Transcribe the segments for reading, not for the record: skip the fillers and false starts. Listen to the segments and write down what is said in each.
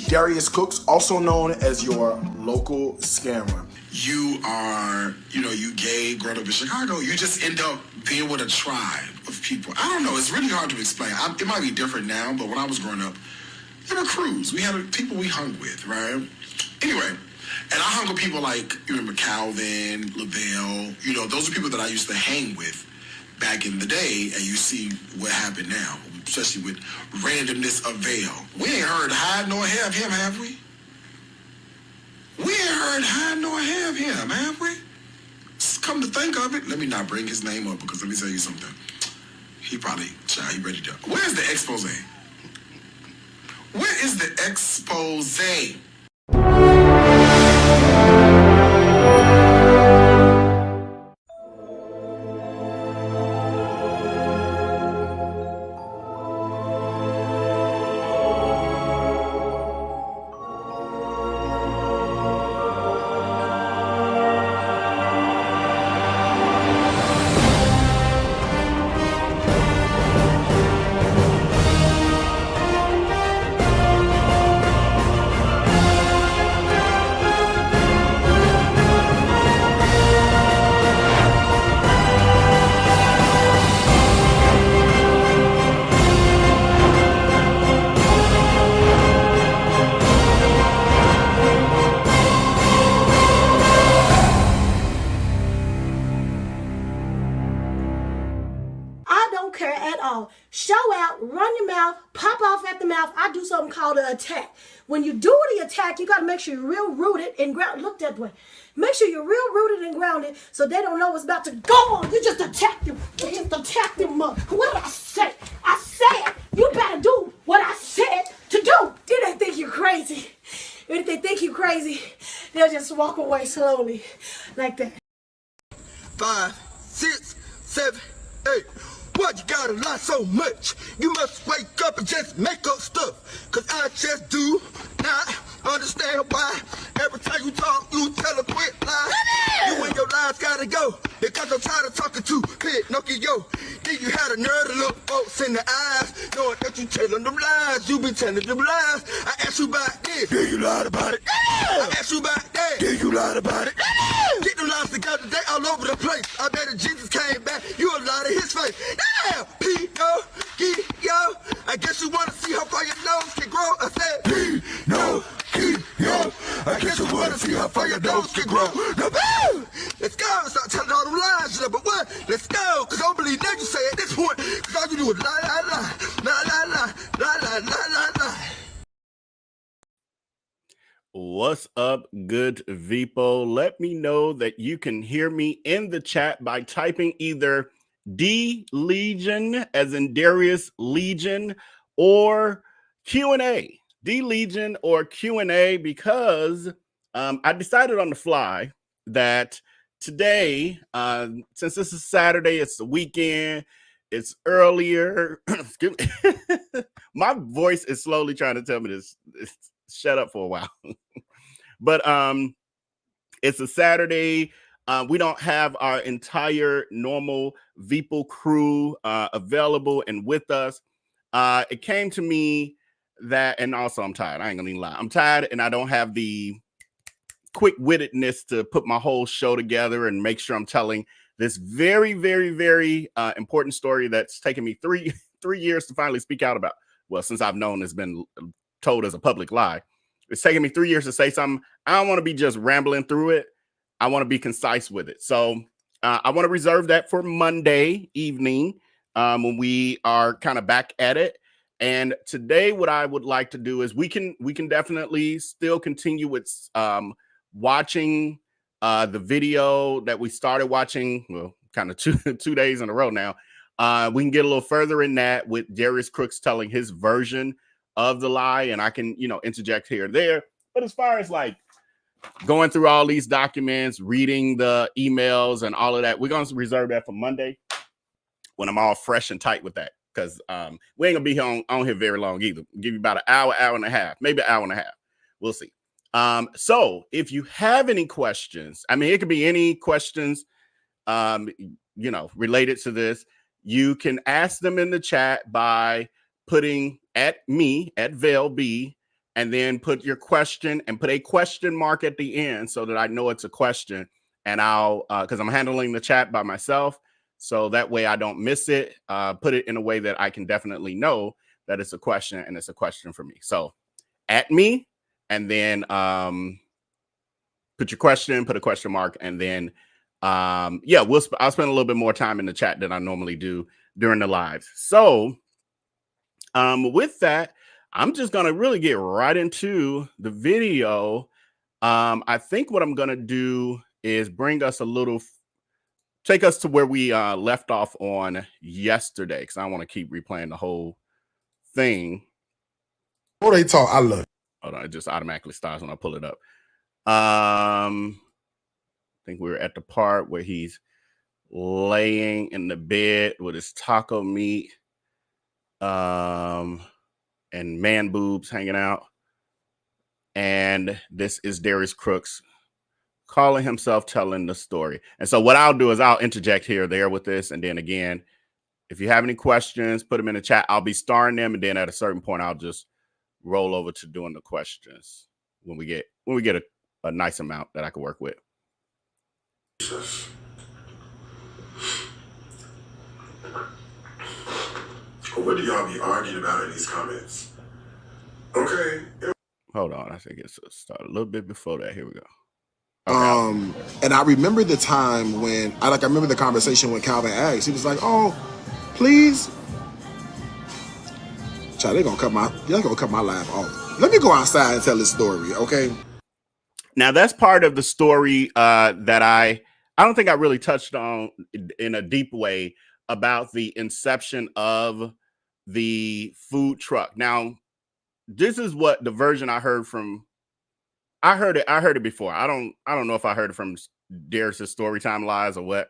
Darius Cooks, also known as your local scammer. You are, you gay, growing up in Chicago, you just end up being with a tribe of people. I don't know, it's really hard to explain. It might be different now, but when I was growing up, there were crews. We had people we hung with, right? Anyway, and I hung with people like, you remember Calvin, Lavelle, those are people that I used to hang with back in the day, and you see what happened now, especially with randomness of Vell. We ain't heard hide nor have him, have we? We ain't heard hide nor have him, have we? Come to think of it, let me not bring his name up, because let me tell you something. He ready to. Where's the expose? Where is the expose? Show out, run your mouth, pop off at the mouth. I do something called an attack. When you do the attack, you got to make sure you're real rooted and grounded. Look that way. Make sure you're real rooted and grounded so they don't know what's about to go on. You just attack them. You just attack them up. What did I say? I said you better do what I said to do. If they think you're crazy, if they think you're crazy, they'll just walk away slowly like that. 5, 6, 7, 8. Why you gotta lie so much? You must wake up and just make up stuff. Cause I just do not understand why every time you talk, you tell a quick lie. You and your lies gotta go. Because I'm tired of talking to Pinocchio. Then you had a nerve to look folks in the eyes, knowing that you telling them lies. You been telling them lies. I asked you about this. Then you lied about it. I asked you about that. Then you lied about it. Get them lies together, they all over the place. I bet if Jesus came back, you a lie to his face. Damn, P-O-G-O. I guess you wanna see how far your nose can grow. I said P-No-G-O. I guess you wanna see how far your nose can grow. Now, boo! Let's go. Start telling all them lies. Number one, let's go. Cause I don't believe that you say at this point. Cause all you do is lie, lie, lie. Lie, lie, lie. Lie, lie, lie, lie, lie. What's up, good Vipo? Let me know that you can hear me in the chat by typing either D Legion, as in Darius Legion, or Q&A. D Legion or Q&A, because I decided on the fly that today, since this is Saturday, it's the weekend, it's earlier. My voice is slowly trying to tell me this. Shut up for a while. But it's a Saturday. We don't have our entire normal Vipo crew available and with us. It came to me that, and also I'm tired. I ain't gonna even lie. I'm tired and I don't have the quick-wittedness to put my whole show together and make sure I'm telling this very, very, very important story that's taken me three years to finally speak out about. Well, since I've known it's been told as a public lie. It's taken me 3 years to say something. I don't want to be just rambling through it. I want to be concise with it. So I want to reserve that for Monday evening when we are kind of back at it. And today what I would like to do is we can definitely still continue with watching the video that we started watching, well, kind of two days in a row now. We can get a little further in that with Darius Crooks telling his version of the lie, and I can, interject here or there. But as far as like going through all these documents, reading the emails and all of that, we're going to reserve that for Monday when I'm all fresh and tight with that, because we ain't gonna be here on here very long either. Give you about an hour and a half, maybe an hour and a half. We'll see. So if you have any questions, I mean, it could be any questions, related to this, you can ask them in the chat by putting at me, at Vell B, and then put your question and put a question mark at the end so that I know it's a question. And I'll, because I'm handling the chat by myself, so that way I don't miss it. Put it in a way that I can definitely know that it's a question and it's a question for me. So at me, and then put your question, put a question mark, and then yeah, I'll spend a little bit more time in the chat than I normally do during the lives. So with that, I'm just gonna really get right into the video. I think what I'm gonna do is bring us a little, take us to where we left off on yesterday, because I want to keep replaying the whole thing. Before they talk, I love it. Hold on, it just automatically starts when I pull it up. I think we were at the part where he's laying in the bed with his taco meat and man boobs hanging out. And this is Darius Crooks calling himself telling the story. And so what I'll do is I'll interject here or there with this. And then again, if you have any questions, put them in the chat. I'll be starring them. And then at a certain point, I'll just roll over to doing the questions when we get a nice amount that I can work with. What do y'all be arguing about in these comments? Okay. Hold on, I think it's start a little bit before that. Here we go. Okay. And I remember the time when I remember the conversation when Calvin asked. He was like, "Oh, please, child, they're gonna cut my life off. Let me go outside and tell this story, okay?" Now that's part of the story that I don't think I really touched on in a deep way about the inception of the food truck. Now, this is what the version I heard from. I heard it before. I don't know if I heard it from Darius's Storytime Lies or what,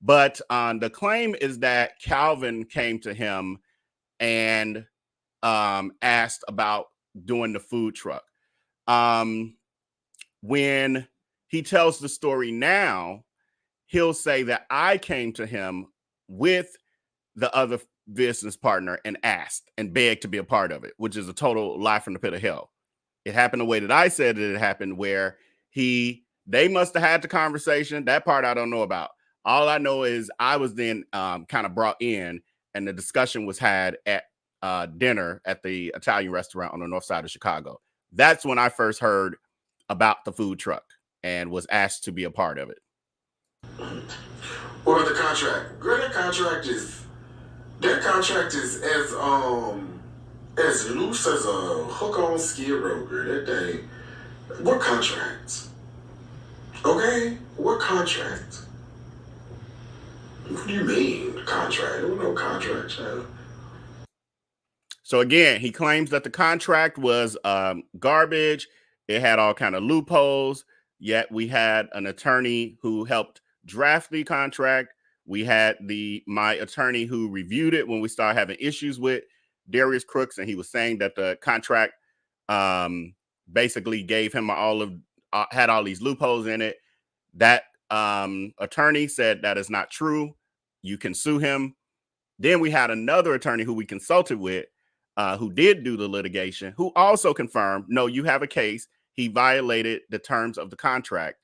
but the claim is that Calvin came to him and asked about doing the food truck. When he tells the story now, he'll say that I came to him with the other business partner and asked and begged to be a part of it, which is a total lie from the pit of hell. It happened the way that I said it happened, where they must have had the conversation. That part I don't know about. All I know is I was then kind of brought in, and the discussion was had at dinner at the Italian restaurant on the north side of Chicago. That's when I first heard about the food truck and was asked to be a part of it. What about the contract? Girl, that contract is as loose as a hook on skid row, girl. That thing. What contract? Okay? What contract? What do you mean, contract? There was no contract, child. So again, he claims that the contract was garbage. It had all kind of loopholes. Yet we had an attorney who helped draft the contract. We had my attorney who reviewed it when we started having issues with Darius Crooks, and he was saying that the contract basically gave him had all these loopholes in it. That attorney said that is not true. You can sue him. Then we had another attorney who we consulted with, who did do the litigation, who also confirmed, no, you have a case. He violated the terms of the contract.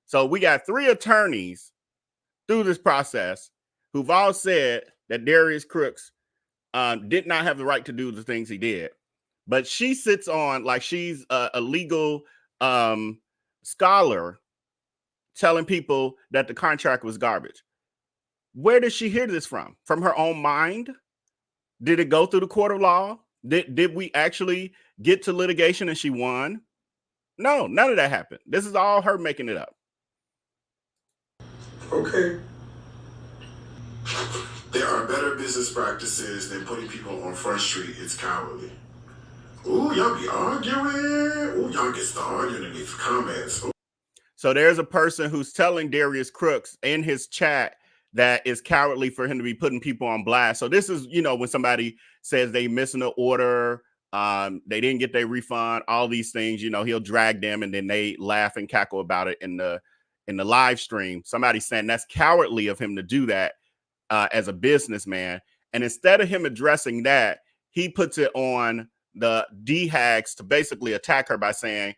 So we got 3 attorneys through this process who've all said that Darius Crooks did not have the right to do the things he did. But she sits on like she's a legal scholar telling people that the contract was garbage. Where did she hear this from? From her own mind? Did it go through the court of law? Did we actually get to litigation and she won? No, none of that happened. This is all her making it up. Okay. There are better business practices than putting people on Front Street. It's cowardly. Ooh, y'all be arguing. Ooh, y'all get to arguing in these comments. Ooh. So there's a person who's telling Darius Crooks in his chat that it's cowardly for him to be putting people on blast. So this is, when somebody says they missing an order, they didn't get their refund, all these things, he'll drag them and then they laugh and cackle about it in the live stream. Somebody's saying that's cowardly of him to do that as a businessman. And instead of him addressing that, he puts it on the D-hags to basically attack her by saying,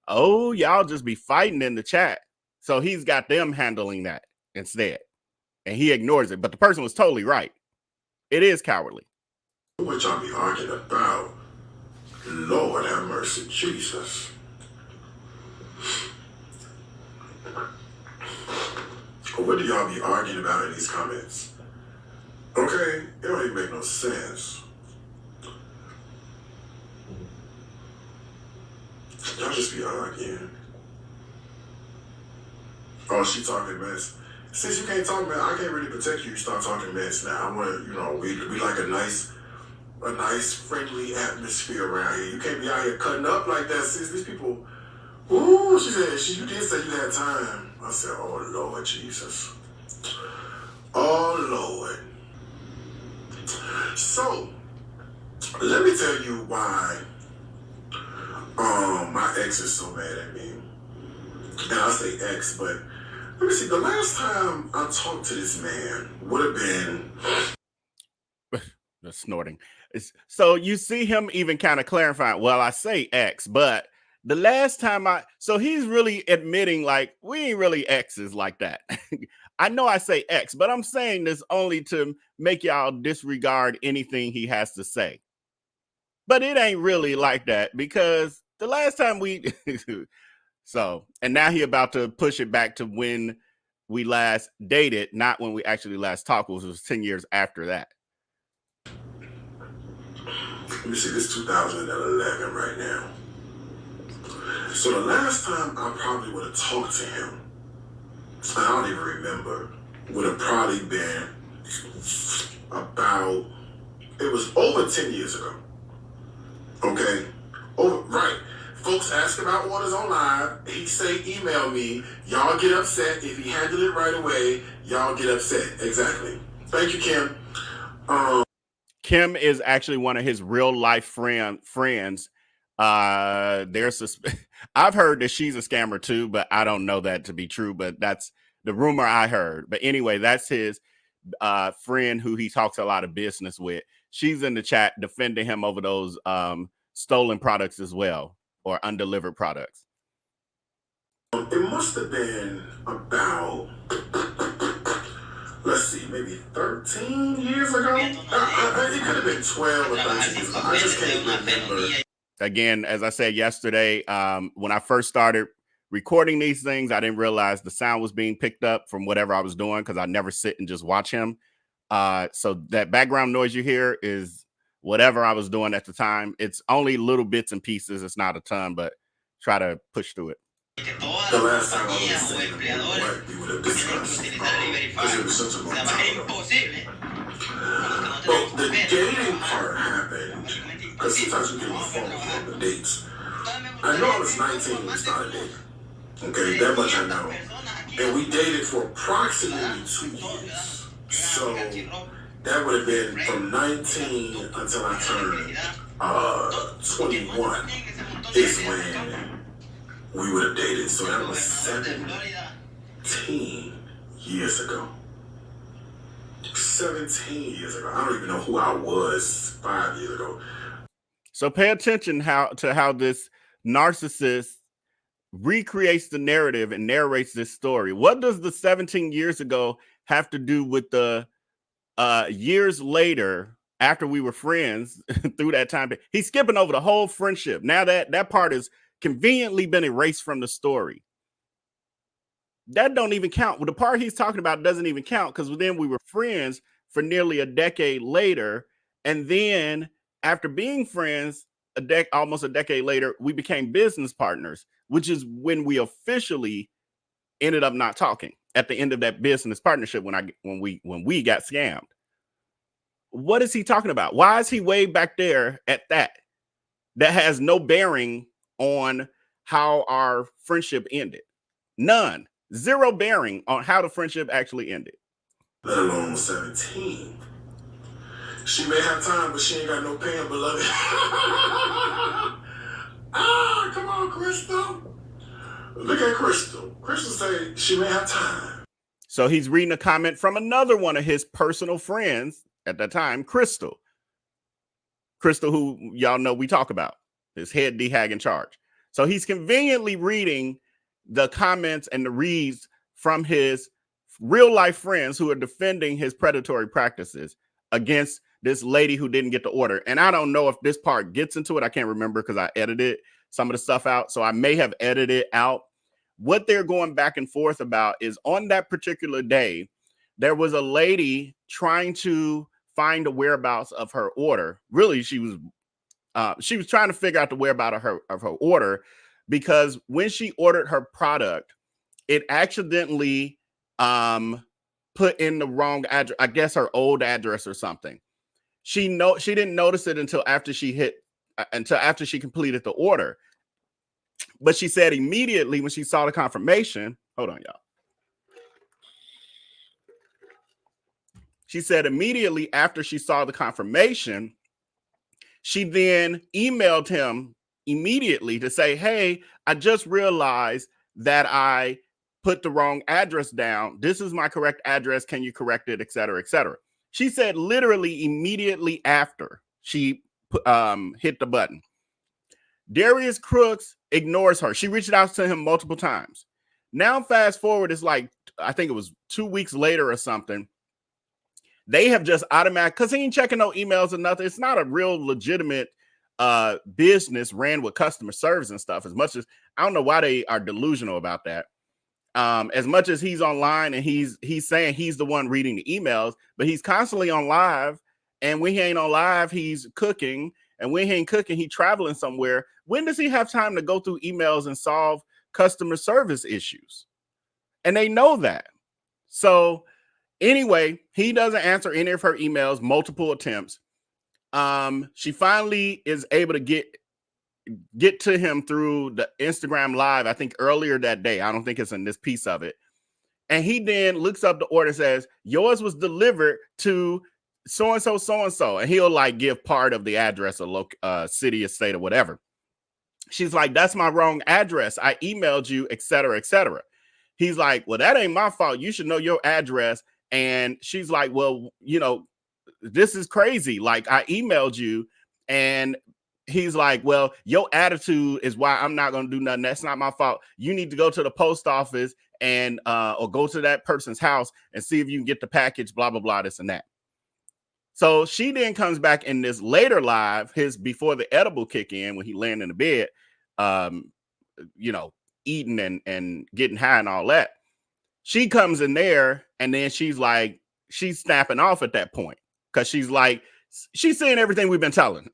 oh, y'all just be fighting in the chat. So he's got them handling that instead. And he ignores it. But the person was totally right. It is cowardly. What y'all be arguing about? Lord have mercy, Jesus. What do y'all be arguing about in these comments? Okay, it don't even make no sense. Y'all just be arguing. Oh, she talking mess. Since you can't talk mess, I can't really protect you. You start talking mess now. I want to, we like a nice friendly atmosphere around here. You can't be out here cutting up like that, sis. These people, ooh, she said, you did say you had time. I said, oh, Lord Jesus. Oh, Lord. So, let me tell you why my ex is so mad at me. And I say ex, but let me see. The last time I talked to this man would have been... The snorting. So you see him even kind of clarifying, well, I say ex, but the last time so he's really admitting like, we ain't really exes like that. I know I say ex, but I'm saying this only to make y'all disregard anything he has to say. But it ain't really like that because the last time we, so, and now he about to push it back to when we last dated, not when we actually last talked, which was 10 years after that. Let me see, this 2011 right now. So the last time I probably would have talked to him, I don't even remember, would have probably been about, it was over 10 years ago. Okay? Right. Folks ask about orders on live. He say, email me. Y'all get upset. If he handled it right away, y'all get upset. Exactly. Thank you, Kim. Kim is actually one of his real life friends. I've heard that she's a scammer too, but I don't know that to be true, but that's the rumor I heard. But anyway, that's his friend who he talks a lot of business with. She's in the chat defending him over those stolen products as well, or undelivered products. It must have been about, let's see, maybe 13 years ago. It could have been 12 or 13 years ago. I just can't remember. Again, as I said yesterday, when I first started recording these things, I didn't realize the sound was being picked up from whatever I was doing because I never sit and just watch him. So that background noise you hear is whatever I was doing at the time. It's only little bits and pieces. It's not a ton, but try to push through it. The last time I was saying what we would have discussed, because it was such a long time ago. But the dating part happened, because sometimes we get on the phone on the dates. I know I was 19 when we started dating. Okay, that much I know. And we dated for approximately 2 years. So that would have been from 19 until I turned 21 is when we would have dated. So that was 17 years ago. 17 years ago. I don't even know who I was 5 years ago. So pay attention to how this narcissist recreates the narrative and narrates this story. What does the 17 years ago have to do with the years later after we were friends through that time? He's skipping over the whole friendship. Now that part has conveniently been erased from the story. That don't even count. Well, the part he's talking about doesn't even count because then we were friends for nearly a decade later. And then after being friends almost a decade later, we became business partners, which is when we officially ended up not talking at the end of that business partnership when we got scammed. What is he talking about? Why is he way back there at that has no bearing on how our friendship ended? None. Zero bearing on how the friendship actually ended. Let alone 17. She may have time, but she ain't got no pen, beloved. Come on, Crystal. Look at Crystal. Crystal say she may have time. So he's reading a comment from another one of his personal friends at that time, Crystal. Crystal, who y'all know we talk about, his head D-Hag in charge. So he's conveniently reading the comments and the reads from his real life friends who are defending his predatory practices against this lady who didn't get the order. And I don't know if this part gets into it. I can't remember because I edited some of the stuff out. So I may have edited out. What they're going back and forth about is on that particular day, there was a lady trying to find the whereabouts of her order. Really, she was trying to figure out the whereabouts of her order, because when she ordered her product, it accidentally put in the wrong address. I guess her old address or something. She didn't notice it until after she completed the order. But she said immediately when she saw the confirmation, hold on, y'all. She said immediately after she saw the confirmation, she then emailed him immediately to say, hey, I just realized that I put the wrong address down. This is my correct address. Can you correct it, et cetera, et cetera. She said literally immediately after she hit the button. Darius Crooks ignores her. She reached out to him multiple times. Now, fast forward, it's like, I think it was 2 weeks later or something. They have just automatic, because he ain't checking no emails or nothing. It's not a real legitimate business ran with customer service and stuff. As much as I don't know why they are delusional about that. As much as he's online and he's saying he's the one reading the emails, but he's constantly on live. And when he ain't on live, he's cooking. And when he ain't cooking, he's traveling somewhere. When does he have time to go through emails and solve customer service issues? And they know that. So anyway, he doesn't answer any of her emails, multiple attempts. She finally is able to get to him through the Instagram live, I think earlier that day. I don't think it's in this piece of it. And he then looks up the order, says, yours was delivered to so-and-so, so-and-so. And he'll like give part of the address, a city, a state, or whatever. She's like, that's my wrong address. I emailed you, et cetera, et cetera. He's like, well, that ain't my fault. You should know your address. And she's like, well, you know, this is crazy. Like, I emailed you. And he's like, well, your attitude is why I'm not going to do nothing. That's not my fault. You need to go to the post office and or go to that person's house and see if you can get the package, blah, blah, blah, this and that. So she then comes back in this later live, his before the edible kick in, when he laying in the bed, you know, eating and getting high and all that. She comes in there and then she's like, she's snapping off at that point because she's like, she's seeing everything we've been telling.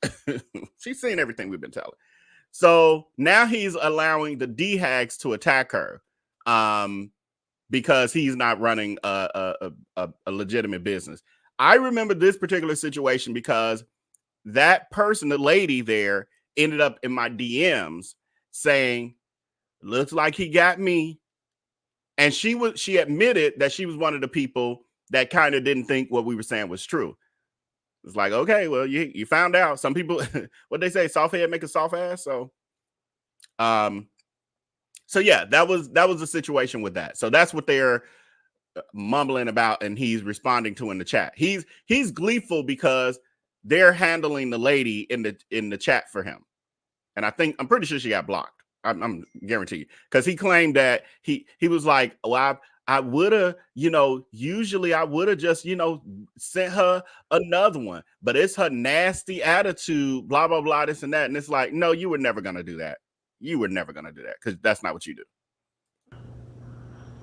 She's seeing everything we've been telling. So now he's allowing the D-Hags to attack her because he's not running a legitimate business. I remember this particular situation because that person, the lady there, ended up in my DMs saying, looks like he got me. And she admitted that she was one of the people that kind of didn't think what we were saying was true. It's like, okay, well, you found out. Some people, what they say, soft head make a soft ass. So yeah, that was the situation with that. So that's what they're mumbling about, and he's responding to in the chat. He's gleeful because they're handling the lady in the chat for him, and I'm pretty sure she got blocked. I'm guarantee you, because he claimed that he was like, well, I would have, you know, usually I would have just, you know, sent her another one, but it's her nasty attitude, blah blah blah, this and that, and it's like, no, you were never gonna do that. You were never gonna do that because that's not what you do.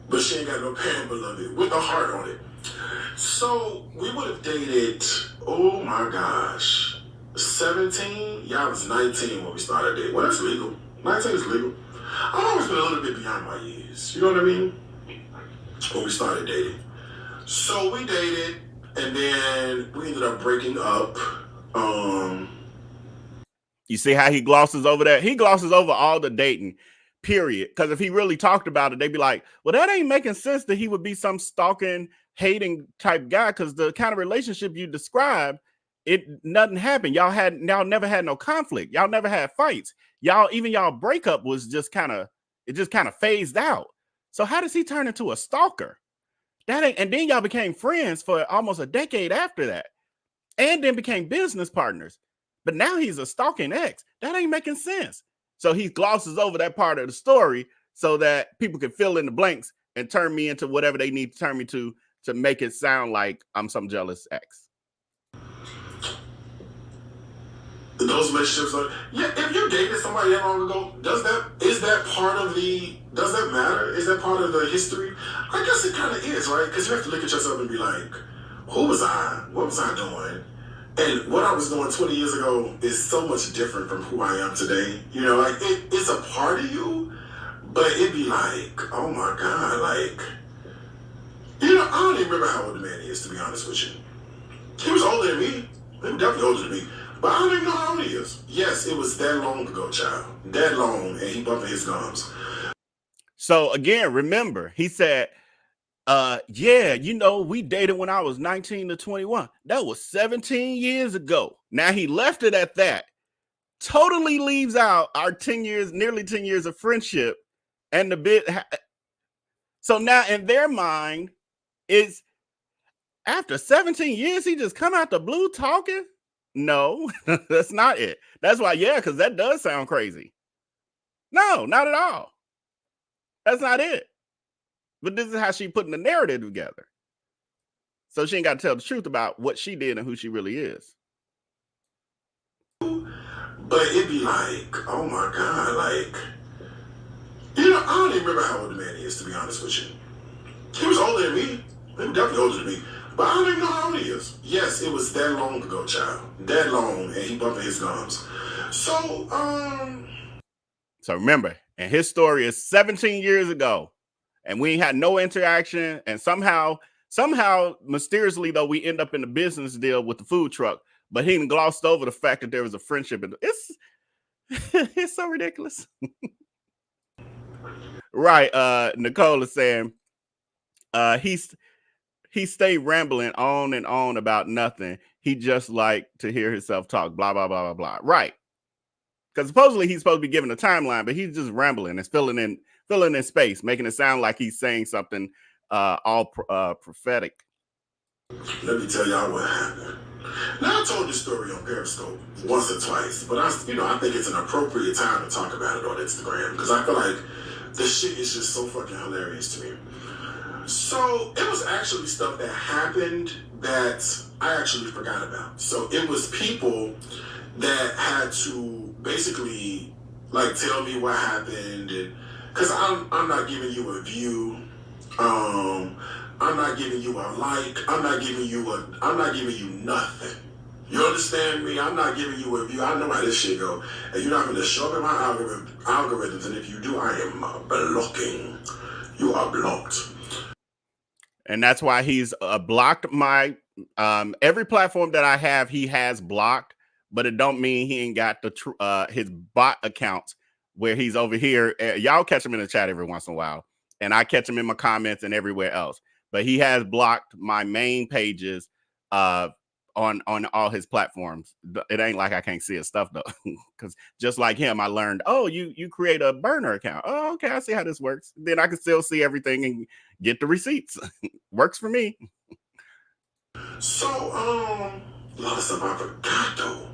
But she ain't got no pan, beloved, with a heart on it. So we would have dated, oh my gosh, 17? Y'all was 19 when we started dating. Well, that's legal. 19 is legal. I've always been a little bit beyond my years. You know what I mean? When we started dating. So we dated, and then we ended up breaking up. You see how he glosses over that? He glosses over all the dating, period. Because if he really talked about it, they'd be like, well, that ain't making sense that he would be some stalking, hating type guy, because the kind of relationship you described, nothing happened. Y'all never had no conflict. Y'all never had fights. Y'all breakup was just kind of phased out. So how does he turn into a stalker? And then y'all became friends for almost a decade after that, and then became business partners. but now he's a stalking ex. That ain't making sense. So he glosses over that part of the story so that people can fill in the blanks and turn me into whatever they need to turn me to make it sound like I'm some jealous ex. Those relationships are, yeah, if you dated somebody that long ago, does that matter? Is that part of the history? I guess it kind of is, right? Because you have to look at yourself and be like, who was I? What was I doing? And what I was doing 20 years ago is so much different from who I am today. You know, like, it's a part of you, but it'd be like, oh my God, like, you know, I don't even remember how old the man is, to be honest with you. He was older than me. He was definitely older than me. But I don't even know how old he is. Yes, it was that long ago, child. That long, and he bumping his gums. So again, remember, he said, yeah, you know, we dated when I was 19 to 21. That was 17 years ago. Now he left it at that. Totally leaves out our 10 years, nearly 10 years of friendship. And the bit. So now in their mind, it's after 17 years, he just come out the blue talking. No, that's not it. That's why, yeah, because that does sound crazy. No, not at all. That's not it. But this is how she putting the narrative together. So she ain't got to tell the truth about what she did and who she really is. But it'd be like, oh my God, like, you know, I don't even remember how old the man is, to be honest with you. He was older than me. He was definitely older than me. But I don't even know how old he is. Yes, it was that long ago, child. That long, and he bumping his gums. So remember, and his story is 17 years ago, and we had no interaction, and somehow, mysteriously, though, we end up in the business deal with the food truck, but he glossed over the fact that there was a friendship. It's so ridiculous. Right. Nicole is saying, he stayed rambling on and on about nothing. He just liked to hear himself talk, blah, blah, blah, blah, blah. Right. Because supposedly he's supposed to be giving a timeline, but he's just rambling and filling in space, making it sound like he's saying something all prophetic. Let me tell y'all what happened. Now, I told this story on Periscope once or twice, but I think it's an appropriate time to talk about it on Instagram because I feel like this shit is just so fucking hilarious to me. So it was actually stuff that happened that I actually forgot about. So it was people that had to basically like tell me what happened, and because I'm not giving you a view, I'm not giving you a like, I'm not giving you nothing. You understand me? I'm not giving you a view. I know how this shit go, and you're not going to show up in my algorithms. And if you do, I am blocking. You are blocked. And that's why he's blocked my every platform that I have. He has blocked, but it don't mean he ain't got the his bot accounts where he's over here. Y'all catch him in the chat every once in a while, and I catch him in my comments and everywhere else. But he has blocked my main pages on all his platforms. It ain't like I can't see his stuff though, because just like him, I learned. Oh, you create a burner account. Oh, okay, I see how this works. Then I can still see everything and get the receipts. Works for me. So a lot of stuff I forgot though.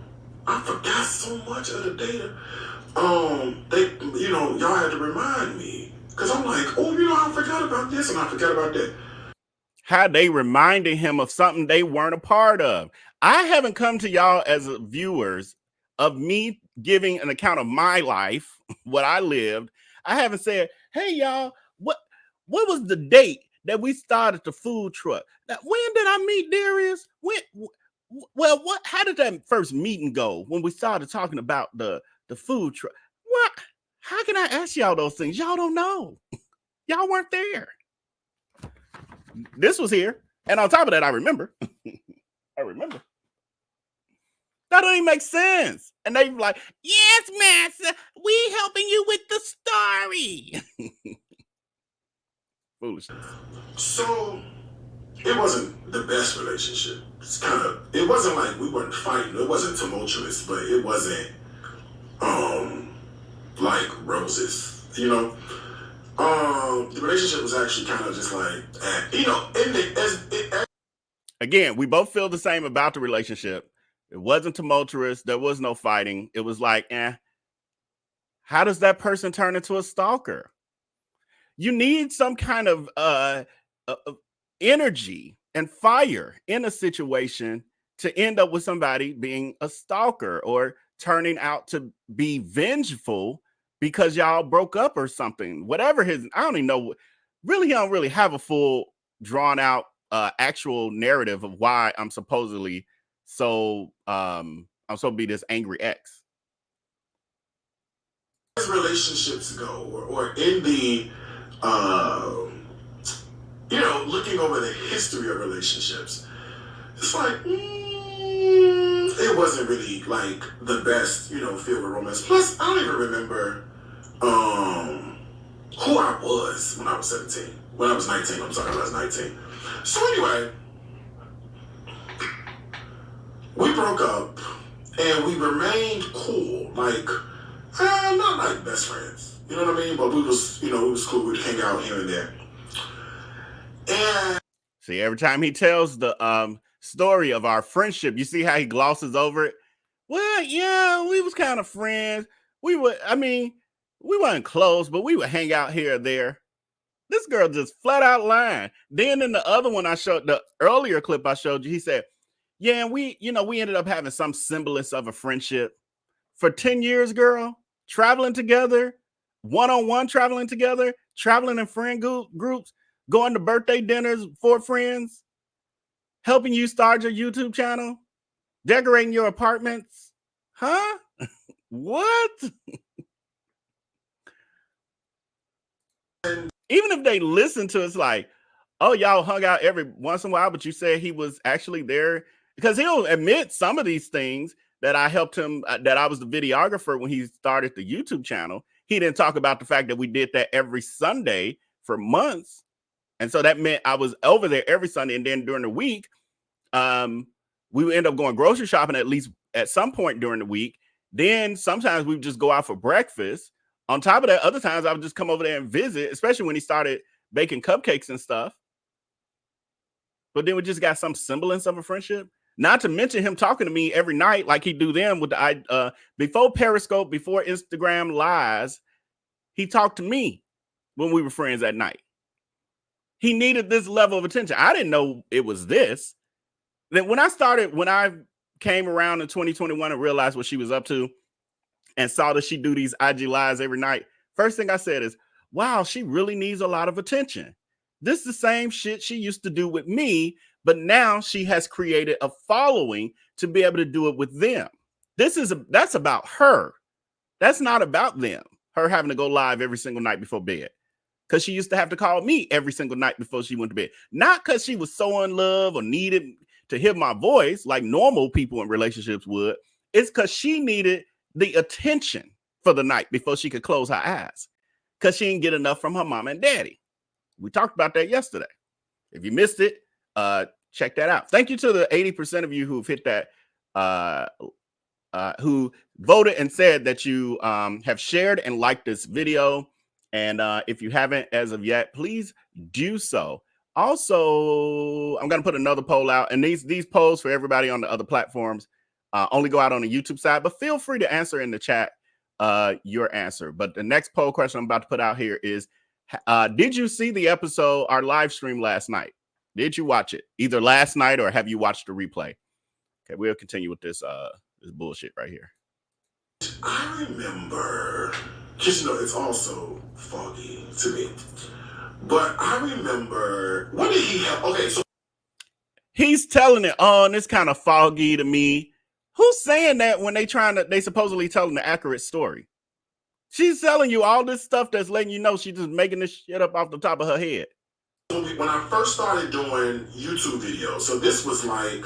I forgot so much of the data. Y'all had to remind me because I'm like, I forgot about this and I forgot about that. How they reminded him of something they weren't a part of. I haven't come to y'all as viewers of me giving an account of my life, what I lived. I haven't said, hey, y'all, what was the date that we started the food truck? Now, when did I meet Darius? How did that first meeting go when we started talking about the food truck? What? How can I ask y'all those things? Y'all don't know. Y'all weren't there. This was here. And on top of that, I remember. That don't even make sense. And they like, yes, master, we helping you with the story. Foolishness. So it wasn't the best relationship. It wasn't like we weren't fighting. It wasn't tumultuous, but it wasn't like roses, the relationship was actually kind of just like, again, we both feel the same about the relationship. It wasn't tumultuous. There was no fighting. It was like, how does that person turn into a stalker? You need some kind of energy and fire in a situation to end up with somebody being a stalker or turning out to be vengeful because y'all broke up or something. Whatever I don't even know. Really, he don't really have a full drawn out actual narrative of why I'm supposedly so I'm supposed to be this angry ex. As relationships go, or in the looking over the history of relationships, it's like it wasn't really like the best, filled with romance. Plus, I don't even remember who I was when I was 17. When I was 19, I'm sorry, I was 19. So anyway, we broke up and we remained cool, like not like best friends, you know what I mean? But we was cool. We'd hang out here and there. And see, every time he tells the story of our friendship, you see how he glosses over it. Well, yeah, we was kind of friends. We weren't close, but we would hang out here or there. This girl just flat out lying. Then in the other one the earlier clip I showed you, he said, yeah, and we ended up having some semblance of a friendship for 10 years, girl, traveling together, one-on-one traveling together, traveling in friend groups, going to birthday dinners for friends, helping you start your YouTube channel, decorating your apartments. Huh? What? Even if they listen to it's like, oh, y'all hung out every once in a while, but you said he was actually there, because he'll admit some of these things that I helped him, that I was the videographer when he started the YouTube channel. He didn't talk about the fact that we did that every Sunday for months. And so that meant I was over there every Sunday. And then during the week, we would end up going grocery shopping at least at some point during the week. Then sometimes we would just go out for breakfast. On top of that, other times I would just come over there and visit, especially when he started baking cupcakes and stuff. But then we just got some semblance of a friendship. Not to mention him talking to me every night like he do them with the before Periscope, before Instagram Lives, he talked to me when we were friends at night. He needed this level of attention. I didn't know it was this. Then when I came around in 2021 and realized what she was up to and saw that she do these IG Lives every night, first thing I said is, wow, she really needs a lot of attention. This is the same shit she used to do with me, but now she has created a following to be able to do it with them. That's about her. That's not about them. Her having to go live every single night before bed. Because she used to have to call me every single night before she went to bed. Not because she was so in love or needed to hear my voice like normal people in relationships would. It's because she needed the attention for the night before she could close her eyes. Because she didn't get enough from her mom and daddy. We talked about that yesterday. If you missed it, check that out. Thank you to the 80% of you who've hit that, who voted and said that you have shared and liked this video. And if you haven't as of yet, please do so. Also, I'm going to put another poll out. And these polls for everybody on the other platforms only go out on the YouTube side. But feel free to answer in the chat your answer. But the next poll question I'm about to put out here is, did you see the episode, our live stream last night? Did you watch it either last night or have you watched the replay? Okay, we'll continue with this this bullshit right here. I remember, because it's also foggy to me, but I remember, what did he have? Okay, so he's telling it, oh, and it's kind of foggy to me. Who's saying that when they supposedly telling the accurate story? She's telling you all this stuff that's letting you know she's just making this shit up off the top of her head. When I first started doing YouTube videos, so this was like,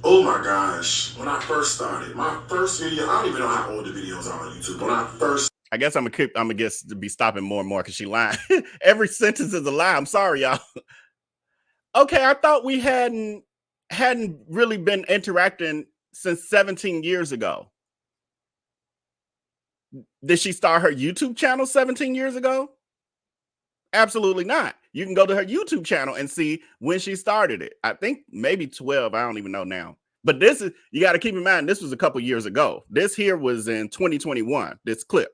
oh my gosh, when I first started, my first video, I don't even know how old the videos are on YouTube. When I first, I guess I'm gonna guess to be stopping more and more because she lying. Every sentence is a lie. I'm sorry, y'all. Okay, I thought we hadn't really been interacting since 17 years ago. Did she start her YouTube channel 17 years ago? Absolutely not. You can go to her YouTube channel and see when she started it. I think maybe 12. I don't even know now. But this is, you got to keep in mind, this was a couple years ago. This here was in 2021, this clip.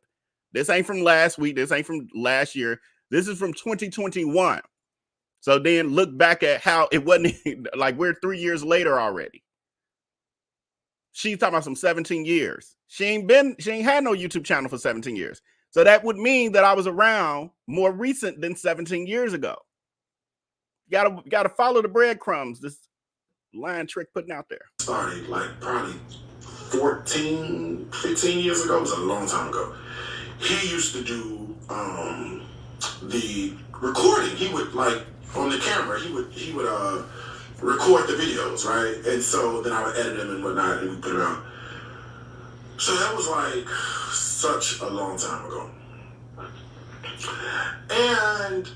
This ain't from last week. This ain't from last year. This is from 2021. So then look back at how it wasn't like we're 3 years later already. She's talking about some 17 years. She ain't had no YouTube channel for 17 years. So that would mean that I was around more recent than 17 years ago. You gotta follow the breadcrumbs. This line Trick putting out there. Started like probably 14, 15 years ago. It was a long time ago. He used to do the recording. He would, like, on the camera, he would record the videos, right? And so then I would edit them and whatnot, and we put it out. So that was like such a long time ago. And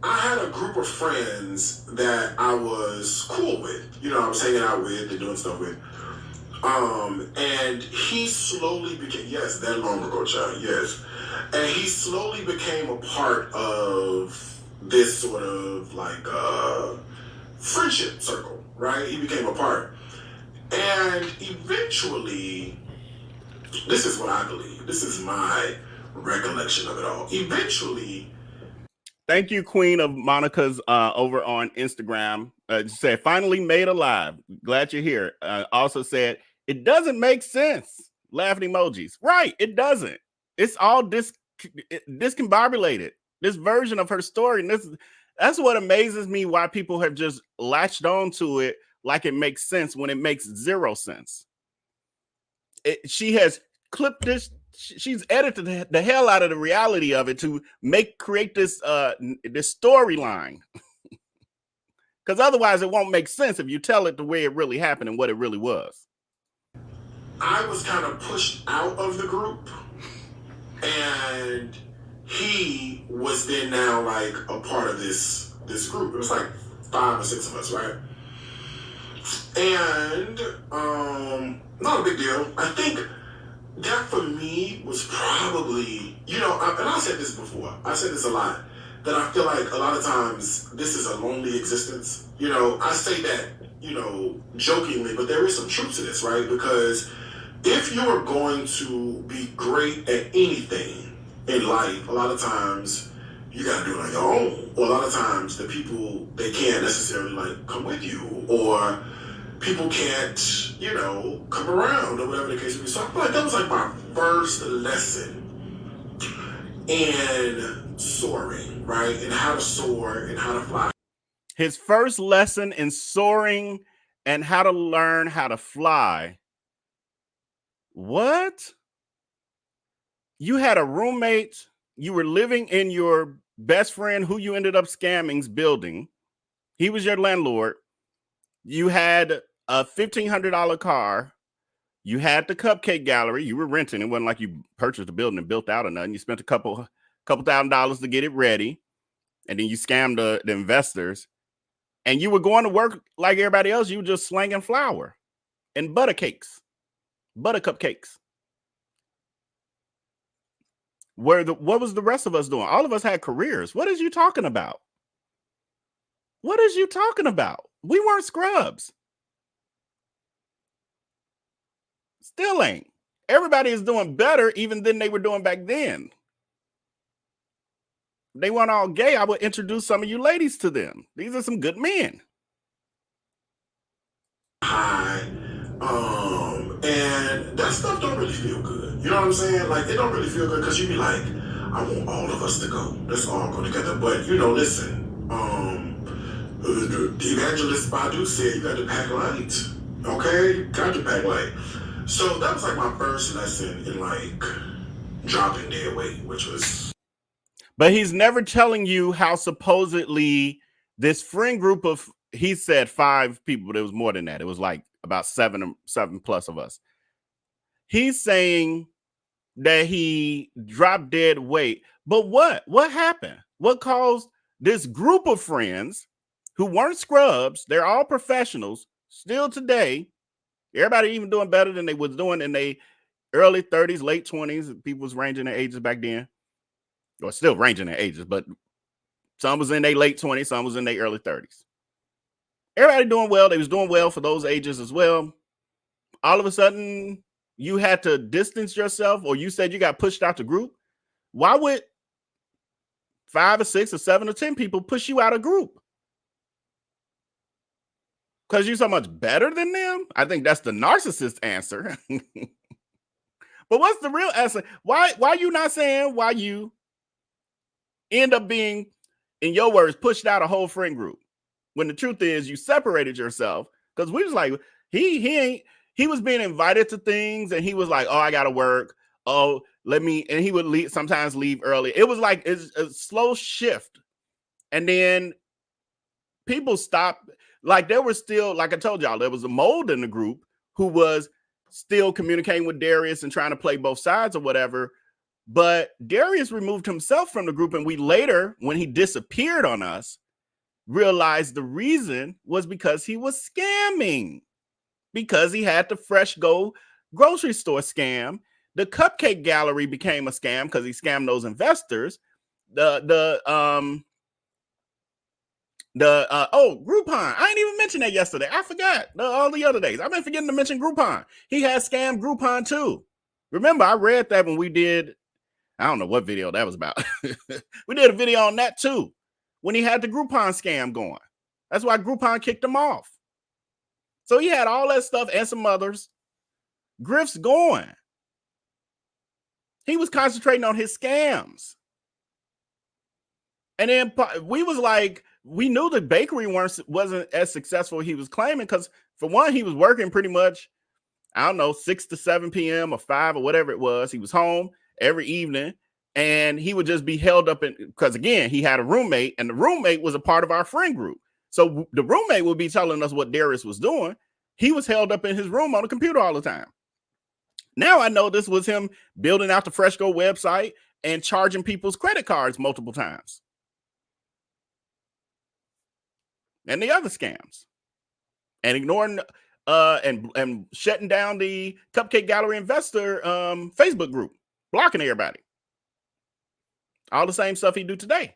I had a group of friends that I was cool with. You know, I was hanging out with and doing stuff with. And he slowly became, yes, that long ago, child, yes. And he slowly became a part of this sort of like friendship circle, right? He became a part. And eventually, this is what I believe. This is my recollection of it all. Eventually, thank you, Queen of Monica's over on Instagram. Said, finally made alive. Glad you're here. Also said, it doesn't make sense. Laughing emojis. Right, it doesn't. It's all discombobulated. This version of her story. And that's what amazes me, why people have just latched on to it like it makes sense when it makes zero sense. She has clipped this. She's edited the hell out of the reality of it to create this this storyline. Because otherwise it won't make sense if you tell it the way it really happened and what it really was. I was kind of pushed out of the group, and he was then now like a part of this group. It was like 5 or 6 of us, right? And not a big deal. I think that for me was probably, you know, and I said this before, I said this a lot, that I feel like a lot of times this is a lonely existence. You know, I say that, you know, jokingly, but there is some truth to this, right? Because if you're going to be great at anything in life, a lot of times you gotta do it on your own. Or a lot of times the people, they can't necessarily like come with you, or people can't, you know, come around, or whatever the case may be. So I feel like that was like my first lesson in soaring, right? And how to soar and how to fly. His first lesson in soaring and how to learn how to fly. What? You had a roommate, you were living in your best friend who you ended up scamming's building. He was your landlord. You had a $1,500 car. You had the cupcake gallery. You were renting. It wasn't like you purchased a building and built out or nothing. You spent a couple $1,000 to get it ready. And then you scammed the investors. And you were going to work like everybody else. You were just slanging flour and butter cupcakes. What was the rest of us doing? All of us had careers. What is you talking about? What is you talking about? We weren't scrubs. Still ain't. Everybody is doing better even than they were doing back then. If they weren't all gay, I would introduce some of you ladies to them. These are some good men. And that stuff don't really feel good. You know what I'm saying? Like, it don't really feel good because you be like, I want all of us to go. Let's all go together. But, you know, listen, the evangelist Badu said you got to pack light. Okay? Got to pack light. So that was like my first lesson in like dropping dead weight, which was. But he's never telling you how supposedly this friend group of, he said 5 people, but it was more than that. It was like about 7 plus of us. He's saying that he dropped dead weight. But what happened? What caused this group of friends who weren't scrubs? They're all professionals still today. Everybody even doing better than they was doing in their early 30s, late 20s. People was ranging their ages back then. Or still ranging their ages, but some was in their late 20s, some was in their early 30s. Everybody doing well. They was doing well for those ages as well. all of a sudden you had to distance yourself, or you said you got pushed out the group, why would 5 or 6 or 7 or 10 people push you out of group? Because you're so much better than them? I think that's the narcissist answer. But what's the real answer? Why you not saying why you end up being, in your words, pushed out a whole friend group? When the truth is you separated yourself, because we was like, he was being invited to things and he was like, oh, I gotta work. Oh, and he would sometimes leave early. It was like it's a slow shift. And then people stopped. Like there was still, like I told y'all, there was a mold in the group who was still communicating with Darius and trying to play both sides or whatever. But Darius removed himself from the group. And we later, when he disappeared on us, realized the reason was because he was scamming, because he had the Fresh Go grocery store scam. The Cupcake Gallery became a scam because he scammed those investors. Groupon. I ain't even mentioned that yesterday. I forgot all the other days. I've been forgetting to mention Groupon. He had scammed Groupon too. Remember, I read that when we did, I don't know what video that was about. We did a video on that too, when he had the Groupon scam going. That's why Groupon kicked him off. So he had all that stuff and some others grifts going. He was concentrating on his scams. And then we was like, we knew the bakery wasn't as successful as he was claiming, because for one, he was working pretty much, I don't know, 6 to 7 p.m. or 5 or whatever it was. He was home every evening and he would just be held up in, because again, he had a roommate and the roommate was a part of our friend group. So the roommate would be telling us what Darius was doing. He was held up in his room on the computer all the time. Now I know this was him building out the Fresh Go website and charging people's credit cards multiple times. And the other scams, and ignoring and shutting down the Cupcake Gallery investor Facebook group, blocking everybody. All the same stuff he do today.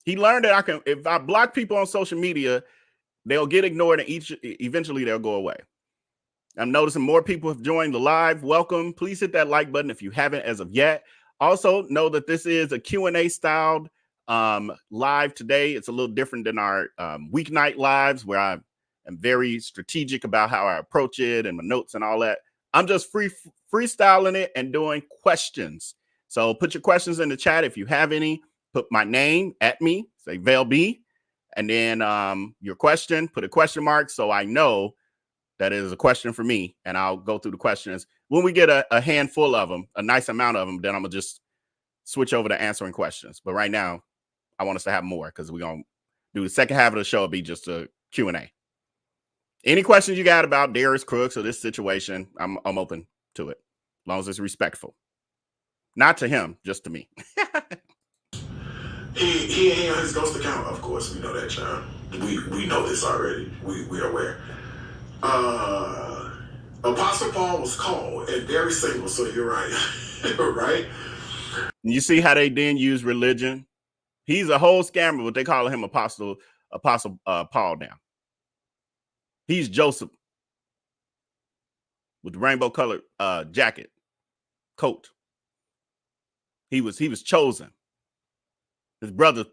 He learned that if I block people on social media, they'll get ignored and eventually they'll go away. I'm noticing more people have joined the live. Welcome. Please hit that like button if you haven't as of yet. Also know that this is a Q&A styled live today. It's a little different than our weeknight lives, where I am very strategic about how I approach it and my notes and all that. I'm just freestyling it and doing questions. So put your questions in the chat if you have any. Put my name at me, say Vell B, and then your question, put a question mark so I know that it is a question for me, and I'll go through the questions. When we get a handful of them, a nice amount of them, then I'm gonna just switch over to answering questions. But right now, I want us to have more, because we're going to do the second half of the show. It'll be just a Q&A. Any questions you got about Darius Crooks or this situation, I'm open to it, as long as it's respectful. Not to him, just to me. He ain't on his ghost account, of course. We know that, child. We know this already. We are aware. Apostle Paul was called and very single, so you're right. Right? You see how they then use religion? He's a whole scammer, but they call him Apostle Paul now. He's Joseph with the rainbow colored jacket, coat. He was chosen. His brothers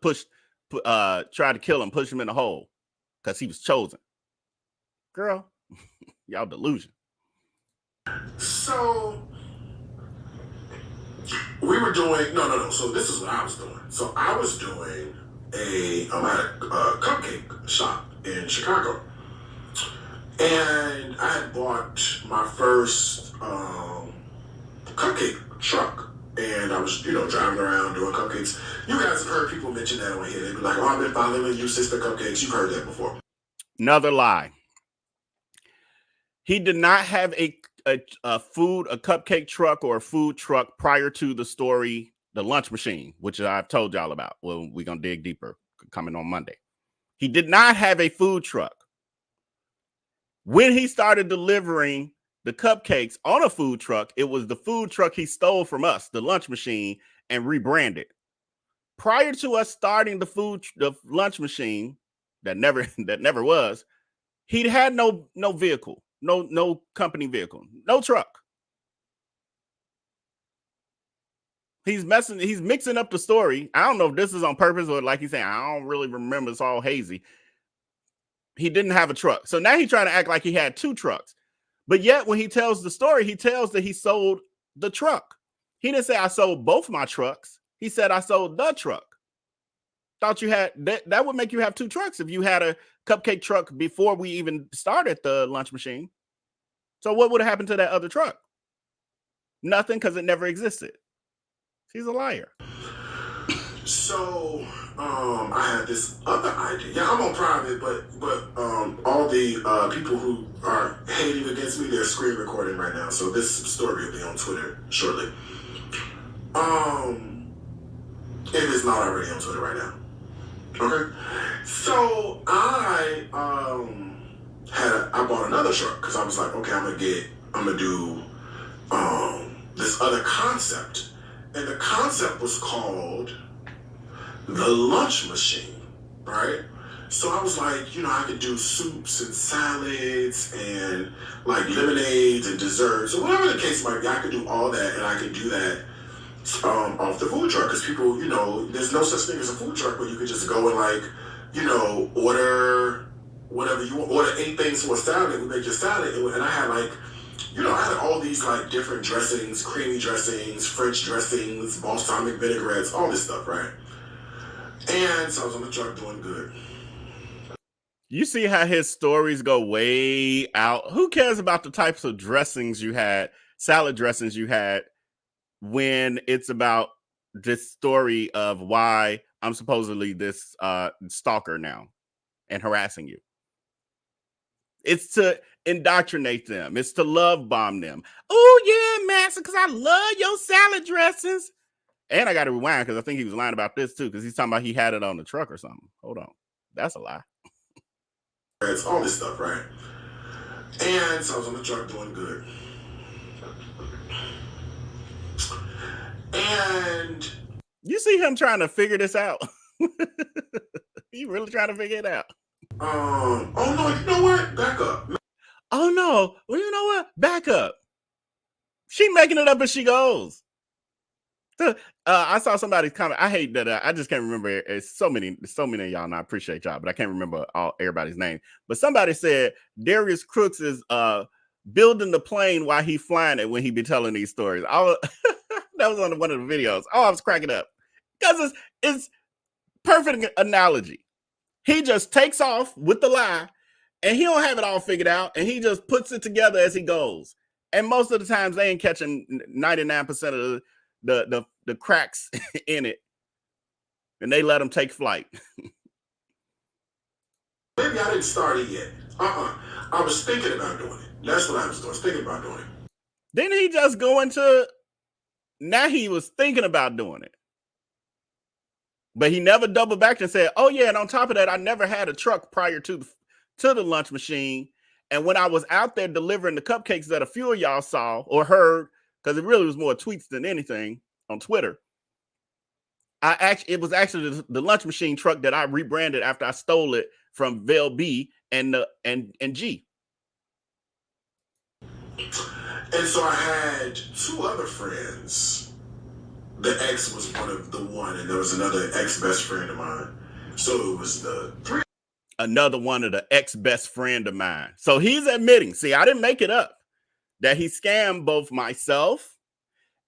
tried to kill him, push him in the hole because he was chosen. Girl, y'all delusion. So we were doing no. So this is what I was doing. So I was doing I'm at a cupcake shop in Chicago, and I had bought my first cupcake truck, and I was driving around doing cupcakes. You guys have heard people mention that on here. They'd be like, "Oh, I've been following you, Sister Cupcakes." You've heard that before. Another lie. He did not have a cupcake truck or a food truck prior to the story, The Lunch Machine, which I've told y'all about. Well, we're going to dig deeper coming on Monday. He did not have a food truck. When he started delivering the cupcakes on a food truck, it was the food truck he stole from us, The Lunch Machine, and rebranded. Prior to us starting the Lunch Machine, that never was, he had no vehicle, no company vehicle, no truck. He's mixing up the story. I don't know if this is on purpose or like he's saying, I don't really remember. It's all hazy. He didn't have a truck. So now he's trying to act like he had 2 trucks. But yet when he tells the story, he tells that he sold the truck. He didn't say I sold both my trucks. He said I sold the truck. Thought you had that would make you have 2 trucks if you had a cupcake truck before we even started the lunch machine. So what would have happened to that other truck? Nothing, because it never existed. He's a liar. So, I had this other idea. Yeah, I'm on private, but all the people who are hating against me, they're screen recording right now. So this story will be on Twitter shortly. If it's not already on Twitter right now. Okay. So I bought another truck because I was like, okay, I'm gonna do this other concept. And the concept was called the lunch machine, right? So I was like, I could do soups and salads and like lemonades and desserts or whatever the case might be. I could do all that, and I could do that off the food truck because people, there's no such thing as a food truck where you could just go and like, order whatever you want, order 8 things for a salad, and we make your salad, and I had like, I had all these like different dressings, creamy dressings, French dressings, balsamic vinaigrettes, all this stuff, right? And so I was on the truck doing good. You see how his stories go way out. Who cares about the types of dressings you had, salad dressings you had, when it's about this story of why I'm supposedly this stalker now and harassing you? It's to indoctrinate them. It's to love bomb them. Oh, yeah, master, because I love your salad dressings. And I got to rewind because I think he was lying about this, too, because he's talking about he had it on the truck or something. Hold on. That's a lie. It's all this stuff, right? And so I was on the truck doing good. And you see him trying to figure this out. He really trying to figure it out. Oh no, you know what? Back up. Oh no. Well, you know what? Back up. She making it up as she goes. I saw somebody's comment. I hate that. I just can't remember. It's so many of y'all, and I appreciate y'all, but I can't remember everybody's name. But somebody said Darius Crooks is building the plane while he flying it when he be telling these stories. That was on one of the videos. Oh, I was cracking up because it's perfect analogy. He just takes off with the lie, and he don't have it all figured out, and he just puts it together as he goes. And most of the times, they ain't catching 99% of the cracks in it, and they let him take flight. Maybe I didn't start it yet. I was thinking about doing it. That's what I was doing. Thinking about doing it. Didn't he just go into? Now he was thinking about doing it, but he never doubled back and said, "Oh yeah." And on top of that, I never had a truck prior to the lunch machine. And when I was out there delivering the cupcakes that a few of y'all saw or heard, because it really was more tweets than anything on Twitter, it was actually the lunch machine truck that I rebranded after I stole it from Vell B and G. And so I had 2 other friends. The ex was one, and there was another ex-best friend of mine. So it was the 3. Another one of the ex-best friend of mine. So he's admitting, see, I didn't make it up, that he scammed both myself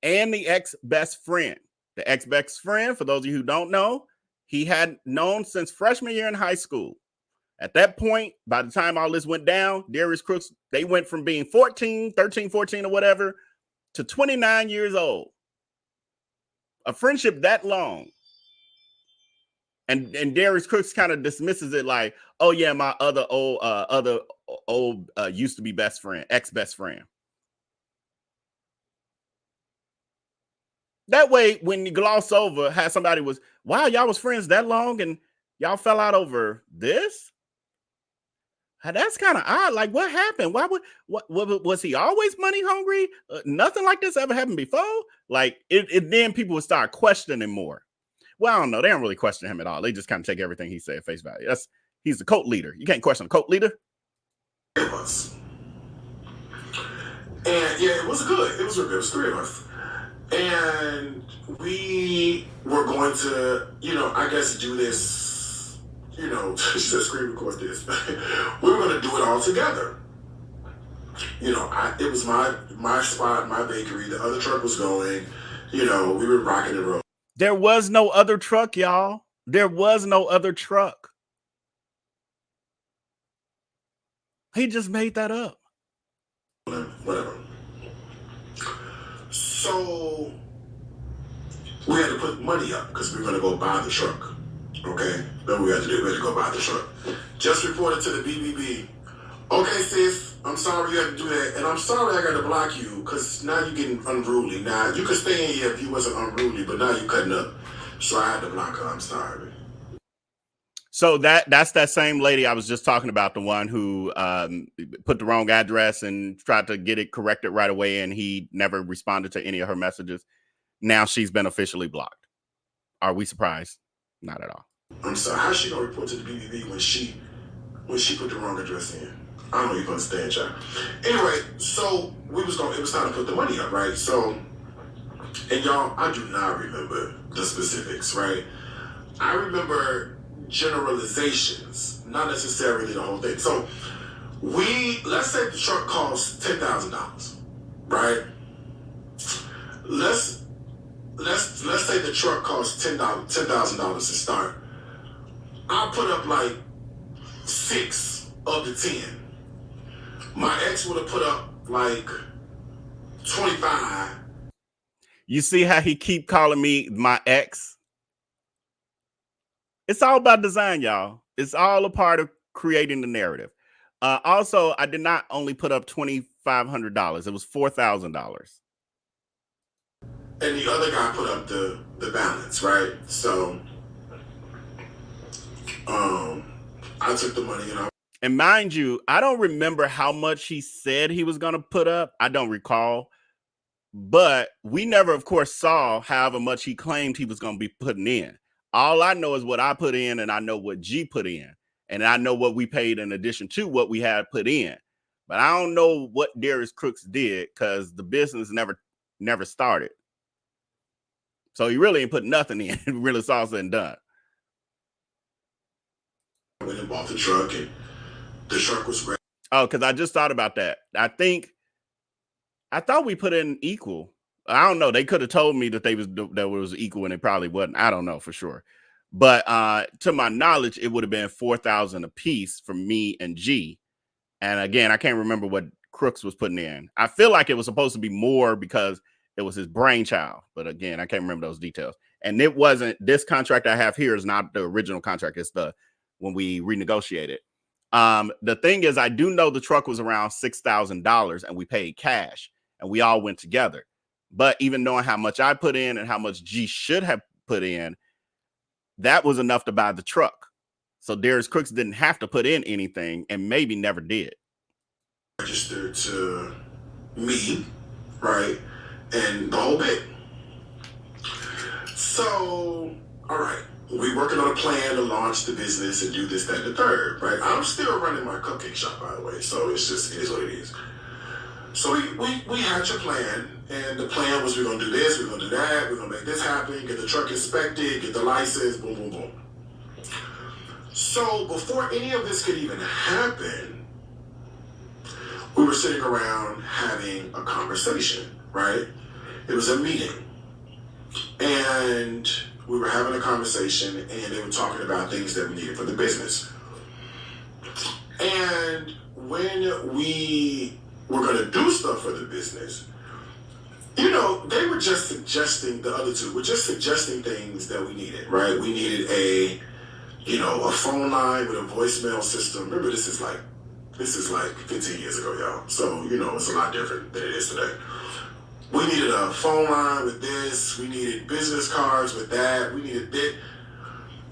and the ex-best friend. The ex-best friend, for those of you who don't know, he had known since freshman year in high school. At that point, by the time all this went down, Darius Crooks, they went from being 13, 14 or whatever to 29 years old. A friendship that long. And Darius Crooks kind of dismisses it like, oh yeah, my other old used to be best friend, ex-best friend. That way, when you gloss over how somebody was, wow, y'all was friends that long and y'all fell out over this? That's kind of odd. Like, what happened? What was he always money hungry? Nothing like this ever happened before. Like, then people would start questioning more. Well, I don't know. They don't really question him at all. They just kind of take everything he said at face value. He's the cult leader. You can't question a cult leader. Us. And yeah, it was good. It was good. It was three of us. And we were going to, I guess do this, she said screen record this. We were going to do it all together. It was my spot, my bakery. The other truck was going, we were rocking and rolling. There was no other truck, y'all. There was no other truck. He just made that up. Whatever. So we had to put money up because we were going to go buy the truck. Okay? Then we had to go buy the truck. Just reported to the BBB. Okay, sis, I'm sorry you had to do that. And I'm sorry I got to block you because now you're getting unruly. Now, you could stay in here if you wasn't unruly, but now you're cutting up. So I had to block her. I'm sorry. So that's that same lady I was just talking about, the one who put the wrong address and tried to get it corrected right away, and he never responded to any of her messages. Now she's been officially blocked. Are we surprised? Not at all. I'm sorry. How's she gonna report to the BBB when she put the wrong address in? I don't even understand, y'all. Anyway, so it was time to put the money up, right? So, and y'all, I do not remember the specifics, right? I remember generalizations, not necessarily the whole thing. So let's say the truck costs $10,000, right? Let's say the truck costs $10,000 to start. I'll put up like 6 of the 10. My ex would have put up like 25. You see how he keep calling me my ex? It's all about design, y'all. It's all a part of creating the narrative. Also, I did not only put up $2,500. It was $4,000. And the other guy put up the balance, right? So I took the money and mind you, I don't remember how much he said he was going to put up. I don't recall. But we never, of course, saw however much he claimed he was going to be putting in. All I know is what I put in, and I know what G put in. And I know what we paid in addition to what we had put in. But I don't know what Darius Crooks did because the business never started. So he really ain't put nothing in. It really saw said and done. I went and bought the truck, and the truck was great. Oh, because I just thought about that. I thought we put in equal. I don't know. They could have told me that that it was equal, and it probably wasn't. I don't know for sure. But to my knowledge, it would have been $4,000 a piece for me and G. And again, I can't remember what Crooks was putting in. I feel like it was supposed to be more because it was his brainchild. But again, I can't remember those details. And it wasn't, this contract I have here is not the original contract. It's when we renegotiated. The thing is, I do know the truck was around $6,000 and we paid cash and we all went together. But even knowing how much I put in and how much G should have put in, that was enough to buy the truck. So Darius Crooks didn't have to put in anything and maybe never did. Registered to me, right? And the whole bit. So, all right, we working on a plan to launch the business and do this, that, and the third, right? I'm still running my cupcake shop, by the way. So it is what it is. So we had your plan, and the plan was we're going to do this, we're going to do that, we're going to make this happen, get the truck inspected, get the license, boom, boom, boom. So before any of this could even happen, we were sitting around having a conversation, right? It was a meeting. And we were having a conversation, and they were talking about things that we needed for the business. And when we were going to do stuff for the business, they were just suggesting, the other two were just suggesting things that we needed, right? We needed a phone line with a voicemail system. Remember, this is like 15 years ago, y'all. So, it's a lot different than it is today. We needed a phone line with this. We needed business cards with that. We needed that.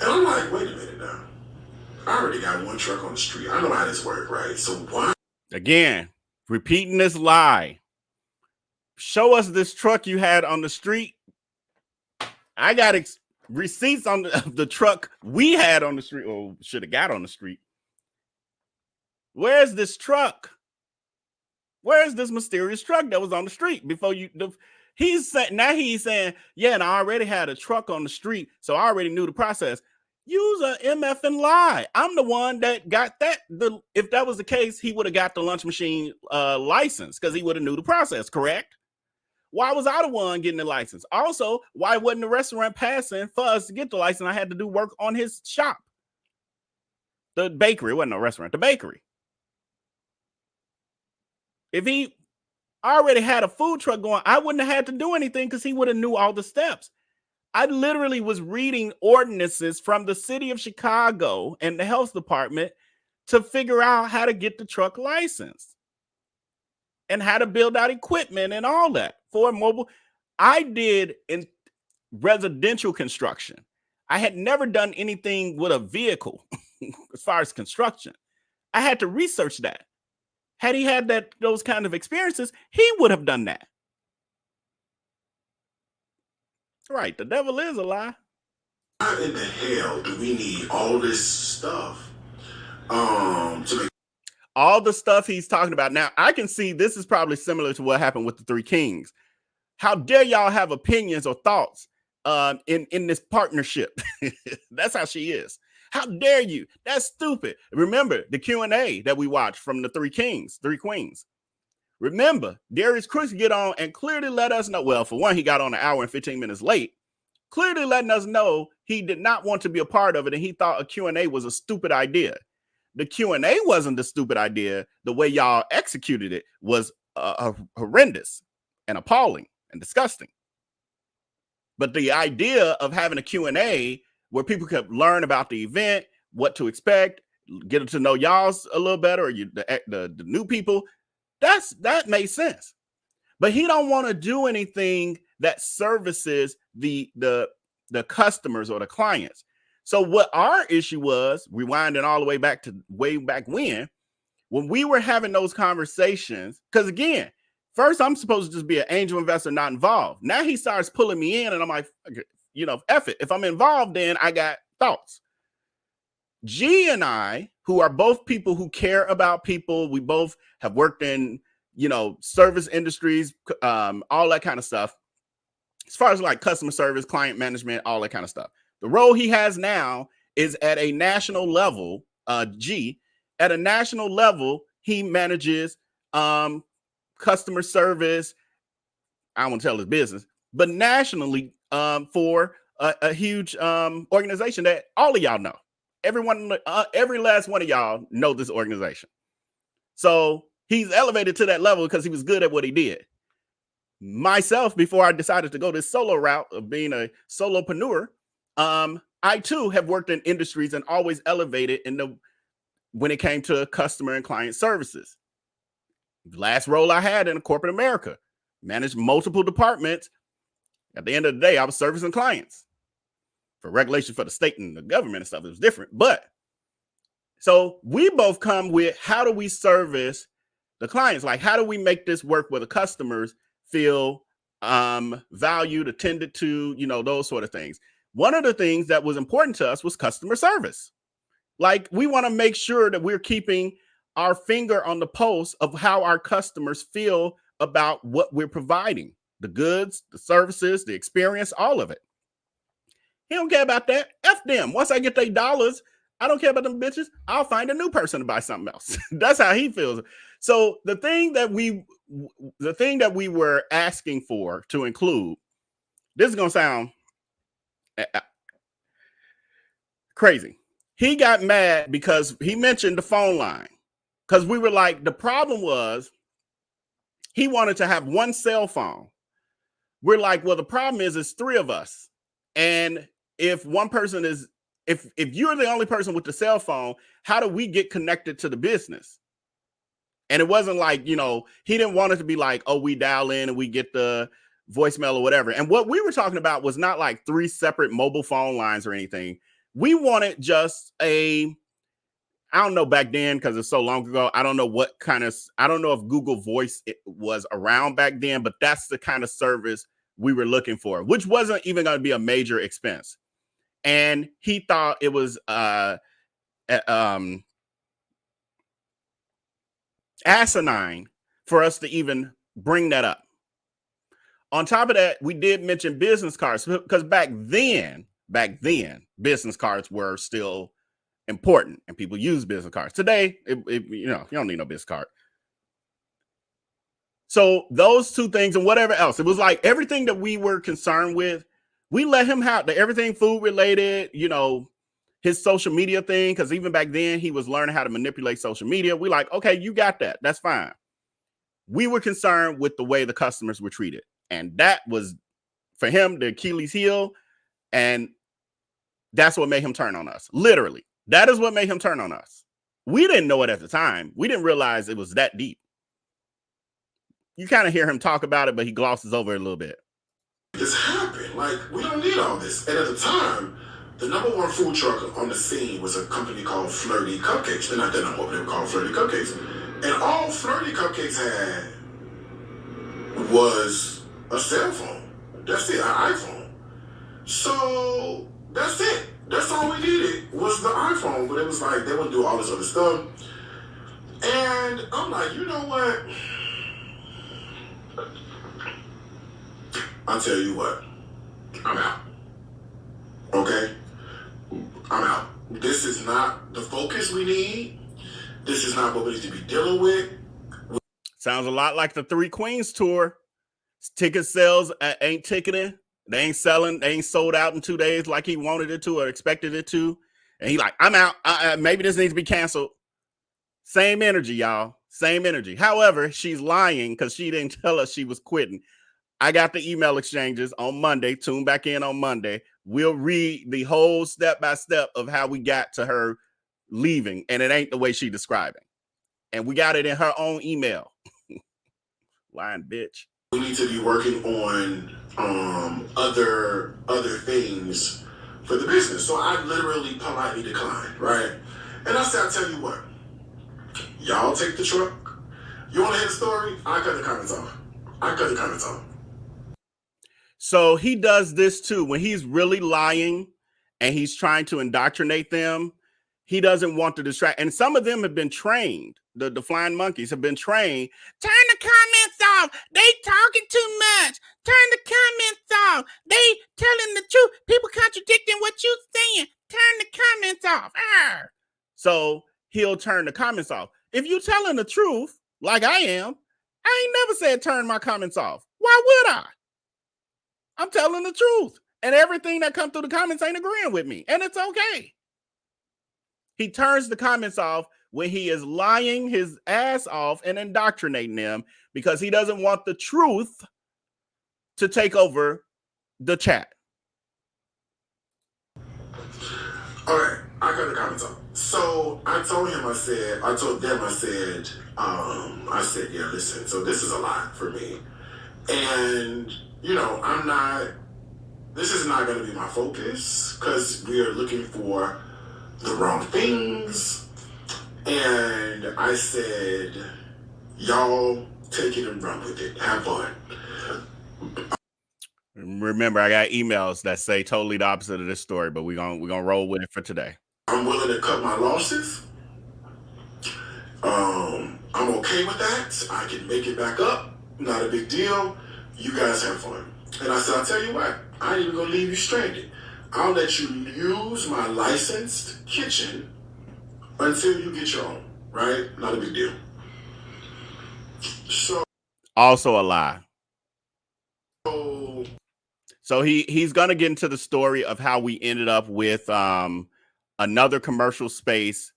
And I'm like, wait a minute now. I already got one truck on the street. I know how this works, right? So why? Again, repeating this lie. Show us this truck you had on the street. I got receipts on the truck we had on the street, or should have got on the street. Where's this truck? Where's this mysterious truck that was on the street before you? He's saying, yeah, and I already had a truck on the street, so I already knew the process. Use a MF and lie. I'm the one that got that. If that was the case, he would have got the lunch machine license because he would have knew the process, correct? Why was I the one getting the license? Also, why wasn't the restaurant passing for us to get the license? I had to do work on his shop. The bakery, it wasn't a restaurant, the bakery. If he already had a food truck going, I wouldn't have had to do anything because he would have knew all the steps. I literally was reading ordinances from the city of Chicago and the health department to figure out how to get the truck licensed and how to build out equipment and all that for mobile. I did in residential construction. I had never done anything with a vehicle as far as construction. I had to research that. Had he had those kind of experiences, he would have done that. Right, the devil is a lie. How in the hell do we need all this stuff to make all the stuff he's talking about? Now, I can see this is probably similar to what happened with the three kings. How dare y'all have opinions or thoughts in this partnership? That's how she is. How dare you? That's stupid. Remember the Q&A that we watched from the three queens. Remember, Darius Crooks get on and clearly let us know. Well, for one, he got on an hour and 15 minutes late, clearly letting us know he did not want to be a part of it, and he thought a Q&A was a stupid idea. The Q&A wasn't the stupid idea. The way y'all executed it was horrendous and appalling and disgusting. But the idea of having a Q&A where people could learn about the event, what to expect, get to know y'all's a little better, or the new people, that made sense. But he don't want to do anything that services the customers or the clients. So what our issue was, rewinding all the way back to way back when we were having those conversations, because again, first I'm supposed to just be an angel investor not involved. Now he starts pulling me in and I'm like, F it. If I'm involved, then I got thoughts. G and I, who are both people who care about people, we both have worked in, service industries, all that kind of stuff. As far as like customer service, client management, all that kind of stuff. The role he has now is at a national level. G, at a national level, he manages customer service. I don't want to tell his business, but nationally for a huge organization that all of y'all know. Everyone, every last one of y'all know this organization. So he's elevated to that level because he was good at what he did. Myself, before I decided to go this solo route of being a solopreneur, I too have worked in industries and always elevated when it came to customer and client services. The last role I had in corporate America, managed multiple departments. At the end of the day, I was servicing clients. For regulation for the state and the government and stuff, it was different. But so we both come with, how do we service the clients? Like, how do we make this work where the customers feel valued, attended to, those sort of things. One of the things that was important to us was customer service. Like, we want to make sure that we're keeping our finger on the pulse of how our customers feel about what we're providing, the goods, the services, the experience, all of it. He don't care about that. F them. Once I get their dollars, I don't care about them bitches. I'll find a new person to buy something else. That's how he feels. So the thing that we were asking for to include, this is going to sound crazy. He got mad because he mentioned the phone line. Because we were like, the problem was he wanted to have one cell phone. We're like, well, the problem is it's three of us. And if one person is, if you're the only person with the cell phone, how do we get connected to the business? And it wasn't like, he didn't want it to be like, oh, we dial in and we get the voicemail or whatever. And what we were talking about was not like three separate mobile phone lines or anything. We wanted just I don't know back then, because it's so long ago. I don't know if Google Voice was around back then, but that's the kind of service we were looking for, which wasn't even going to be a major expense. And he thought it was asinine for us to even bring that up. On top of that, we did mention business cards because back then, business cards were still important and people use business cards. Today, you don't need no business card. So those two things and whatever else, it was like everything that we were concerned with, we let him have everything food related, his social media thing. Because even back then he was learning how to manipulate social media. We like, okay, you got that. That's fine. We were concerned with the way the customers were treated. And that was for him, the Achilles heel. And that's what made him turn on us. Literally. That is what made him turn on us. We didn't know it at the time. We didn't realize it was that deep. You kind of hear him talk about it, but he glosses over it a little bit. This happened. Like, we don't need all this. And at the time, the #1 food truck on the scene was a company called Flirty Cupcakes. They're not that number, they were called Flirty Cupcakes. And all Flirty Cupcakes had was a cell phone. That's it, an iPhone. So that's it. That's all we needed was the iPhone. But it was like they wouldn't do all this other stuff. And I'm like, you know what? I'll tell you what. I'm out. Okay? I'm out. This is not the focus we need. This is not what we need to be dealing with. Sounds a lot like the Three Queens tour. Ticket sales ain't ticketing. They ain't selling. They ain't sold out in 2 days like he wanted it to or expected it to. And he like, I'm out. Maybe this needs to be canceled. Same energy, y'all. Same energy. However, she's lying because she didn't tell us she was quitting. I got the email exchanges on Monday. Tune back in on Monday. We'll read the whole step-by-step of how we got to her leaving. And it ain't the way she described it. And we got it in her own email. Lying bitch. We need to be working on other things for the business. So I literally politely declined, right? And I said, I'll tell you what. Y'all take the truck. You want to hear the story? I cut the comments off. So he does this too. When he's really lying and he's trying to indoctrinate them, he doesn't want to distract. And some of them have been trained. The flying monkeys have been trained. Turn the comments off. They talking too much. Turn the comments off. They telling the truth. People contradicting what you saying. Turn the comments off. Arr. So he'll turn the comments off. If you telling the truth, like I am, I ain't never said turn my comments off. Why would I? I'm telling the truth. And everything that comes through the comments ain't agreeing with me. And it's okay. He turns the comments off when he is lying his ass off and indoctrinating them because he doesn't want the truth to take over the chat. All right, I got the comments off. So I told them, I said, yeah, listen, so this is a lot for me. And, this is not going to be my focus because we are looking for the wrong things. And I said, y'all take it and run with it. Have fun. Remember, I got emails that say totally the opposite of this story, but we're gonna roll with it for today. I'm willing to cut my losses. I'm okay with that. I can make it back up. Not a big deal. You guys have fun. And I said, I'll tell you what, I ain't even gonna leave you stranded. I'll let you use my licensed kitchen until you get your own, right? Not a big deal. So also a lie. So he's gonna get into the story of how we ended up with another commercial space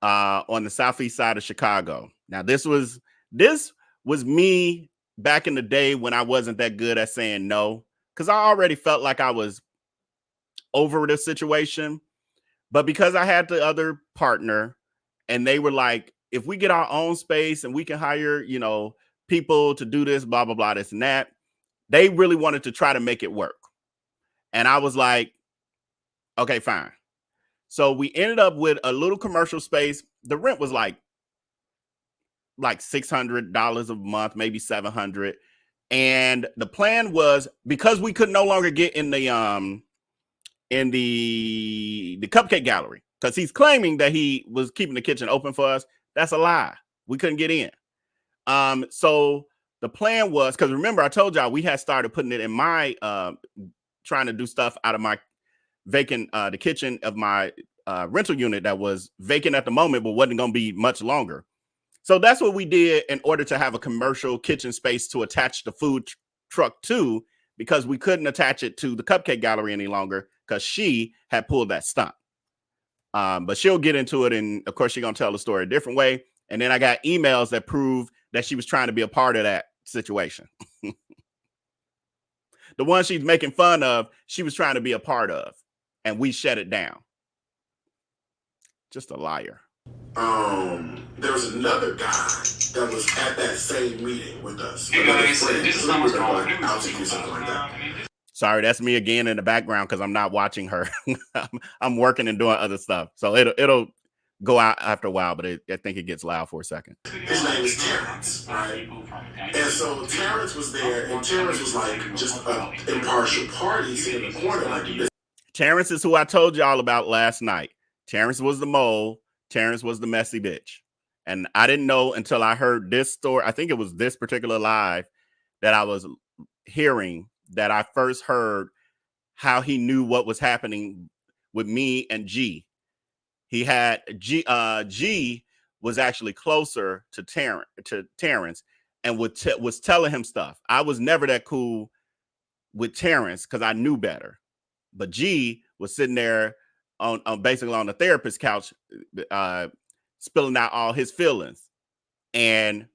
on the southeast side of Chicago. Now this was me back in the day when I wasn't that good at saying no, because I already felt like I was over the situation. But because I had the other partner and they were like, if we get our own space and we can hire, people to do this, blah, blah, blah, this and that, they really wanted to try to make it work. And I was like, okay, fine. So we ended up with a little commercial space. The rent was like $600 a month, maybe $700. And the plan was, because we could no longer get in the cupcake gallery, because he's claiming that he was keeping the kitchen open for us. That's a lie. We couldn't get in. So the plan was, because remember I told y'all we had started putting it in my trying to do stuff out of my vacant the kitchen of my rental unit that was vacant at the moment, but wasn't going to be much longer. So that's what we did in order to have a commercial kitchen space to attach the food truck to, because we couldn't attach it to the cupcake gallery any longer because she had pulled that stunt. But she'll get into it, and of course she's gonna tell the story a different way. And then I got emails that prove that she was trying to be a part of that situation. The one she's making fun of, she was trying to be a part of, and we shut it down. Just a liar. There was another guy that was at that same meeting with us. Hey guys, this is not what's going on. Sorry, that's me again in the background because I'm not watching her. I'm working and doing other stuff, so it'll go out after a while, but I think it gets loud for a second. His name is Terrence, right? And so Terrence was there, and Terrence was like just an impartial party sitting in the corner like this. Terrence is who I told y'all about last night. Terrence was the mole. Terrence was the messy bitch. And I didn't know until I heard this story. I think it was this particular live that I was hearing that I first heard how he knew what was happening with me and G. He had G was actually closer to Terrence and was telling him stuff. I was never that cool with Terrence because I knew better. But G was sitting there on basically on the therapist couch, spilling out all his feelings. And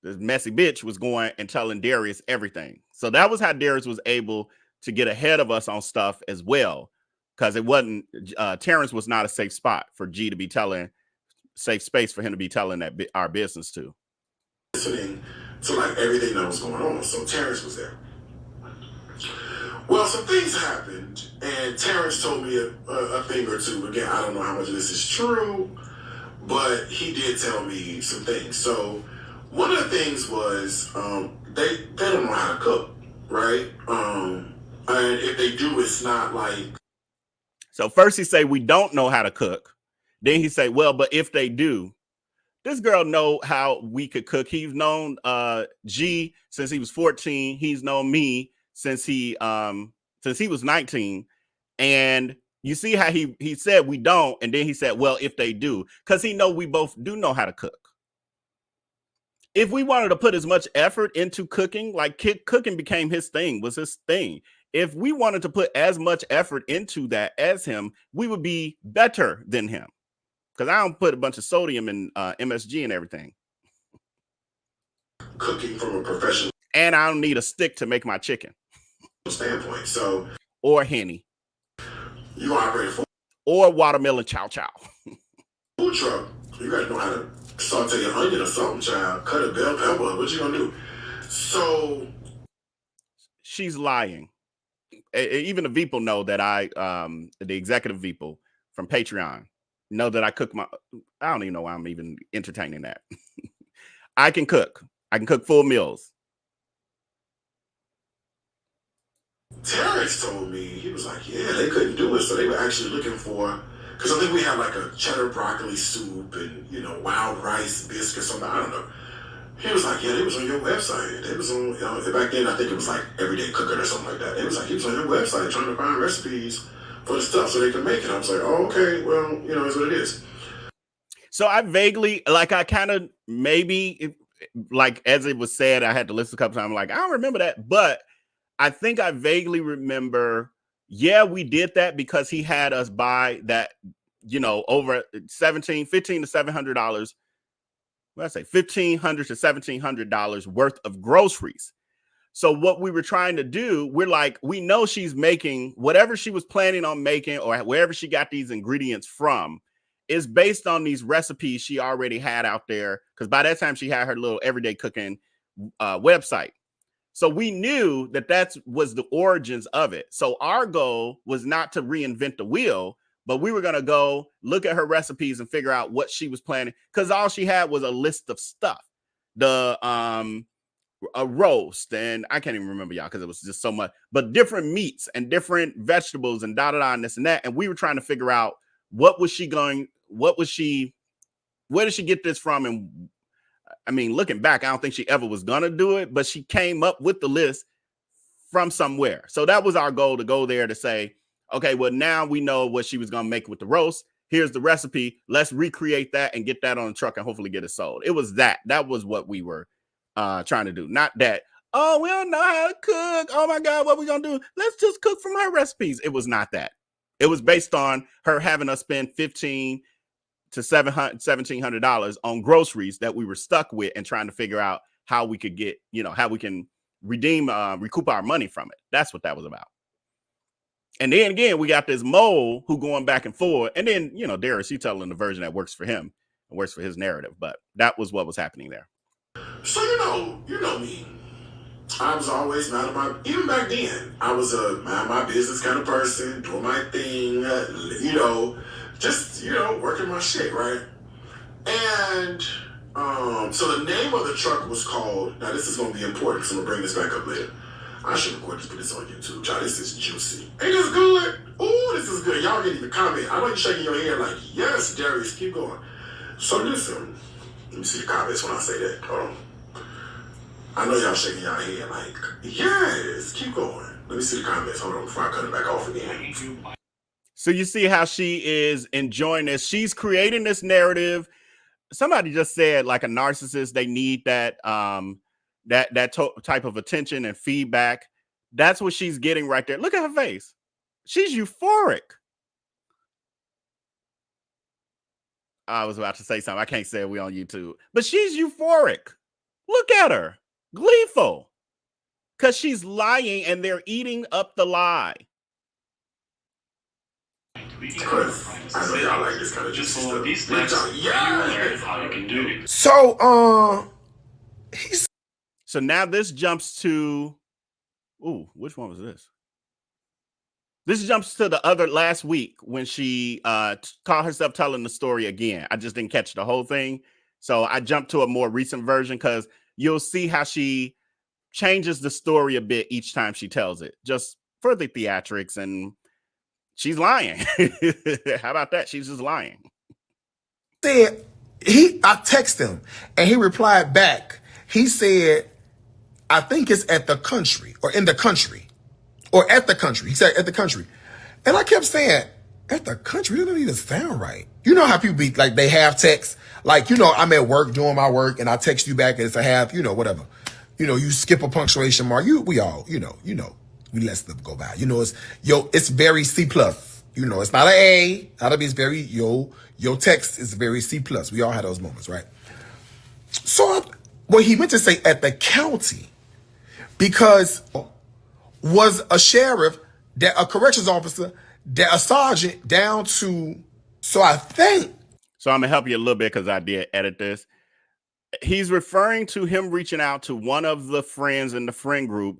this messy bitch was going and telling Darius everything. So that was how Darius was able to get ahead of us on stuff as well. Because it wasn't, Terrence was not a safe spot for G to be safe space for him to be telling that our business to. Listening to like everything that was going on. So Terrence was there. Well, some things happened, and Terrence told me a thing or two. Again, I don't know how much of this is true, but he did tell me some things. So one of the things was they don't know how to cook, right? And if they do, it's not like. So first he say we don't know how to cook. Then he say, well, but if they do, this girl know how we could cook. He's known G since he was 14. He's known me since he was 19. And you see how he said we don't, and then he said, well, if they do, because he know we both do know how to cook. If we wanted to put as much effort into cooking, like cooking became his thing, was his thing. If we wanted to put as much effort into that as him, we would be better than him. Because I don't put a bunch of sodium in MSG and everything. Cooking from a professional. And I don't need a stick to make my chicken. Standpoint. So. Or Henny. You operate for. Or watermelon chow chow. Food truck. You gotta know how to saute an onion or something, child. Cut a bell pepper. What you gonna do? So. She's lying. Even the people know that the executive people from Patreon know that I cook I don't even know why I'm even entertaining that. I can cook. I can cook full meals. Terrence told me, he was like, yeah, they couldn't do it. So they were actually looking for, because I think we had like a cheddar broccoli soup and, wild rice biscuit or something. I don't know. He was like, yeah, they was on your website. They was on, back then I think it was like Everyday Cooking or something like that. It was like, he was on your website trying to find recipes for the stuff so they could make it. I was like, oh, okay, well, it's what it is. So I vaguely, like I kind of maybe, like as it was said, I had to listen a couple times. I'm like, I don't remember that. But I think I vaguely remember, yeah, we did that because he had us buy that, over $15 to $700. What I say, $1,500 to $1,700 worth of groceries. So what we were trying to do, we're like, we know she's making whatever she was planning on making or wherever she got these ingredients from is based on these recipes she already had out there. Because by that time she had her little Everyday Cooking website. So we knew that was the origins of it. So our goal was not to reinvent the wheel, but we were going to go look at her recipes and figure out what she was planning. Because all she had was a list of stuff. A roast, and I can't even remember y'all because it was just so much, but different meats and different vegetables and and this and that. And we were trying to figure out where did she get this from? And I mean, looking back, I don't think she ever was going to do it, but she came up with the list from somewhere. So that was our goal, to go there to say, okay, well, now we know what she was going to make with the roast. Here's the recipe. Let's recreate that and get that on the truck and hopefully get it sold. It was that. That was what we were trying to do. Not that, oh, we don't know how to cook. Oh, my God, what we going to do? Let's just cook from her recipes. It was not that. It was based on her having us spend $1,500 to $1,700 on groceries that we were stuck with and trying to figure out how we could get, how we can recoup our money from it. That's what that was about. And then again, we got this mole who going back and forth. And then, Darius, he telling the version that works for him and works for his narrative. But that was what was happening there. So, you know me. I was always even back then, I was a mind my business kind of person, doing my thing, working my shit, right? And so the name of the truck was called, now this is going to be important because I'm going to bring this back up later. I should record this, put this on YouTube. Y'all, this is juicy. Ain't this good? Ooh, this is good. Y'all get in the comment. I know you're shaking your head like, yes, Darius, keep going. So listen, let me see the comments when I say that. Hold on. I know y'all shaking y'all head like, yes, keep going. Let me see the comments. Hold on before I cut it back off again. So you see how she is enjoying this. She's creating this narrative. Somebody just said, like a narcissist, they need that type of attention and feedback. That's what she's getting right there. Look at her face. She's euphoric. I was about to say something. I can't say we on YouTube, but she's euphoric. Look at her. Gleeful. Because she's lying and they're eating up the lie. I know y'all like this kind of Just juicy follow stuff. these steps, and you will learn how you can do it. So, So now this jumps to, which one was this? This jumps to the other last week when she caught herself telling the story again. I just didn't catch the whole thing. So I jumped to a more recent version because you'll see how she changes the story a bit each time she tells it, just for the theatrics, and she's lying. How about that? She's just lying. I texted him and he replied back. He said, I think it's at the country or in the country or at the country. He said at the country. And I kept saying, at the country, that doesn't even sound right. You know how people be like, they have text, like, I'm at work doing my work and I text you back and it's a half, whatever. You skip a punctuation mark. We all, we let stuff go by. It's very C+. It's not an A. Not a B. It's very, your text is very C+. We all had those moments, right? So, he meant to say at the county because was a sheriff, a corrections officer, a sergeant down to, so I think. So I'm going to help you a little bit because I did edit this. He's referring to him reaching out to one of the friends in the friend group.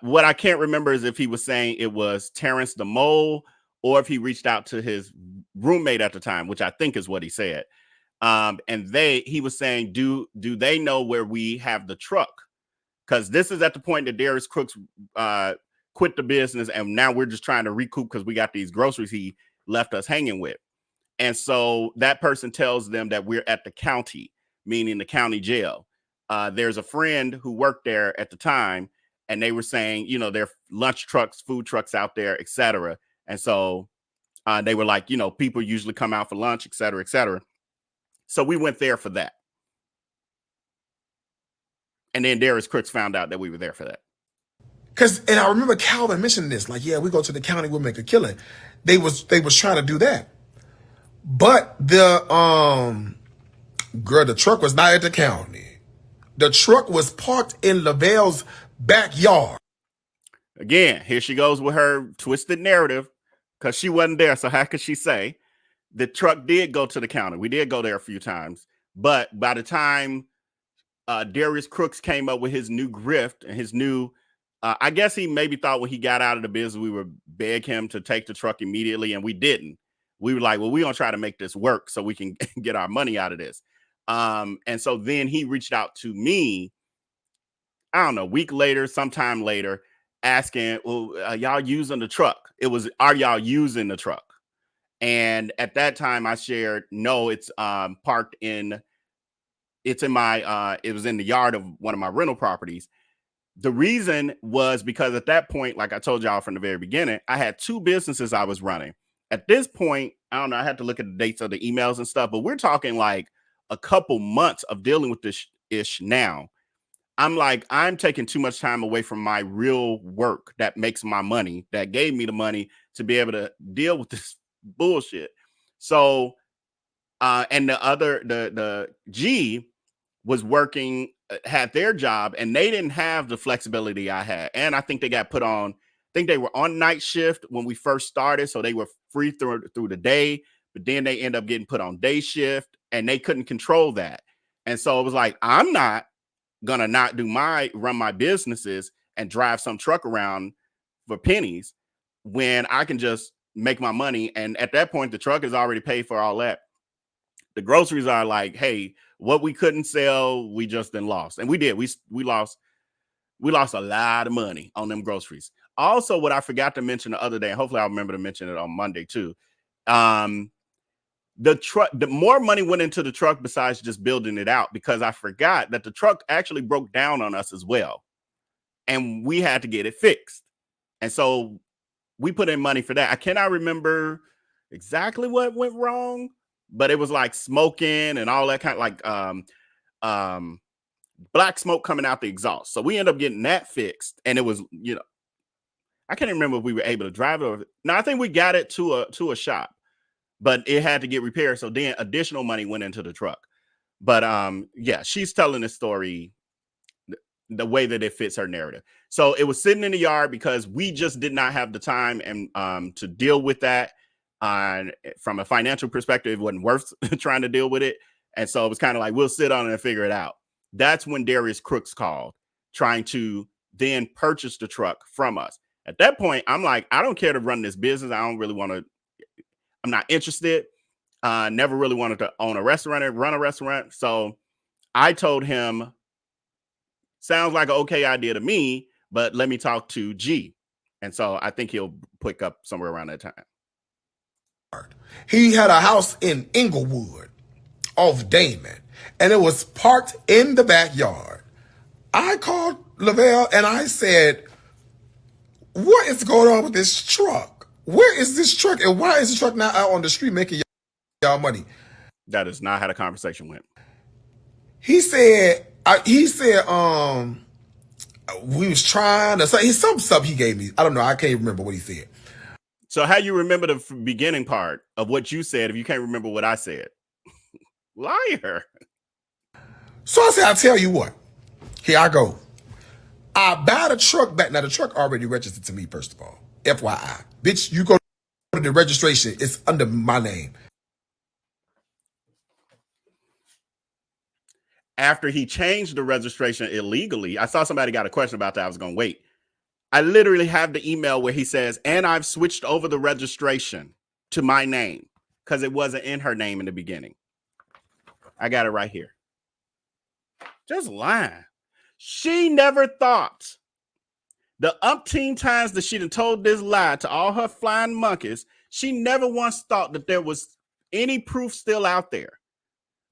What I can't remember is if he was saying it was Terrence the Mole or if he reached out to his roommate at the time, which I think is what he said. And he was saying, do they know where we have the truck? Because this is at the point that Darius Crooks quit the business, and now we're just trying to recoup because we got these groceries he left us hanging with. And so that person tells them that we're at the county, meaning the county jail. There's a friend who worked there at the time, and they were saying, there are lunch trucks, food trucks out there, etc. And so they were like, people usually come out for lunch, etc., etc. So we went there for that. And then Darius Crooks found out that we were there for that. And I remember Calvin mentioning this, like, yeah, we go to the county, we'll make a killing. They was trying to do that. But the truck was not at the county. The truck was parked in Lavell's backyard. Again, here she goes with her twisted narrative because she wasn't there. So how could she say the truck did go to the county? We did go there a few times. But by the time Darius Crooks came up with his new grift and his new, I guess he maybe thought when he got out of the business, we would beg him to take the truck immediately. And we didn't. We were like, well, we're going to try to make this work so we can get our money out of this. And so then he reached out to me, I don't know, a week later, sometime later, asking, well, y'all using the truck? It was, are y'all using the truck? And at that time I shared, no, it's parked in it's in my it was in the yard of one of my rental properties. The reason was because at that point, like I told y'all from the very beginning, I had 2 businesses I was running. At this point, I don't know, I had to look at the dates of the emails and stuff, but we're talking like a couple months of dealing with this ish now. I'm like, I'm taking too much time away from my real work that makes my money, that gave me the money to be able to deal with this bullshit. So, and the G was working, had their job, and they didn't have the flexibility I had. And I think they got put on, I think they were on night shift when we first started. So they were free through the day, but then they end up getting put on day shift and they couldn't control that. And so it was like, I'm not gonna not run my businesses and drive some truck around for pennies when I can just make my money. And at that point, the truck is already paid for all that. The groceries are like, hey, what we couldn't sell, we just then lost. And we did. We lost a lot of money on them groceries. Also, what I forgot to mention the other day, and hopefully I'll remember to mention it on Monday too. The more money went into the truck besides just building it out, because I forgot that the truck actually broke down on us as well. And we had to get it fixed. And so we put in money for that. I cannot remember exactly what went wrong, but it was like smoking and all that kind of like black smoke coming out the exhaust. So we ended up getting that fixed. And it was, you know, I can't remember if we were able to drive it over. No, I think we got it to a shop, but it had to get repaired. So then additional money went into the truck. But yeah, she's telling the story the way that it fits her narrative. So it was sitting in the yard because we just did not have the time and to deal with that. From a financial perspective, it wasn't worth trying to deal with it. And so it was kind of like, we'll sit on it and figure it out. That's when Darius Crooks called, trying to then purchase the truck from us. At that point, I'm like, I don't care to run this business. I don't really want to, I'm not interested. Never really wanted to own a restaurant or run a restaurant. So I told him, sounds like an okay idea to me, but let me talk to G. And so I think he'll pick up somewhere around that time. He had a house in Inglewood off Damon, and it was parked in the backyard. I called Lavelle and I said, what is going on with this truck? Where is this truck? And why is the truck not out on the street making y'all money? That is not how the conversation went. He said, we was trying to say some stuff he gave me. I don't know. I can't remember what he said. So how you remember the beginning part of what you said if you can't remember what I said? Liar. So I said, I'll tell you what. Here I go. I buy the truck back. Now, the truck already registered to me, first of all. FYI. Bitch, you go to the registration. It's under my name. After he changed the registration illegally, I saw somebody got a question about that. I was going to wait. I literally have the email where he says, and I've switched over the registration to my name because it wasn't in her name in the beginning. I got it right here. Just lying. She never thought the umpteen times that she'd told this lie to all her flying monkeys, she never once thought that there was any proof still out there.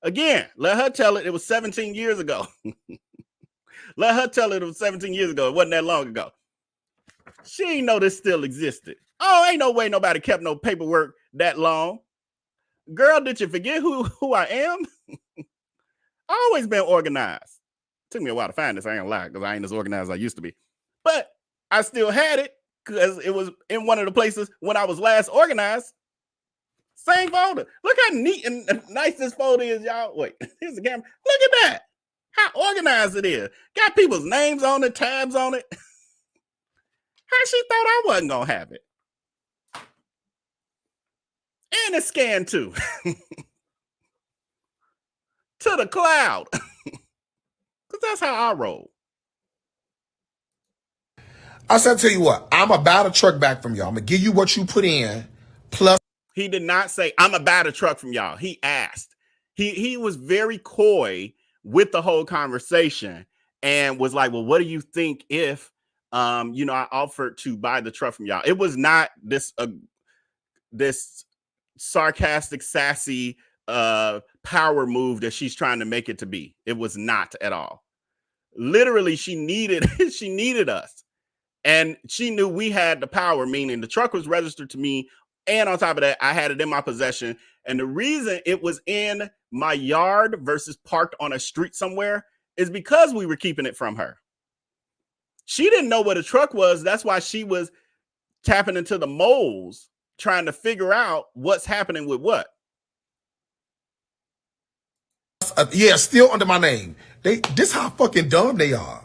Again, let her tell it. It was 17 years ago. Let her tell it was 17 years ago. It wasn't that long ago. She ain't know this still existed. Oh, ain't no way nobody kept no paperwork that long. Girl, did you forget who I am? I always been organized. Took me a while to find this. I ain't gonna lie, because I ain't as organized as I used to be. But I still had it because it was in one of the places when I was last organized. Same folder. Look how neat and nice this folder is, y'all. Wait, here's the camera. Look at that. How organized it is. Got people's names on it, tabs on it. How she thought I wasn't gonna have it. And it's scanned too. To the cloud. Because that's how I roll. I said, tell you what, I'm going to buy the truck back from y'all. I'm going to give you what you put in, plus. He did not say, I'm going to buy the truck from y'all. He asked. He was very coy with the whole conversation and was like, well, what do you think if, I offered to buy the truck from y'all? It was not this sarcastic, sassy, power move that she's trying to make it to be. It was not at all. Literally, she needed us. And she knew we had the power, meaning the truck was registered to me. And on top of that, I had it in my possession. And the reason it was in my yard versus parked on a street somewhere is because we were keeping it from her. She didn't know what a truck was. That's why she was tapping into the moles, trying to figure out what's happening with what. Yeah, still under my name. This how fucking dumb they are.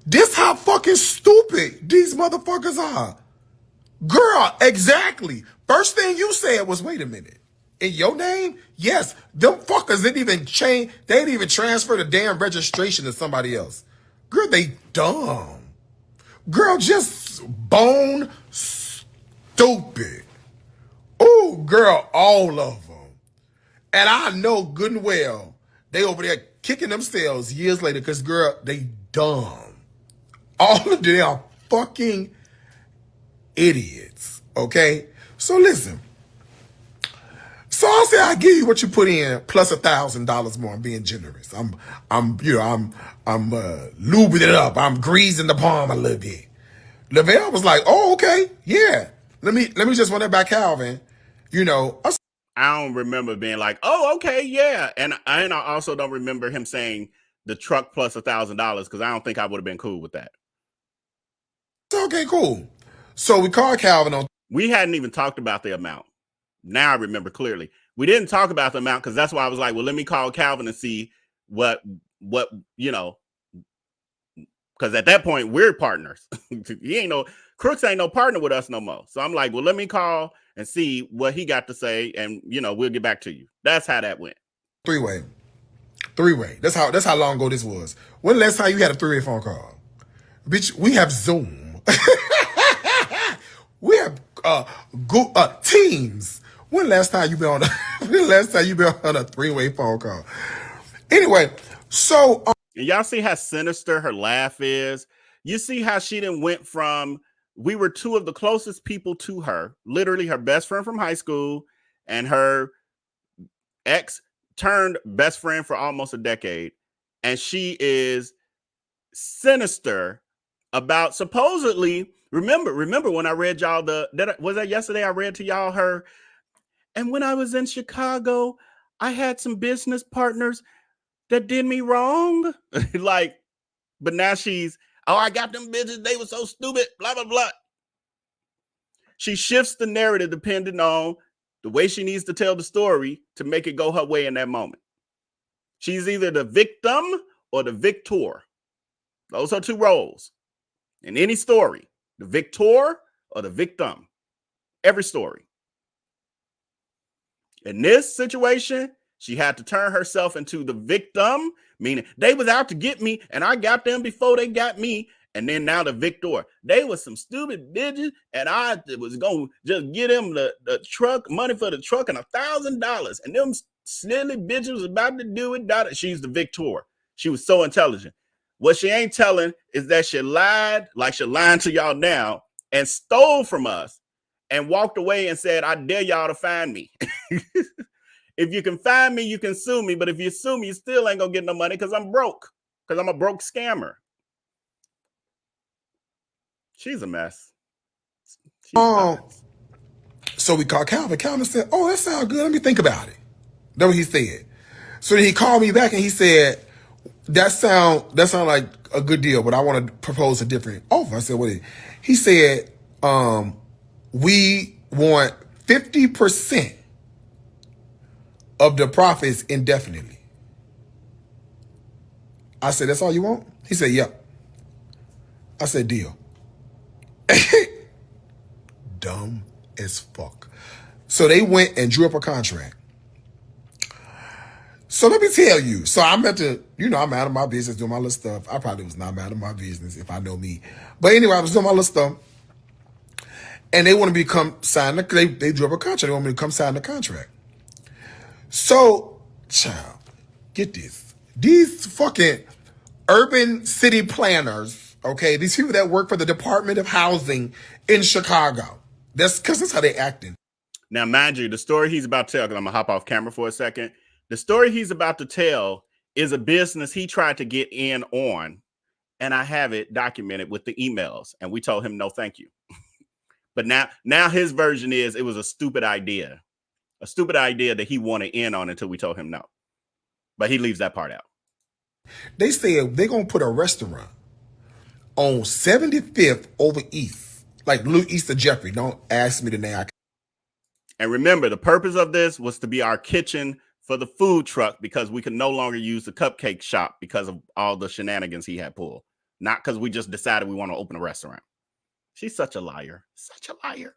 This how fucking stupid these motherfuckers are. Girl, exactly. First thing you said was, wait a minute. In your name? Yes. Them fuckers didn't even change. They didn't even transfer the damn registration to somebody else. Girl, they dumb. Girl, just bone stupid. Oh, girl, all of them. And I know good and well they over there kicking themselves years later because, girl, they dumb. All of them are fucking idiots, okay? So listen. So I'll say I give you what you put in plus $1,000 more. I'm being generous. I'm lubing it up. I'm greasing the palm a little bit. Lavelle was like, oh, okay, yeah. Let me just run that by Calvin. I don't remember being like, oh, okay, yeah. And I also don't remember him saying the truck plus $1,000 because I don't think I would have been cool with that. Okay, cool. So we called Calvin on. We hadn't even talked about the amount. Now I remember clearly. We didn't talk about the amount because that's why I was like, well, let me call Calvin and see what because at that point we're partners. Crooks ain't no partner with us no more. So I'm like, well, let me call and see what he got to say, and we'll get back to you. That's how that went. Three-way. That's how long ago this was. When last time you had a three-way phone call? Bitch, we have Zoom. We have Teams. When last time you been on a three-way phone call? Anyway, so and y'all see how sinister her laugh is. You see how she done went from, we were two of the closest people to her, literally her best friend from high school and her ex turned best friend for almost a decade. And she is sinister about supposedly, remember when I read y'all was that yesterday I read to y'all her, and when I was in Chicago, I had some business partners that did me wrong. Like, but now she's, oh, I got them bitches, they were so stupid, blah, blah, blah. She shifts the narrative depending on the way she needs to tell the story to make it go her way in that moment. She's either the victim or the victor. Those are two roles in any story, the victor or the victim. Every story. In this situation, she had to turn herself into the victim, meaning they was out to get me and I got them before they got me. And then now the victor. They was some stupid bitches and I was going to just get them the truck, money for the truck and $1,000. And them silly bitches was about to do it. She's the victor. She was so intelligent. What she ain't telling is that she lied, like she lying to y'all now, and stole from us and walked away and said, I dare y'all to find me. If you can find me, you can sue me. But if you sue me, you still ain't going to get no money because I'm broke, because I'm a broke scammer. She's a mess. So we called Calvin. Calvin said, oh, that sounds good. Let me think about it. That's what he said. So then he called me back and he said, that sound like a good deal, but I want to propose a different offer. I said, what is it? He said, we want 50% of the profits indefinitely. I said, that's all you want? He said, yep. I said, deal. Dumb as fuck. So they went and drew up a contract. So let me tell you. So I'm at I'm out of my business doing my little stuff. I probably was not out of my business if I know me. But anyway, I was doing my little stuff. And they want to they drew up a contract. They want me to come sign the contract. So, child, get this. These fucking urban city planners, okay, these people that work for the Department of Housing in Chicago, that's because that's how they acting. Now, mind you, the story he's about to tell, because I'm going to hop off camera for a second. The story he's about to tell is a business he tried to get in on, and I have it documented with the emails, and we told him no thank you. But now his version is it was a stupid idea that he wanted in on until we told him no. But he leaves that part out. They said they're going to put a restaurant on 75th over East, like Little East of Jeffrey. Don't ask me the name. And remember, the purpose of this was to be our kitchen for the food truck, because we could no longer use the cupcake shop because of all the shenanigans he had pulled. Not because we just decided we want to open a restaurant. She's such a liar. Such a liar.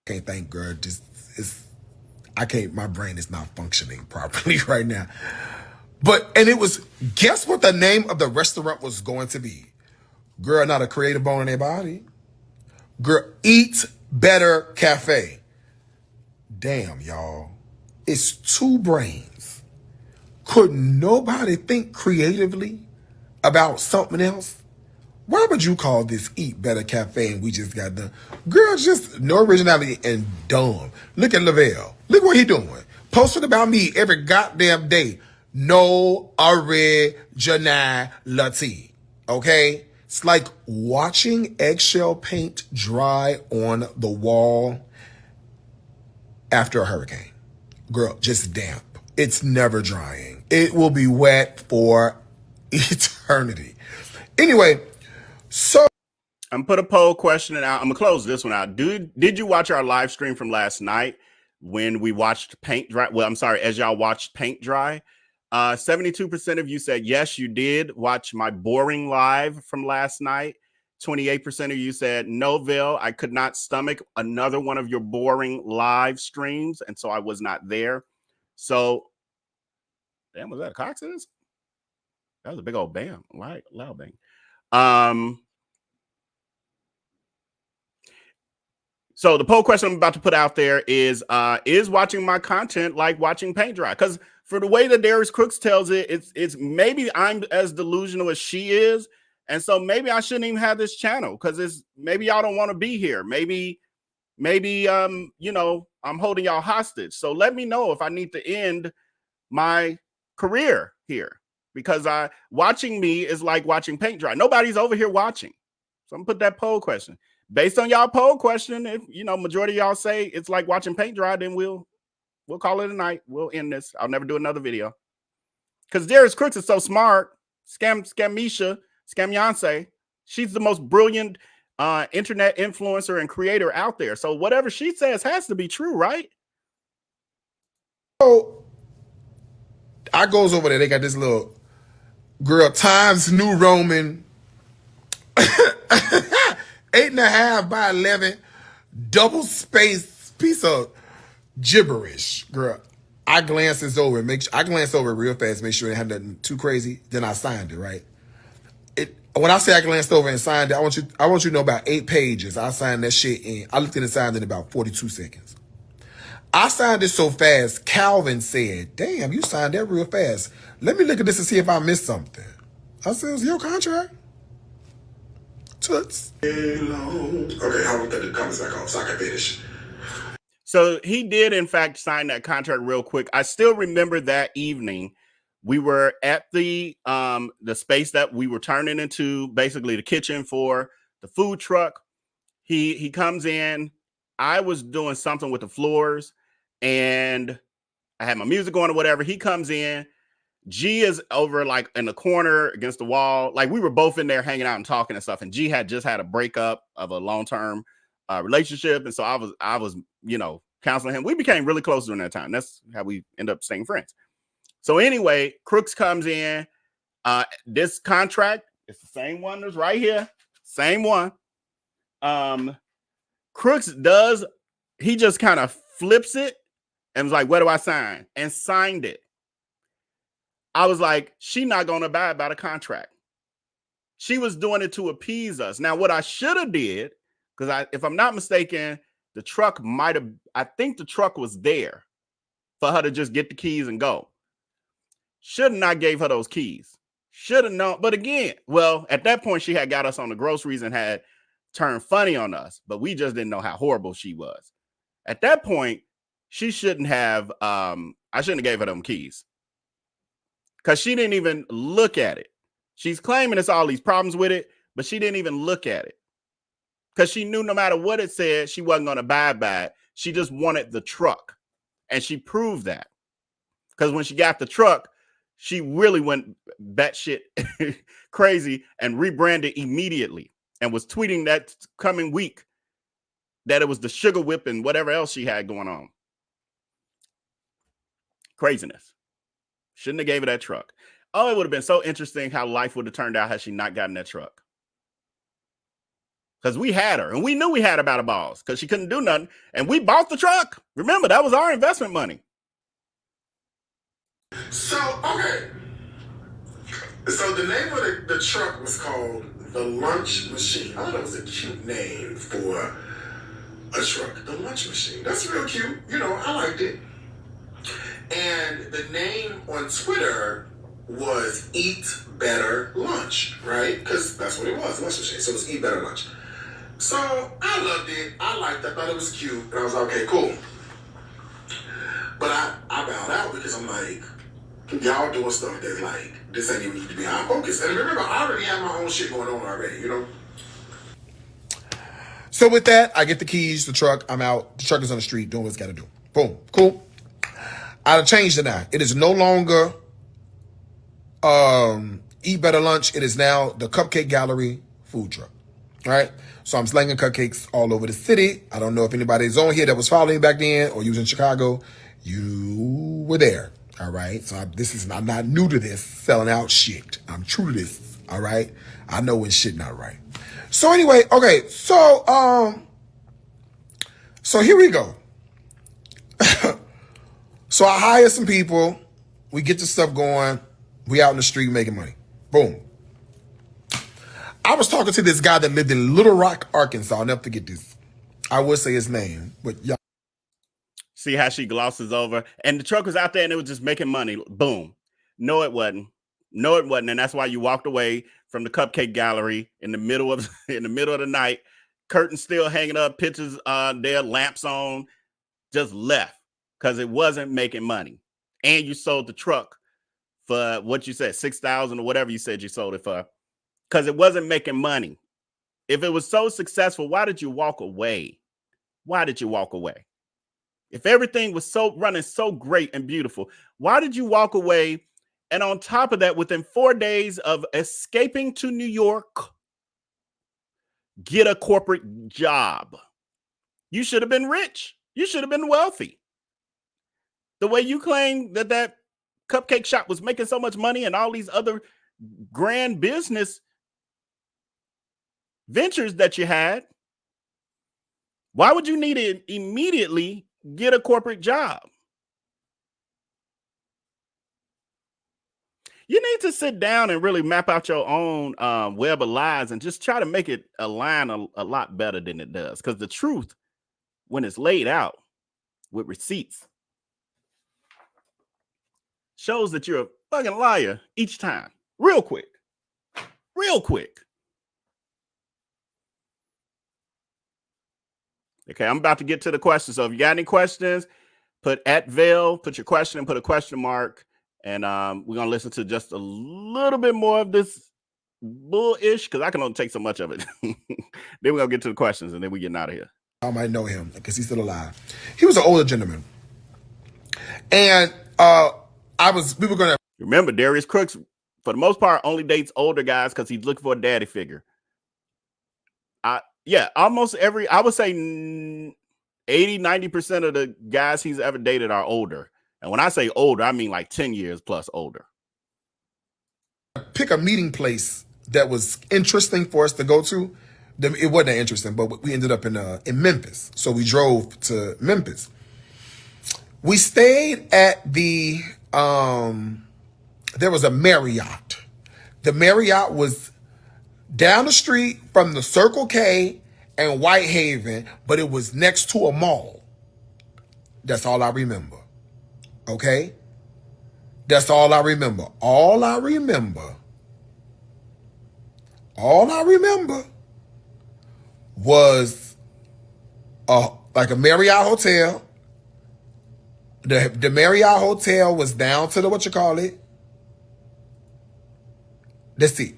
Can't thank girl. I can't, my brain is not functioning properly right now. And it was, guess what the name of the restaurant was going to be? Girl, not a creative bone in their body. Girl, Eat Better Cafe. Damn, y'all. It's two brains. Could nobody think creatively about something else? Why would you call this Eat Better Cafe and we just got done? Girl, just no originality and dumb. Look at Lavelle. Look what he doing. Posting about me every goddamn day. No originality. Okay? It's like watching eggshell paint dry on the wall after a hurricane. Girl, just damp. It's never drying. It will be wet for eternity. Anyway, so I'm put a poll question out. I'm gonna close this one out. Did you watch our live stream from last night when we watched paint dry? Well, I'm sorry, as y'all watched paint dry. 72% of you said yes, you did watch my boring live from last night. 28% of you said no, Vell, I could not stomach another one of your boring live streams, and so I was not there. So, damn, was that a Cox's? That was a big old bam, right? Loud bang. So the poll question I'm about to put out there is watching my content like watching paint dry? Because for the way that Darius Crooks tells it, it's maybe I'm as delusional as she is, and so maybe I shouldn't even have this channel, because it's maybe y'all don't want to be here. Maybe you know, I'm holding y'all hostage. So let me know if I need to end my career here, because watching me is like watching paint dry. Nobody's over here watching. So I'm gonna put that poll question. Based on y'all poll question, if you know majority of y'all say it's like watching paint dry, then we'll call it a night. We'll end this. I'll never do another video. Because Darius Crooks is so smart. Scamyance. She's the most brilliant internet influencer and creator out there. So whatever she says has to be true, right? So I goes over there. They got this little girl, Times New Roman 8.5 by 11 double space piece of gibberish, girl. I glanced over real fast, make sure it had nothing too crazy. Then I signed it, right? When I say I glanced over and signed it, I want you to know about 8 pages. I signed that shit in. I looked at it and signed it in about 42 seconds. I signed it so fast, Calvin said, damn, you signed that real fast. Let me look at this and see if I missed something. I said, it's your contract. Toots. Okay, how about the comments back off so I can finish? So he did, in fact, sign that contract real quick. I still remember that evening. We were at the space that we were turning into basically the kitchen for the food truck. He comes in. I was doing something with the floors, and I had my music on or whatever. He comes in. G is over like in the corner against the wall. Like we were both in there hanging out and talking and stuff. And G had just had a breakup of a long-term relationship. And so I was, you know, counseling him. We became really close during that time. That's how we end up staying friends. So anyway, Crooks comes in. This contract, it's the same one that's right here. Same one. Crooks he just kind of flips it and was like, where do I sign? And signed it. I was like, she not going to abide by the contract. She was doing it to appease us. Now, what I should have did, because if I'm not mistaken, the truck I think the truck was there for her to just get the keys and go. Should have not gave her those keys. Should have known. But again, well, at that point, she had got us on the groceries and had turned funny on us, but we just didn't know how horrible she was. At that point, she shouldn't have, I shouldn't have gave her them keys because she didn't even look at it. She's claiming it's all these problems with it, but she didn't even look at it because she knew no matter what it said, she wasn't going to buy it. She just wanted the truck. And she proved that because when she got the truck, she really went batshit crazy and rebranded immediately and was tweeting that coming week that it was the sugar whip and whatever else she had going on. Craziness. Shouldn't have gave her that truck. Oh, it would have been so interesting how life would have turned out had she not gotten that truck. Because we had her and we knew we had her by the balls because she couldn't do nothing. And we bought the truck. Remember, that was our investment money. So, okay. So the name of the truck was called the Lunch Machine. I thought it was a cute name for a truck. The Lunch Machine. That's real cute. You know, I liked it. And the name on Twitter was Eat Better Lunch, right? Because that's what it was, Lunch Machine. So it was Eat Better Lunch. So I loved it. I liked it. I thought it was cute. And I was like, okay, cool. But I bowed out because I'm like, y'all doing stuff that's like, this ain't even need to be our focus. And remember, I already have my own shit going on already, you know? So with that, I get the keys, the truck, I'm out. The truck is on the street doing what it's got to do. Boom. Cool. I've changed it now. It is no longer Eat Better Lunch. It is now the Cupcake Gallery food truck. All right? So I'm slanging cupcakes all over the city. I don't know if anybody's on here that was following me back then or you was in Chicago. You were there. All right? So I'm not new to this selling out shit. I'm true to this. All right? I know when shit not right. So anyway, okay. So here we go. So I hire some people. We get the stuff going. We out in the street making money. Boom. I was talking to this guy that lived in Little Rock, Arkansas. I'll never forget this. I would say his name, but y'all. See how she glosses over. And the truck was out there and it was just making money. Boom. No, it wasn't. No, it wasn't. And that's why you walked away from the Cupcake Gallery in the middle of the night. Curtains still hanging up, pictures there, lamps on. Just left because it wasn't making money. And you sold the truck for what you said, $6,000 or whatever you said you sold it for, because it wasn't making money. If it was so successful, why did you walk away? Why did you walk away? If everything was running so great and beautiful, why did you walk away? And on top of that, within 4 days of escaping to New York, get a corporate job. You should have been rich. You should have been wealthy. The way you claim that cupcake shop was making so much money and all these other grand business ventures that you had, why would you need to immediately get a corporate job? You need to sit down and really map out your own web of lies and just try to make it align a lot better than it does. Because the truth, when it's laid out with receipts, shows that you're a fucking liar each time. Real quick. Real quick. Okay, I'm about to get to the questions. So if you got any questions, put @Vell, put your question and put a question mark. And we're going to listen to just a little bit more of this bullish because I can only take so much of it. Then we're going to get to the questions and then we're getting out of here. I might know him because he's still alive. He was an older gentleman. And we were going to. Remember, Darius Crooks, for the most part, only dates older guys because he's looking for a daddy figure. Almost I would say 80-90% of the guys he's ever dated are older. And when I say older, I mean like 10 years plus older. Pick a meeting place that was interesting for us to go to. It wasn't that interesting, but we ended up in Memphis. So we drove to Memphis. We stayed at there was a Marriott. The Marriott was down the street from the Circle K and Whitehaven, but it was next to a mall. That's all I remember. Okay? That's all I remember. All I remember was like a Marriott hotel. The Marriott hotel was down to the deceit.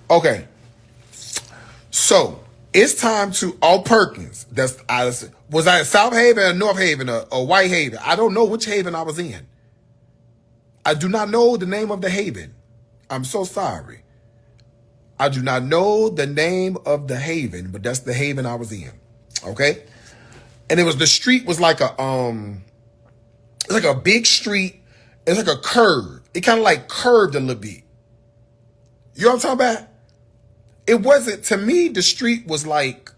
Okay. So it's time to Perkins. Was I in South Haven or North Haven or White Haven? I don't know which haven I was in. I do not know the name of the haven. I'm so sorry. I do not know the name of the haven, but that's the haven I was in. Okay? And the street was like it's like a big street. It's like a curve. It kind of like curved a little bit. You know what I'm talking about? It wasn't, to me, the street was like,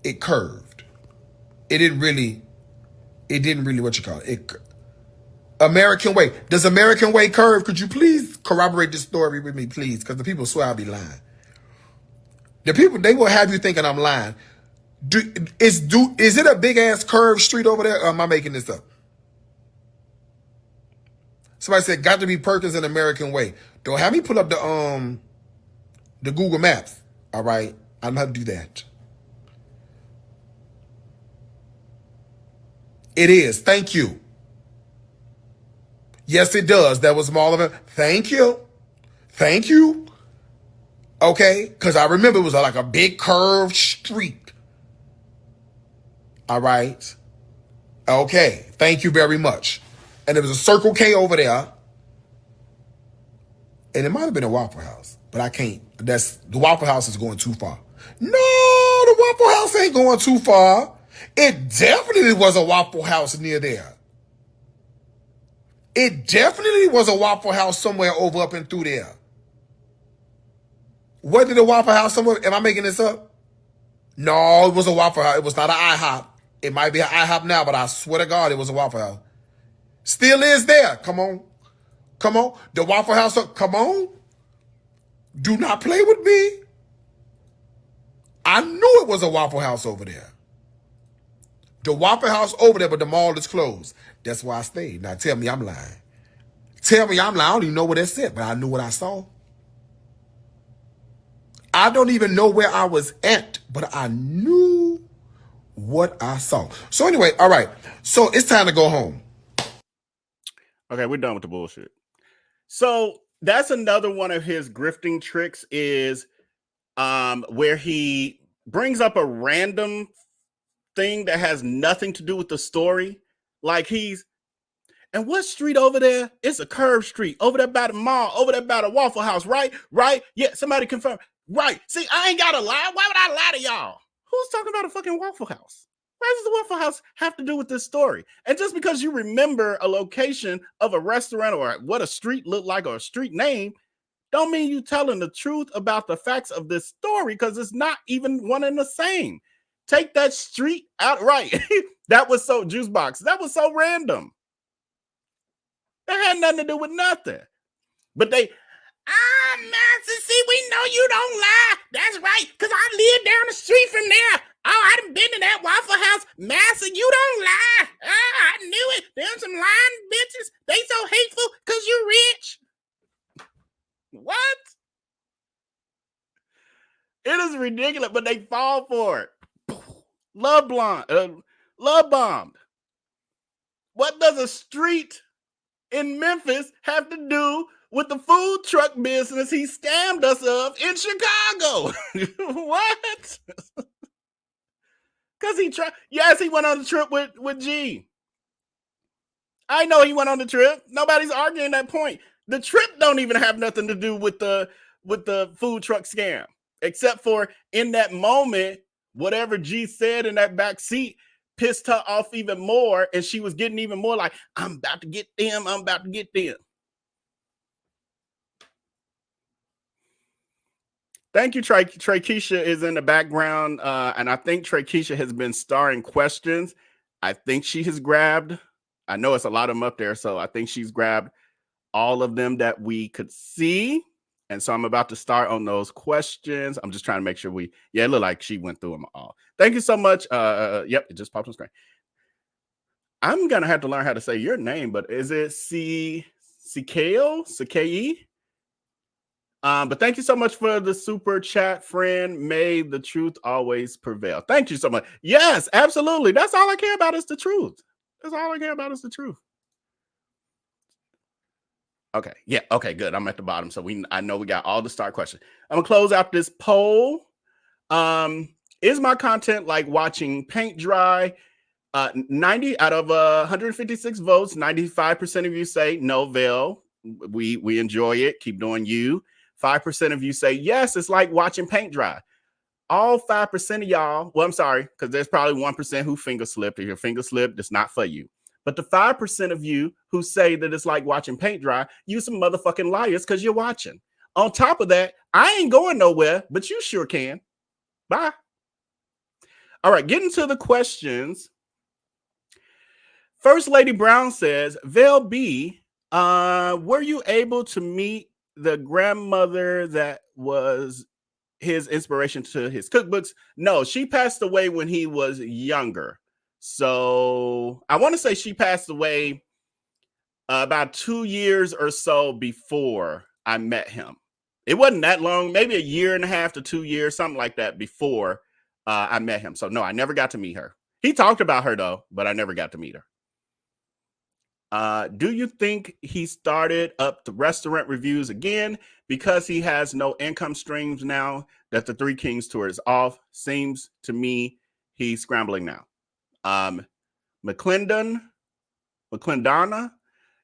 it curved. It didn't really, American Way. Does American Way curve? Could you please corroborate this story with me, please? Because the people swear I'll be lying. The people, they will have you thinking I'm lying. Is it a big ass curved street over there, or am I making this up? Somebody said, got to be Perkins and American Way. Don't have me pull up the Google Maps. All right, I'm gonna have to do that. It is. Thank you. Yes, it does. That was Mall of it. Thank you. Thank you. Okay, because I remember it was like a big curved street. All right. Okay. Thank you very much. And there was a Circle K over there. And it might have been a Waffle House, but I can't. The Waffle House is going too far. No, the Waffle House ain't going too far. It definitely was a Waffle House near there. It definitely was a Waffle House somewhere over up and through there. Wasn't it a Waffle House somewhere? Am I making this up? No, it was a Waffle House. It was not an IHOP. It might be an IHOP now, but I swear to God, it was a Waffle House. Still is there. Come on. Come on. The Waffle House, come on. Do not play with me. I knew it was a Waffle House over there. The Waffle House over there, but the mall is closed. That's why I stayed. Now tell me I'm lying. Tell me I'm lying. I don't even know what that said, but I knew what I saw. I don't even know where I was at, but I knew what I saw. So anyway, all right. So it's time to go home. Okay, we're done with the bullshit. So that's another one of his grifting tricks is where he brings up a random thing that has nothing to do with the story. Like and what street over there? It's a curved street. Over there by the mall, over there by the Waffle House, right? Right? Yeah, somebody confirm. Right. See, I ain't got to lie. Why would I lie to y'all? Who's talking about a fucking Waffle House? What does the Waffle House have to do with this story? And just because you remember a location of a restaurant or what a street looked like or a street name, don't mean you telling the truth about the facts of this story, because it's not even one and the same. Take that street out. Right. That was so juice box. That was so random. That had nothing to do with nothing. But Master, see, we know you don't lie. That's right, because I live down the street from there. Oh, I done been to that Waffle House. Master, you don't lie. I knew it. Them some lying bitches. They so hateful because you rich. What? It is ridiculous, but they fall for it. Love bombed. What does a street in Memphis have to do with the food truck business he scammed us of in Chicago? What? Because he went on the trip with G. I know he went on the trip. Nobody's arguing that point. The trip don't even have nothing to do with the food truck scam, except for in that moment, whatever G said in that back seat pissed her off even more, and she was getting even more like, I'm about to get them. I'm about to get them. Thank you, Trey. Keisha is in the background, and I think Trey Keisha has been starring questions. I think she has grabbed, I know it's a lot of them up there, so I think she's grabbed all of them that we could see. And so I'm about to start on those questions. I'm just trying to make sure it looked like she went through them all. Thank you so much. Yep, it just popped on screen. I'm going to have to learn how to say your name, but is it Sikeo? But thank you so much for the super chat, friend. May the truth always prevail. Thank you so much. Yes, absolutely. That's all I care about is the truth. That's all I care about is the truth. Okay. Yeah. Okay, good. I'm at the bottom. So I know we got all the start questions. I'm gonna close out this poll. Is my content like watching paint dry? 90 out of 156 votes, 95% of you say no, Vell. We enjoy it. Keep doing you. 5% of you say yes, it's like watching paint dry. All 5% of y'all, well, I'm sorry, because there's probably 1% who finger slipped. If your finger slipped, it's not for you. But the 5% of you who say that it's like watching paint dry, you some motherfucking liars because you're watching. On top of that, I ain't going nowhere, but you sure can. Bye. All right, getting to the questions. First Lady Brown says, Vell B, were you able to meet the grandmother that was his inspiration to his cookbooks? No, she passed away when he was younger. So I want to say she passed away about 2 years or so before I met him. It wasn't that long, maybe a year and a half to 2 years, something like that before I met him. So no, I never got to meet her. He talked about her though, but I never got to meet her. Do you think he started up the restaurant reviews again because he has no income streams now that the Three Kings tour is off? Seems to me he's scrambling now. McClendana,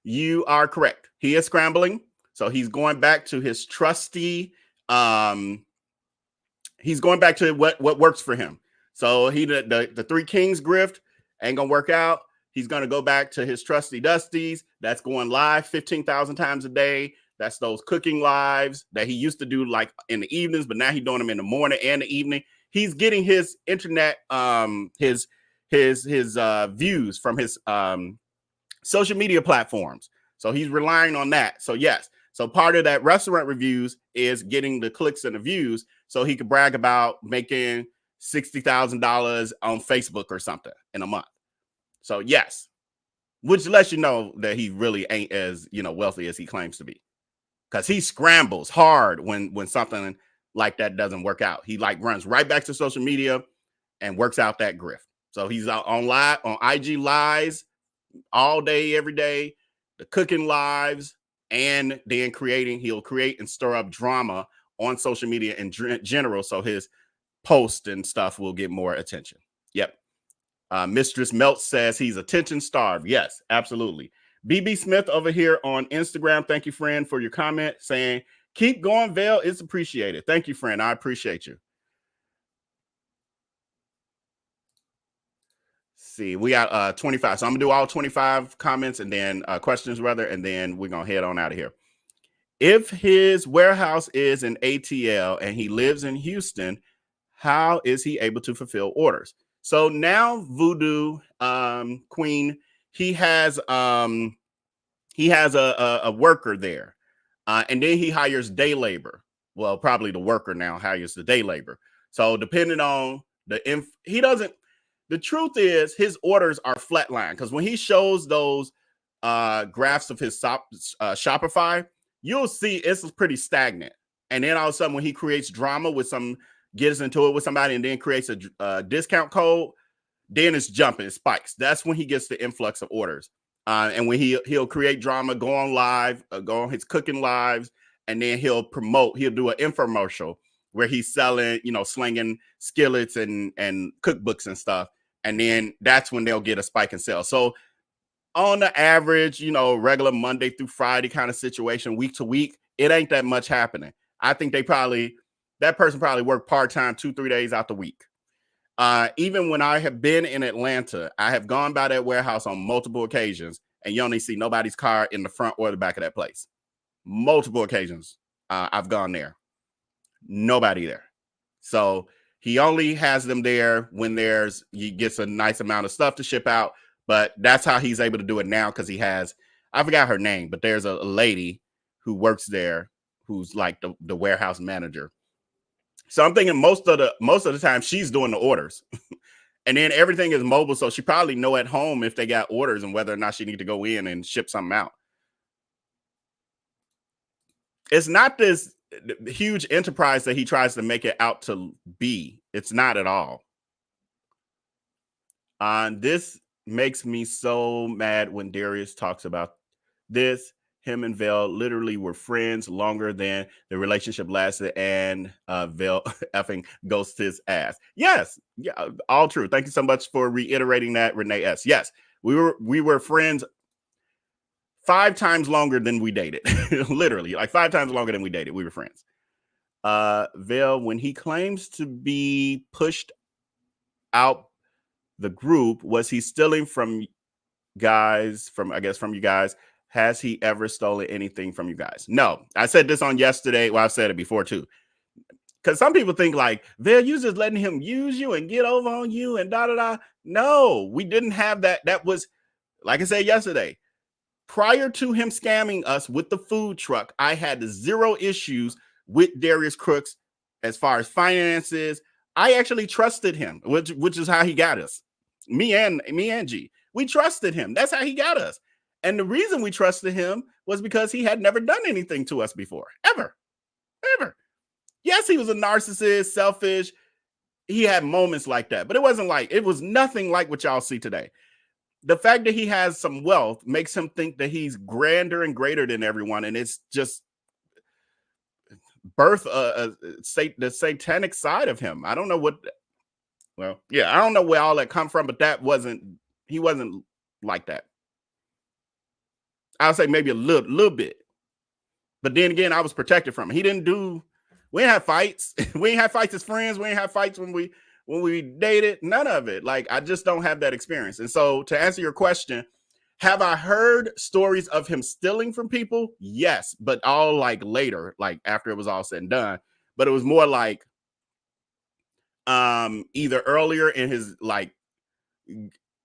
you are correct. He is scrambling. So he's going back to his trusty, he's going back to what works for him. So the Three Kings grift ain't gonna work out. He's going to go back to his trusty dusties. That's going live 15,000 times a day. That's those cooking lives that he used to do like in the evenings, but now he's doing them in the morning and the evening. He's getting his internet, his views from his social media platforms. So he's relying on that. So yes. So part of that restaurant reviews is getting the clicks and the views so he could brag about making $60,000 on Facebook or something in a month. So yes, which lets you know that he really ain't as wealthy as he claims to be, because he scrambles hard when something like that doesn't work out. He runs right back to social media and works out that grift. So he's out on IG lives all day, every day, the cooking lives, and then he'll create and stir up drama on social media in general, so his posts and stuff will get more attention. Yep. Mistress Melt says he's attention starved. Yes, absolutely. BB Smith over here on Instagram. Thank you, friend, for your comment saying, keep going, Vell. It's appreciated. Thank you, friend. I appreciate you. See, we got 25. So I'm going to do all 25 comments and then questions, rather, and then we're going to head on out of here. If his warehouse is in ATL and he lives in Houston, how is he able to fulfill orders? So now Voodoo Queen, he has a worker there, and then he hires day labor. Well, probably the worker now hires the day labor. So depending on the truth is his orders are flatline, because when he shows those graphs of his Shopify, you'll see it's pretty stagnant. And then all of a sudden when he creates drama gets into it with somebody and then creates a discount code, then it's jumping, it spikes. That's when he gets the influx of orders. And when he'll create drama, go on live, go on his cooking lives, and then he'll do an infomercial where he's selling, slinging skillets and cookbooks and stuff. And then that's when they'll get a spike in sales. So on the average, regular Monday through Friday kind of situation, week to week, it ain't that much happening. I think that person probably worked part-time 2-3 days out the week. Even when I have been in Atlanta, I have gone by that warehouse on multiple occasions, and you only see nobody's car in the front or the back of that place. Multiple occasions I've gone there. Nobody there. So he only has them there when he gets a nice amount of stuff to ship out, but that's how he's able to do it now, because I forgot her name, but there's a lady who works there who's like the warehouse manager. So I'm thinking most of the time she's doing the orders. And then everything is mobile, so she probably know at home if they got orders and whether or not she need to go in and ship something out. It's not this the huge enterprise that he tries to make it out to be. It's not at all. This makes me so mad when Darius talks about this. Him and Vell literally were friends longer than the relationship lasted, and Vell effing ghosted his ass. Yes, yeah, all true. Thank you so much for reiterating that, Renee S. Yes, we were friends 5 times longer than we dated. Literally, like 5 times longer than we dated. We were friends. Vell, when he claims to be pushed out the group, was he stealing from guys, from you guys? Has he ever stolen anything from you guys? No. I said this on yesterday. Well, I've said it before too. Because some people think like, Vell, you just letting him use you and get over on you and da-da-da. No, we didn't have that. That was, like I said yesterday, prior to him scamming us with the food truck, I had 0 issues with Darius Crooks as far as finances. I actually trusted him, which is how he got us. Me and G. We trusted him. That's how he got us. And the reason we trusted him was because he had never done anything to us before. Ever. Yes, he was a narcissist, selfish. He had moments like that, but it was nothing like what y'all see today. The fact that he has some wealth makes him think that he's grander and greater than everyone. And it's just the satanic side of him. I don't know what, I don't know where all that come from, but he wasn't like that. I'll say maybe a little bit. But then again, I was protected from him. We didn't have fights. We ain't have fights as friends. We ain't have fights when we dated. None of it. Like, I just don't have that experience. And so to answer your question, have I heard stories of him stealing from people? Yes, but all like later, like after it was all said and done. But it was more like either earlier in his like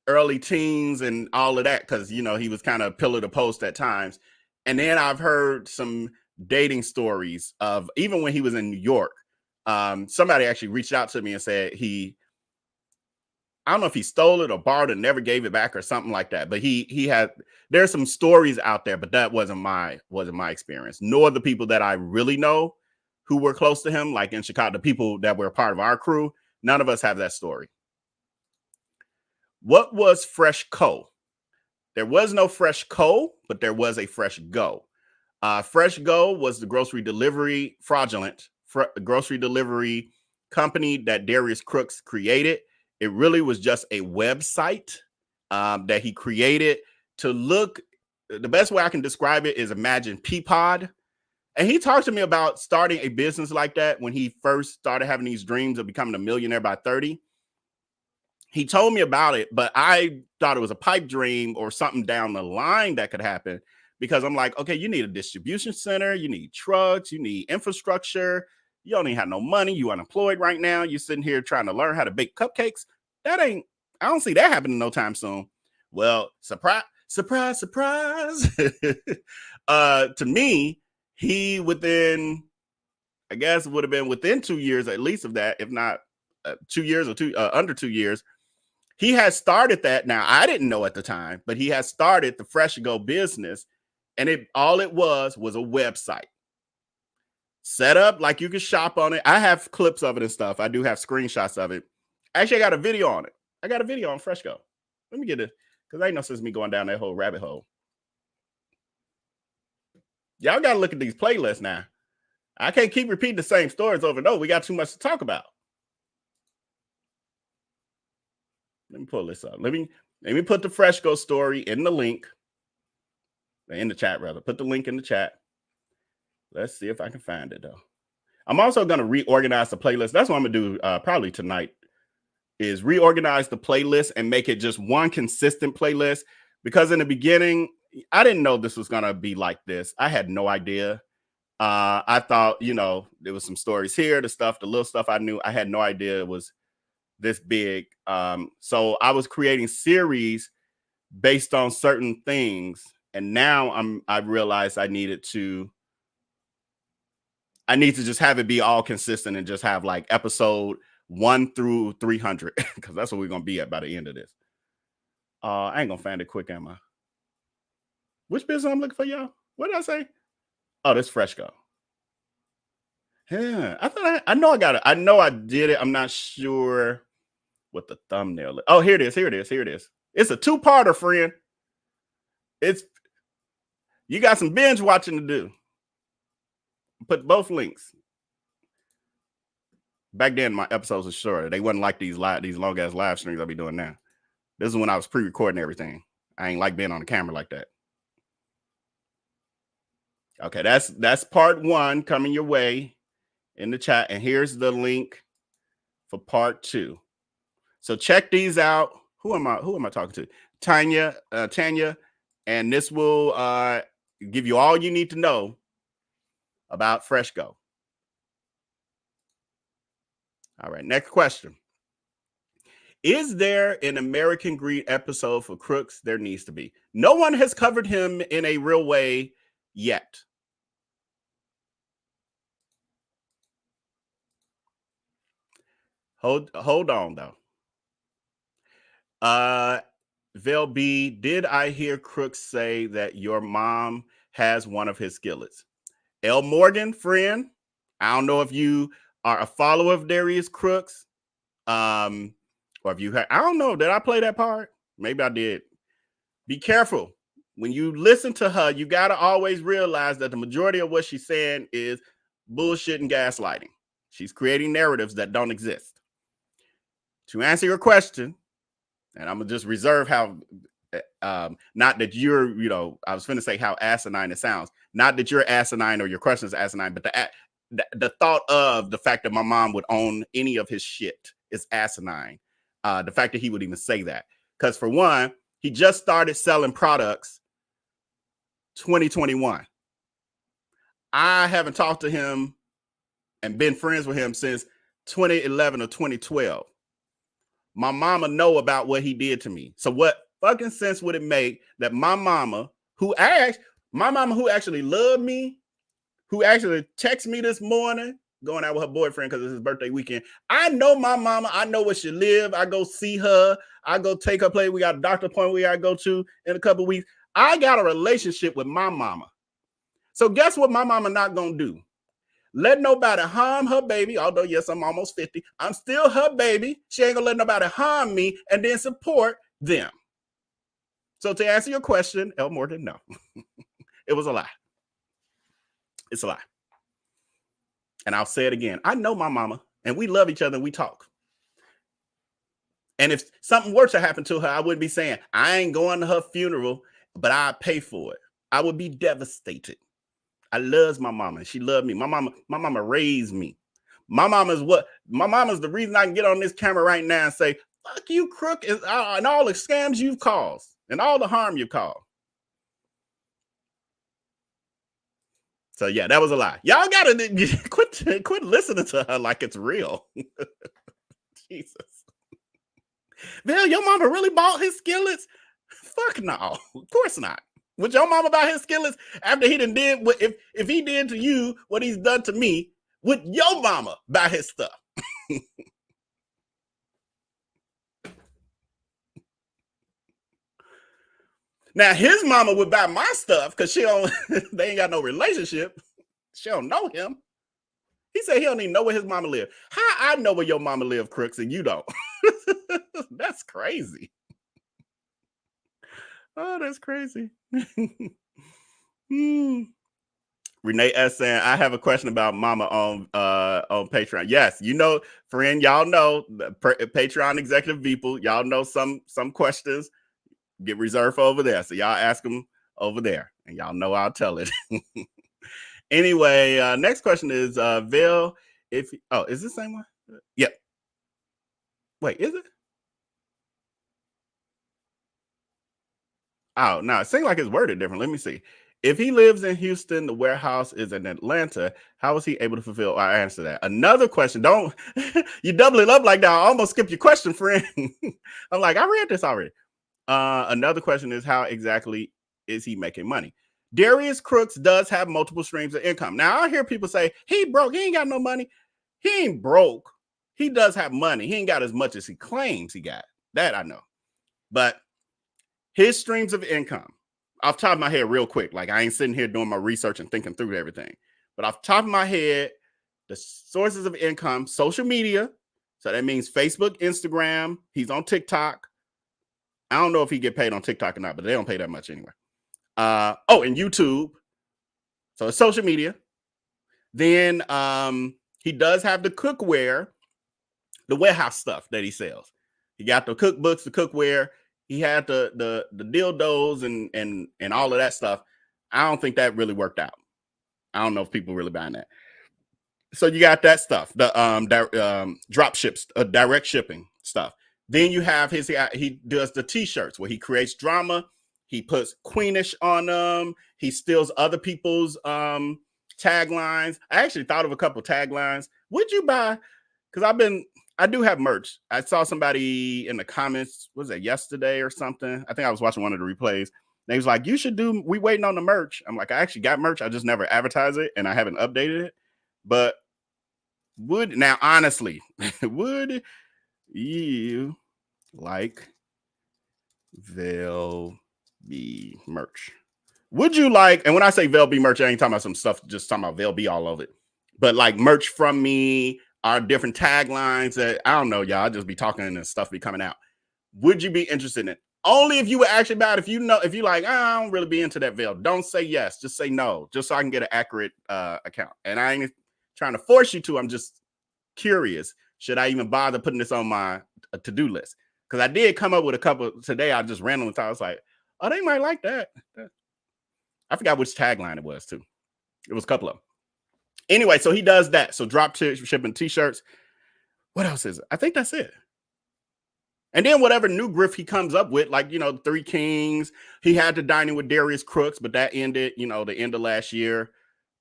early teens and all of that, because he was kind of pillar to post at times. And then I've heard some dating stories of even when he was in New York. Somebody actually reached out to me and said I don't know if he stole it or borrowed it and never gave it back or something like that. But there's some stories out there, but that wasn't my experience, nor the people that I really know who were close to him, like in Chicago, the people that were a part of our crew. None of us have that story. What was Fresh Co? There was no Fresh Co, but there was a Fresh Go. Fresh Go was the grocery delivery, grocery delivery company that Darius Crooks created. It really was just a website that he created to look. The best way I can describe it is imagine Peapod. And he talked to me about starting a business like that when he first started having these dreams of becoming a millionaire by 30. He told me about it, but I thought it was a pipe dream or something down the line that could happen, because I'm like, okay, you need a distribution center, you need trucks, you need infrastructure. You don't even have no money. You unemployed right now. You're sitting here trying to learn how to bake cupcakes. I don't see that happening no time soon. Well, surprise. To me, he within, I guess it would have been within 2 years at least of that, if not 2 years or under 2 years. He has started that. Now, I didn't know at the time, but he has started the Fresh Go business, and all it was a website set up like you can shop on it. I have clips of it and stuff. I do have screenshots of it. Actually, I got a video on it. I got a video on Fresh Go. Let me get it, because I ain't no sense me going down that whole rabbit hole. Y'all got to look at these playlists now. I can't keep repeating the same stories over and over. We got too much to talk about. Let me pull this up. Let me put the Fresh Go story in the link. In the chat, rather. Put the link in the chat. Let's see if I can find it, though. I'm also going to reorganize the playlist. That's what I'm going to do probably tonight, is reorganize the playlist and make it just one consistent playlist. Because in the beginning, I didn't know this was going to be like this. I had no idea. I thought, there was some stories here, the little stuff I knew. I had no idea it was this big. So I was creating series based on certain things. And now I realized I need to just have it be all consistent and just have like episode 1 through 300, because that's what we're going to be at by the end of this. I ain't going to find it quick, am I? Which business I'm looking for, y'all? What did I say? Oh, this Fresh Go. Yeah, I know I got it. I know I did it. I'm not sure what the thumbnail is. Oh, here it is. Here it is. Here it is. It's a two-parter, friend. You got some binge watching to do. Put both links. Back then, my episodes were shorter. They wasn't like these long ass live streams I be doing now. This is when I was pre-recording everything. I ain't like being on the camera like that. Okay, that's part 1 coming your way in the chat, and here's the link for part 2. So check these out. Who am I talking to? Tanya, and this will give you all you need to know about Freshco. All right, next question. Is there an American Greed episode for Crooks? There needs to be. No one has covered him in a real way yet. Hold on, though. Vell B, did I hear Crooks say that your mom has one of his skillets? L. Morgan, friend, I don't know if you are a follower of Darius Crooks, or if you I don't know, did I play that part? Maybe I did. Be careful. When you listen to her, you got to always realize that the majority of what she's saying is bullshit and gaslighting. She's creating narratives that don't exist. To answer your question, and I'm going to just reserve how, not that you're, I was finna say how asinine it sounds. Not that you're asinine or your question is asinine, but the thought of the fact that my mom would own any of his shit is asinine. The fact that he would even say that. Because for one, he just started selling products 2021. I haven't talked to him and been friends with him since 2011 or 2012. My mama know about what he did to me. So what fucking sense would it make that my mama, who actually loved me, who actually texted me this morning, going out with her boyfriend because it's his birthday weekend. I know my mama. I know where she live. I go see her. I go take her place. We got a doctor appointment we got to go to in a couple of weeks. I got a relationship with my mama. So guess what my mama not going to do? Let nobody harm her baby. Although, yes, I'm almost 50. I'm still her baby. She ain't going to let nobody harm me and then support them. So to answer your question, L. Morgan, no. It was a lie. It's a lie. And I'll say it again. I know my mama, and we love each other, and we talk. And if something were to happen to her, I wouldn't be saying, I ain't going to her funeral, but I pay for it. I would be devastated. I love my mama. She loved me. My mama raised me. My mama's the reason I can get on this camera right now and say, fuck you, Crook, and all the scams you've caused and all the harm you've caused. So yeah, that was a lie. Y'all gotta quit listening to her like it's real. Jesus. Vell, your mama really bought his skillets? Fuck no. Of course not. Would your mama buy his skillets after he done did what if he did to you what he's done to me? Would your mama buy his stuff? Now his mama would buy my stuff because they ain't got no relationship. She don't know him. He said he don't even know where his mama live. How I know where your mama live, Crooks, and you don't? That's crazy. Oh, that's crazy. Renee S saying, I have a question about mama on Patreon. Yes, friend, y'all know the Patreon executive people, y'all know some questions get reserved for over there. So y'all ask them over there and y'all know I'll tell it. Anyway, next question is Vell, is this the same one? Yep. Wait, is it? Oh, no, it seems like it's worded different. Let me see. If he lives in Houston, the warehouse is in Atlanta, how was he able to fulfill? I answer that. Another question. Don't you double it up like that. I almost skipped your question, friend. I'm like, I read this already. Another question is, how exactly is he making money? Darius Crooks does have multiple streams of income. Now, I hear people say, he broke. He ain't got no money. He ain't broke. He does have money. He ain't got as much as he claims he got. That I know. But his streams of income, off the top of my head real quick, like I ain't sitting here doing my research and thinking through everything. But off the top of my head, The sources of income, social media. So that means Facebook, Instagram. He's on TikTok. I don't know if he get paid on TikTok or not, but they don't pay that much anyway. And YouTube. So it's social media. Then he does have the cookware, the warehouse stuff that he sells. He got the cookbooks, the cookware. He had the dildos and all of that stuff. I don't think that really worked out. I don't know if people really buying that. So you got that stuff, the drop ships, direct shipping stuff. Then you have he does the t-shirts where he creates drama. He puts Queenish on them. He steals other people's taglines. I actually thought of a couple taglines. Would you buy? Because I do have merch. I saw somebody in the comments, was that yesterday or something? I think I was watching one of the replays. They was like, we waiting on the merch. I'm like, I actually got merch. I just never advertise it and I haven't updated it. But honestly, would you like Vell B merch? Would you like, and when I say Vell B merch, I ain't talking about some stuff, just talking about Vell B all over it. But like merch from me, our different taglines that I don't know, y'all. I'll just be talking and stuff be coming out. Would you be interested in it? Only if you would actually buy it. If you like, I don't really be into that Vell. Don't say yes. Just say no. Just so I can get an accurate account. And I ain't trying to force you to. I'm just curious. Should I even bother putting this on my to-do list? Because I did come up with a couple today. I just randomly thought, I was like, oh, they might like that. I forgot which tagline it was too. It was a couple of them. Anyway, so he does that. So drop shipping t-shirts. What else is it? I think that's it. And then whatever new grift he comes up with, like, Three Kings. He had the dining with Darius Crooks, but that ended, the end of last year.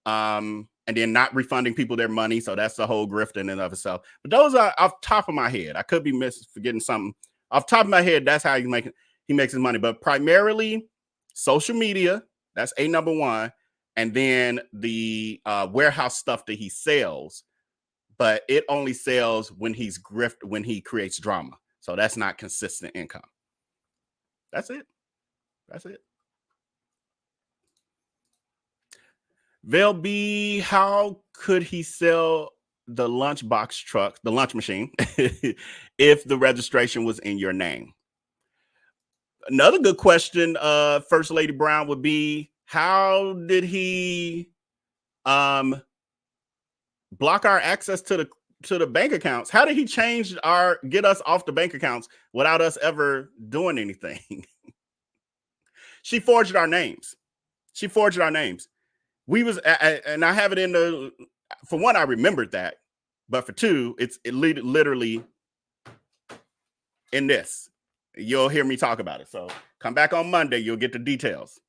And then not refunding people their money. So that's the whole grift in and of itself. But those are off top of my head. I could be forgetting something. Off top of my head, that's how he makes his money. But primarily social media. That's number one. And then the warehouse stuff that he sells. But it only sells when when he creates drama. So that's not consistent income. That's it. Vell B, how could he sell the lunchbox truck, the lunch machine, if the registration was in your name? Another good question, First Lady Brown, would be, how did he block our access to the bank accounts? How did he get us off the bank accounts without us ever doing anything? She forged our names. We was, and I have it for one, I remembered that, but for two, it literally in this. You'll hear me talk about it. So come back on Monday, you'll get the details.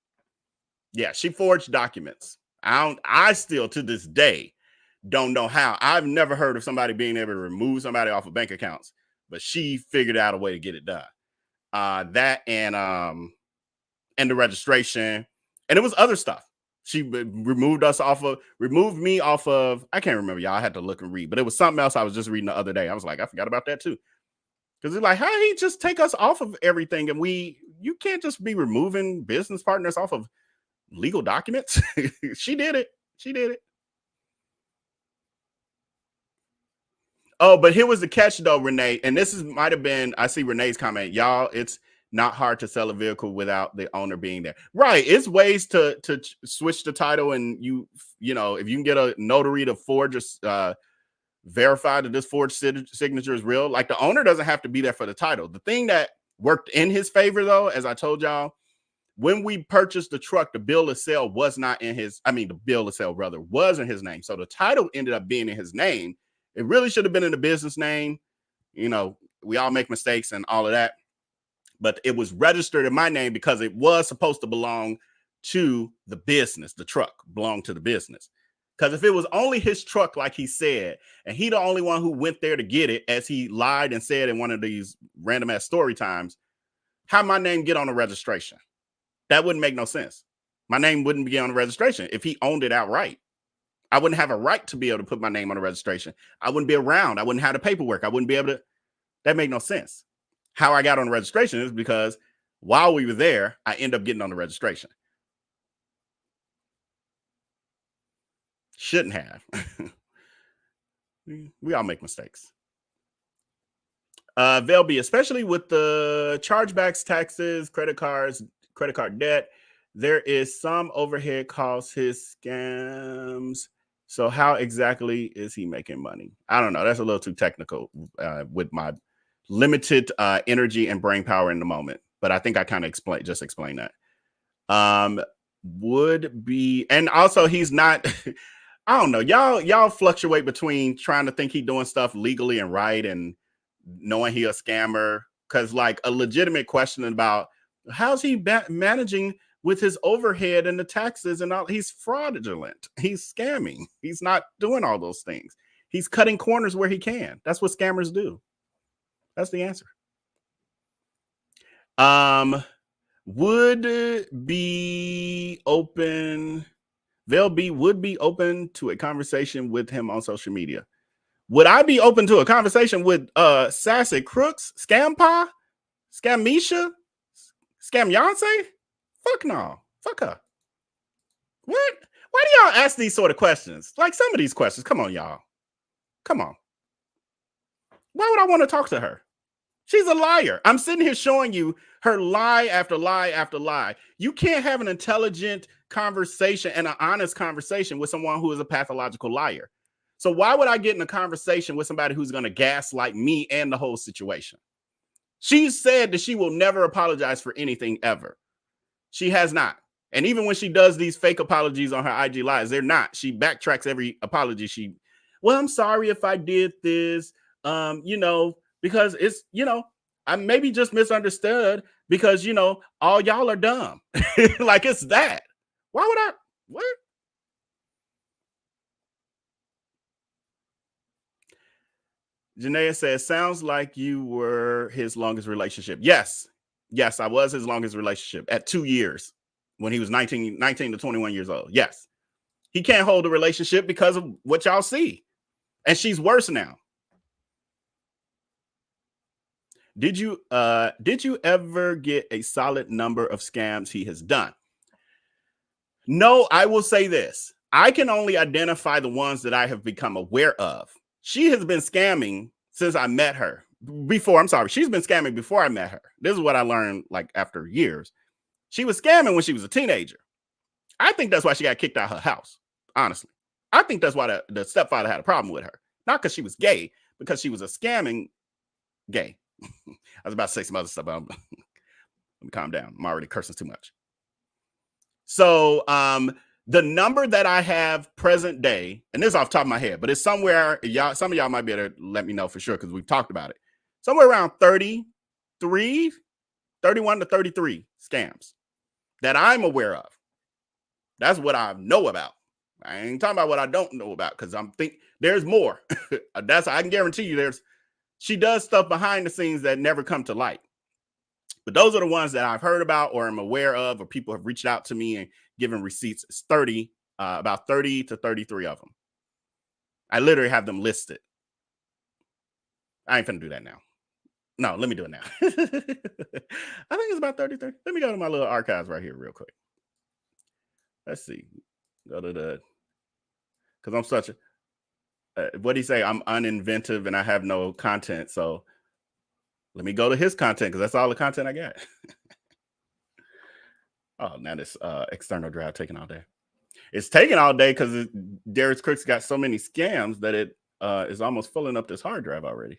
Yeah, she forged documents. I still to this day don't know how. I've never heard of somebody being able to remove somebody off of bank accounts, but she figured out a way to get it done. That and the registration, and it was other stuff. She removed me off of, I can't remember, y'all. I had to look and read, but it was something else I was just reading the other day. I was like, I forgot about that too. Because it's like, how did he just take us off of everything? And you can't just be removing business partners off of legal documents. She did it. Oh, but here was the catch though, Renee. And this might have been, I see Renee's comment. Y'all, it's not hard to sell a vehicle without the owner being there. Right. It's ways to switch the title, and if you can get a notary to forge verify that this forged signature is real. Like, the owner doesn't have to be there for the title. The thing that worked in his favor, though, as I told y'all, when we purchased the truck, the bill of sale was not in the bill of sale, brother, was in his name. So the title ended up being in his name. It really should have been in the business name. We all make mistakes and all of that. But it was registered in my name because it was supposed to belong to the business. The truck belonged to the business. Because if it was only his truck, like he said, and he the only one who went there to get it, as he lied and said in one of these random ass story times, how my name get on the registration? That wouldn't make no sense. My name wouldn't be on the registration if he owned it outright. I wouldn't have a right to be able to put my name on the registration. I wouldn't be around. I wouldn't have the paperwork. I wouldn't be able to. That made no sense. How I got on the registration is because while we were there, I end up getting on the registration. Shouldn't have. We all make mistakes. Vell B, especially with the chargebacks, taxes, credit card debt, there is some overhead costs his scams. So how exactly is he making money? I don't know. That's a little too technical with my limited energy and brain power in the moment. But I think I kind of explained that. Would be, and also he's not. I don't know. Y'all fluctuate between trying to think he's doing stuff legally and right and knowing he a scammer. Because like a legitimate question about how's he managing with his overhead and the taxes and all, he's fraudulent. He's scamming. He's not doing all those things. He's cutting corners where he can. That's what scammers do. That's the answer. Would be open. Vell B would be open to a conversation with him on social media. Would I be open to a conversation with Sassy Crooks, Scampa, Scamisha, Scamyance? Fuck no. Fuck her. What? Why do y'all ask these sort of questions? Like some of these questions. Come on, y'all. Come on. Why would I want to talk to her? She's a liar. I'm sitting here showing you her lie after lie after lie. You can't have an intelligent conversation and an honest conversation with someone who is a pathological liar. So why would I get in a conversation with somebody who's going to gaslight me and the whole situation? She said that she will never apologize for anything ever. She has not. And even when she does these fake apologies on her IG lives, they're not. She backtracks every apology. Well, I'm sorry if I did this, because it's, I maybe just misunderstood because, all y'all are dumb. Like it's that. Why would I? What? Janaea says, sounds like you were his longest relationship. Yes, I was his longest relationship at 2 years when he was 19 to 21 years old. Yes. He can't hold a relationship because of what y'all see. And she's worse now. Did you ever get a solid number of scams he has done? No, I will say this. I can only identify the ones that I have become aware of. She has been scamming since I met her. She's been scamming before I met her. This is what I learned like after years. She was scamming when she was a teenager. I think that's why she got kicked out of her house, honestly. I think that's why the stepfather had a problem with her. Not because she was gay, because she was a scamming gay. I was about to say some other stuff, but let me calm down. I'm already cursing too much. So the number that I have present day, and this is off the top of my head, but it's somewhere, some of y'all might be able to let me know for sure because we've talked about it. Somewhere around 31 to 33 scams that I'm aware of. That's what I know about. I ain't talking about what I don't know about because there's more. I can guarantee you she does stuff behind the scenes that never come to light. But those are the ones that I've heard about or am aware of, or people have reached out to me and given receipts. It's about 30 to 33 of them. I literally have them listed. I ain't finna do that now. No, let me do it now. I think it's about 33. Let me go to my little archives right here real quick. Let's see. Go to because I'm such a, what do you say? I'm uninventive and I have no content. So let me go to his content because that's all the content I got. Oh, now this external drive taking all day. It's taking all day because Darius Crooks got so many scams that it is almost filling up this hard drive already.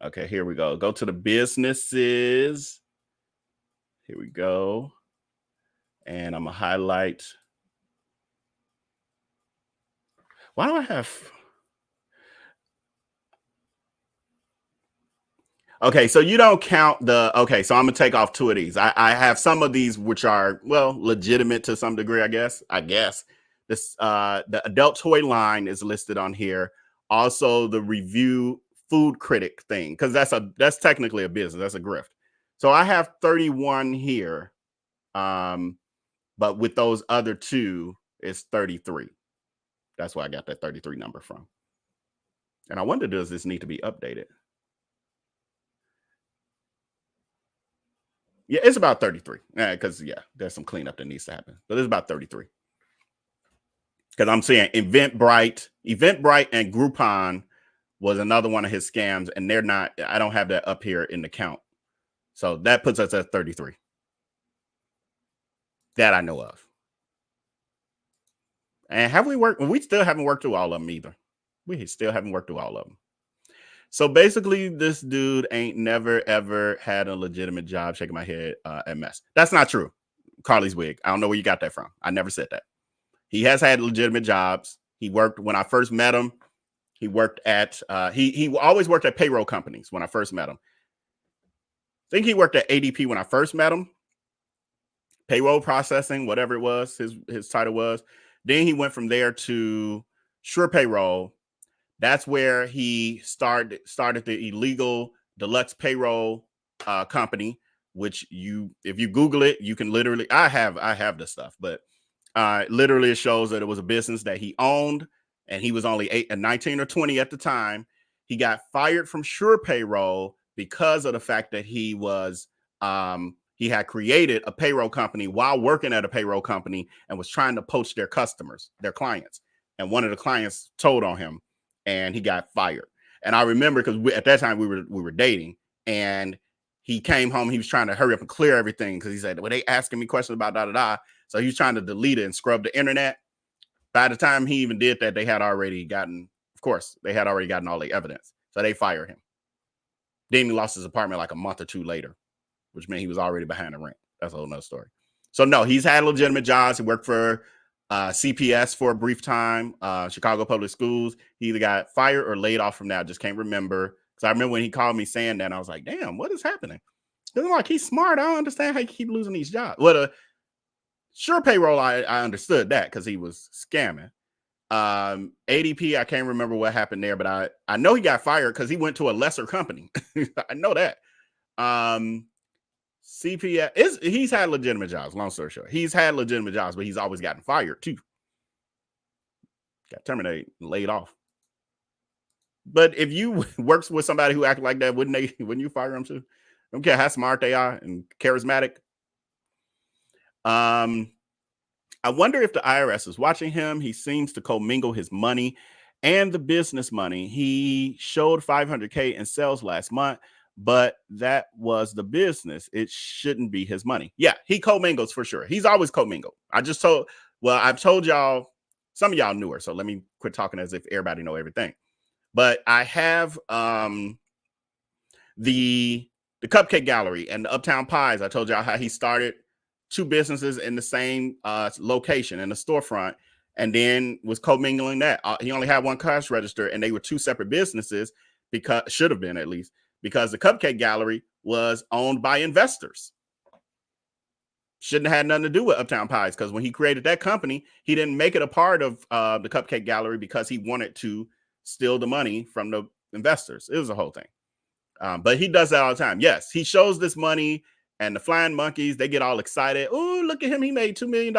Okay, here we go. Go to the businesses. Here we go. And I'm going to highlight. Why do I have... Okay, so you don't count okay, so I'm going to take off 2 of these. I have some of these which are, well, legitimate to some degree, I guess. This the adult toy line is listed on here. Also, the review food critic thing, because that's technically a business. That's a grift. So I have 31 here. But with those other 2, it's 33. That's where I got that 33 number from. And I wonder, does this need to be updated? Yeah, it's about 33. Because, there's some cleanup that needs to happen. But it's about 33. Because I'm saying Eventbrite and Groupon was another one of his scams, and they're not. I don't have that up here in the count, so that puts us at 33. That I know of. And have we worked? We still haven't worked through all of them either. We still haven't worked through all of them. So basically, this dude ain't never, ever had a legitimate job. Shaking my head at mess. That's not true. Carly's wig. I don't know where you got that from. I never said that. He has had legitimate jobs. He worked when I first met him. He worked at, he always worked at payroll companies when I first met him. I think he worked at ADP when I first met him. Payroll processing, whatever it was, his title was. Then he went from there to Sure Payroll. That's where he started the illegal deluxe payroll company, which if you Google it, you can literally, I have this stuff, but literally it shows that it was a business that he owned, and he was only 19 or 20 at the time. He got fired from Sure Payroll because of the fact that he was, he had created a payroll company while working at a payroll company and was trying to poach their customers, their clients. And one of the clients told on him, and he got fired. And I remember because at that time we were dating, and he came home. He was trying to hurry up and clear everything because he said, well, they asking me questions about da-da-da. So he was trying to delete it and scrub the internet. By the time he even did that, they had already gotten all the evidence. So they fired him. Then he lost his apartment like a month or two later, which meant he was already behind the rent. That's a whole nother story. So no, he's had legitimate jobs. He worked for CPS for a brief time, Chicago Public Schools. He either got fired or laid off from that. I just can't remember. Because I remember when he called me saying that, and I was like, damn, what is happening? Because I'm like, he's smart. I don't understand how you keep losing these jobs. Well, Sure Payroll, I understood that because he was scamming. ADP, I can't remember what happened there, but I know he got fired because he went to a lesser company. I know that. CPS he's had legitimate jobs. Long story short, he's had legitimate jobs, but he's always gotten fired too. Got terminated, laid off. But if you works with somebody who acted like that, wouldn't you fire them too? I don't care how smart they are and charismatic. I wonder if the IRS is watching him. He seems to commingle his money and the business money. He showed 500K in sales last month, but that was the business. It shouldn't be his money. Yeah, he commingles for sure. He's always commingled. I've told y'all, some of y'all knew her, so let me quit talking as if everybody know everything. But I have the Cupcake Gallery and the Uptown Pies. I told y'all how he started two businesses in the same location in the storefront, and then was commingling that. He only had one cash register, and they were two separate businesses, because should have been at least, because the Cupcake Gallery was owned by investors. Shouldn't have had nothing to do with Uptown Pies, because when he created that company, he didn't make it a part of the Cupcake Gallery because he wanted to steal the money from the investors. It was a whole thing. But he does that all the time. Yes, he shows this money, and the flying monkeys, they get all excited. Oh, look at him. He made $2 million.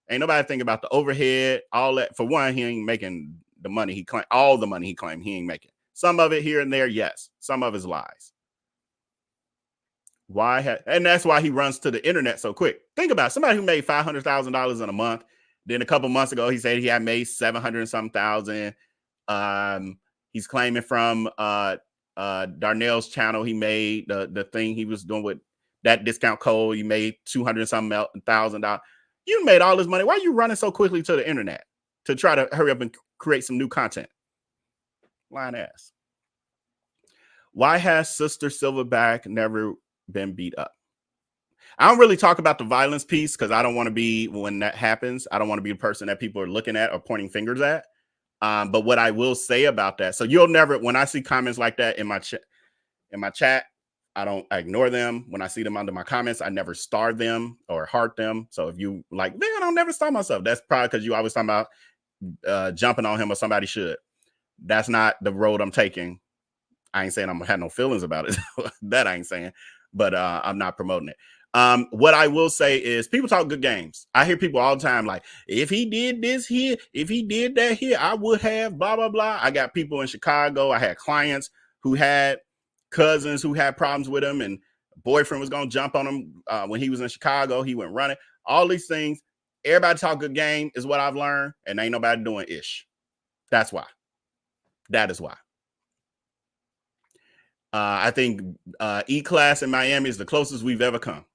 Ain't nobody thinking about the overhead, all that. For one, he ain't making the money he claimed. All the money he claimed, he ain't making. Some of it here and there, yes. Some of his lies. And that's why he runs to the internet so quick. Think about it. Somebody who made $500,000 in a month. Then a couple months ago, he said he had made 700 and some thousand. He's claiming from Darnell's channel, he made the thing he was doing with that discount code. He made $200,000. You made all this money. Why are you running so quickly to the internet to try to hurry up and create some new content? Lying ass. Why has Sister Silverback never been beat up? I don't really talk about the violence piece because I don't want to be, when that happens, I don't want to be the person that people are looking at or pointing fingers at. But what I will say about that, so you'll never, when I see comments like that in my chat, I ignore them. When I see them under my comments, I never star them or heart them. So if you like, man, I don't never star myself. That's probably because you always talking about jumping on him or somebody should. That's not the road I'm taking. I ain't saying I'm gonna have no feelings about it. That I ain't saying, but I'm not promoting it. What I will say is people talk good games. I hear people all the time like, if he did this here, if he did that here, I would have blah, blah, blah. I got people in Chicago. I had clients who had cousins who had problems with him, and boyfriend was going to jump on him when he was in Chicago. He went running. All these things. Everybody talk good game is what I've learned, and ain't nobody doing ish. That's why. That is why. I think E-Class in Miami is the closest we've ever come.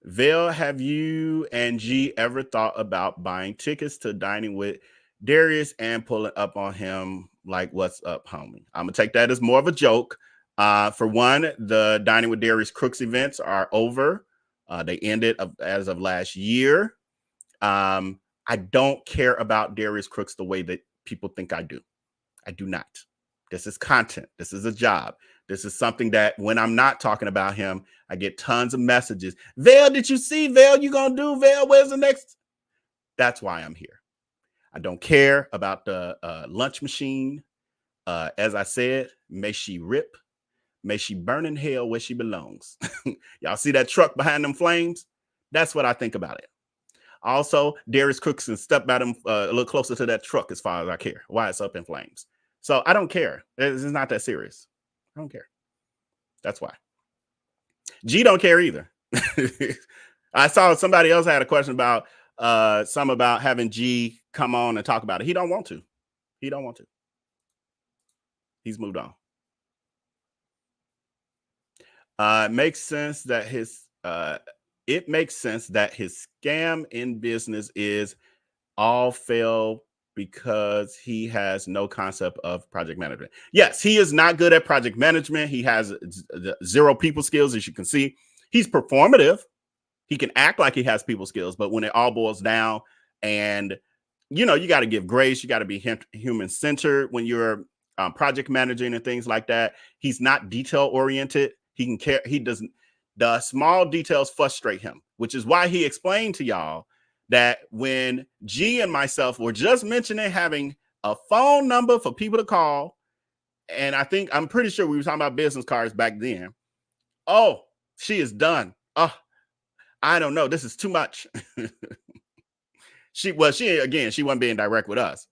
Vell, have you and G ever thought about buying tickets to dining with Darius and pulling up on him like, what's up, homie? I'm going to take that as more of a joke. For one, the Dining with Darius Crooks events are over. They ended as of last year. I don't care about Darius Crooks the way that people think I do. I do not. This is content. This is a job. This is something that when I'm not talking about him, I get tons of messages. Vell, did you see Vell? You gonna do Vell? Where's the next? That's why I'm here. I don't care about the lunch machine. As I said, may she rip. May she burn in hell where she belongs. Y'all see that truck behind them flames? That's what I think about it. Also, Darius Cooks and step at him a little closer to that truck as far as I care. Why it's up in flames. So I don't care. It's not that serious. I don't care. That's why. G don't care either. I saw somebody else had a question about about having G come on and talk about it. He don't want to. He don't want to. He's moved on. It makes sense that his scam in business is all fail because he has no concept of project management. Yes, he is not good at project management. He has zero people skills, as you can see. He's performative. He can act like he has people skills, but when it all boils down, and you got to give grace, you got to be human centered when you're project managing and things like that. He's not detail oriented. He can care. He doesn't. The small details frustrate him, which is why he explained to y'all that when G and myself were just mentioning having a phone number for people to call, and I'm pretty sure we were talking about business cards back then. Oh, she is done. Oh, I don't know. This is too much. She wasn't being direct with us.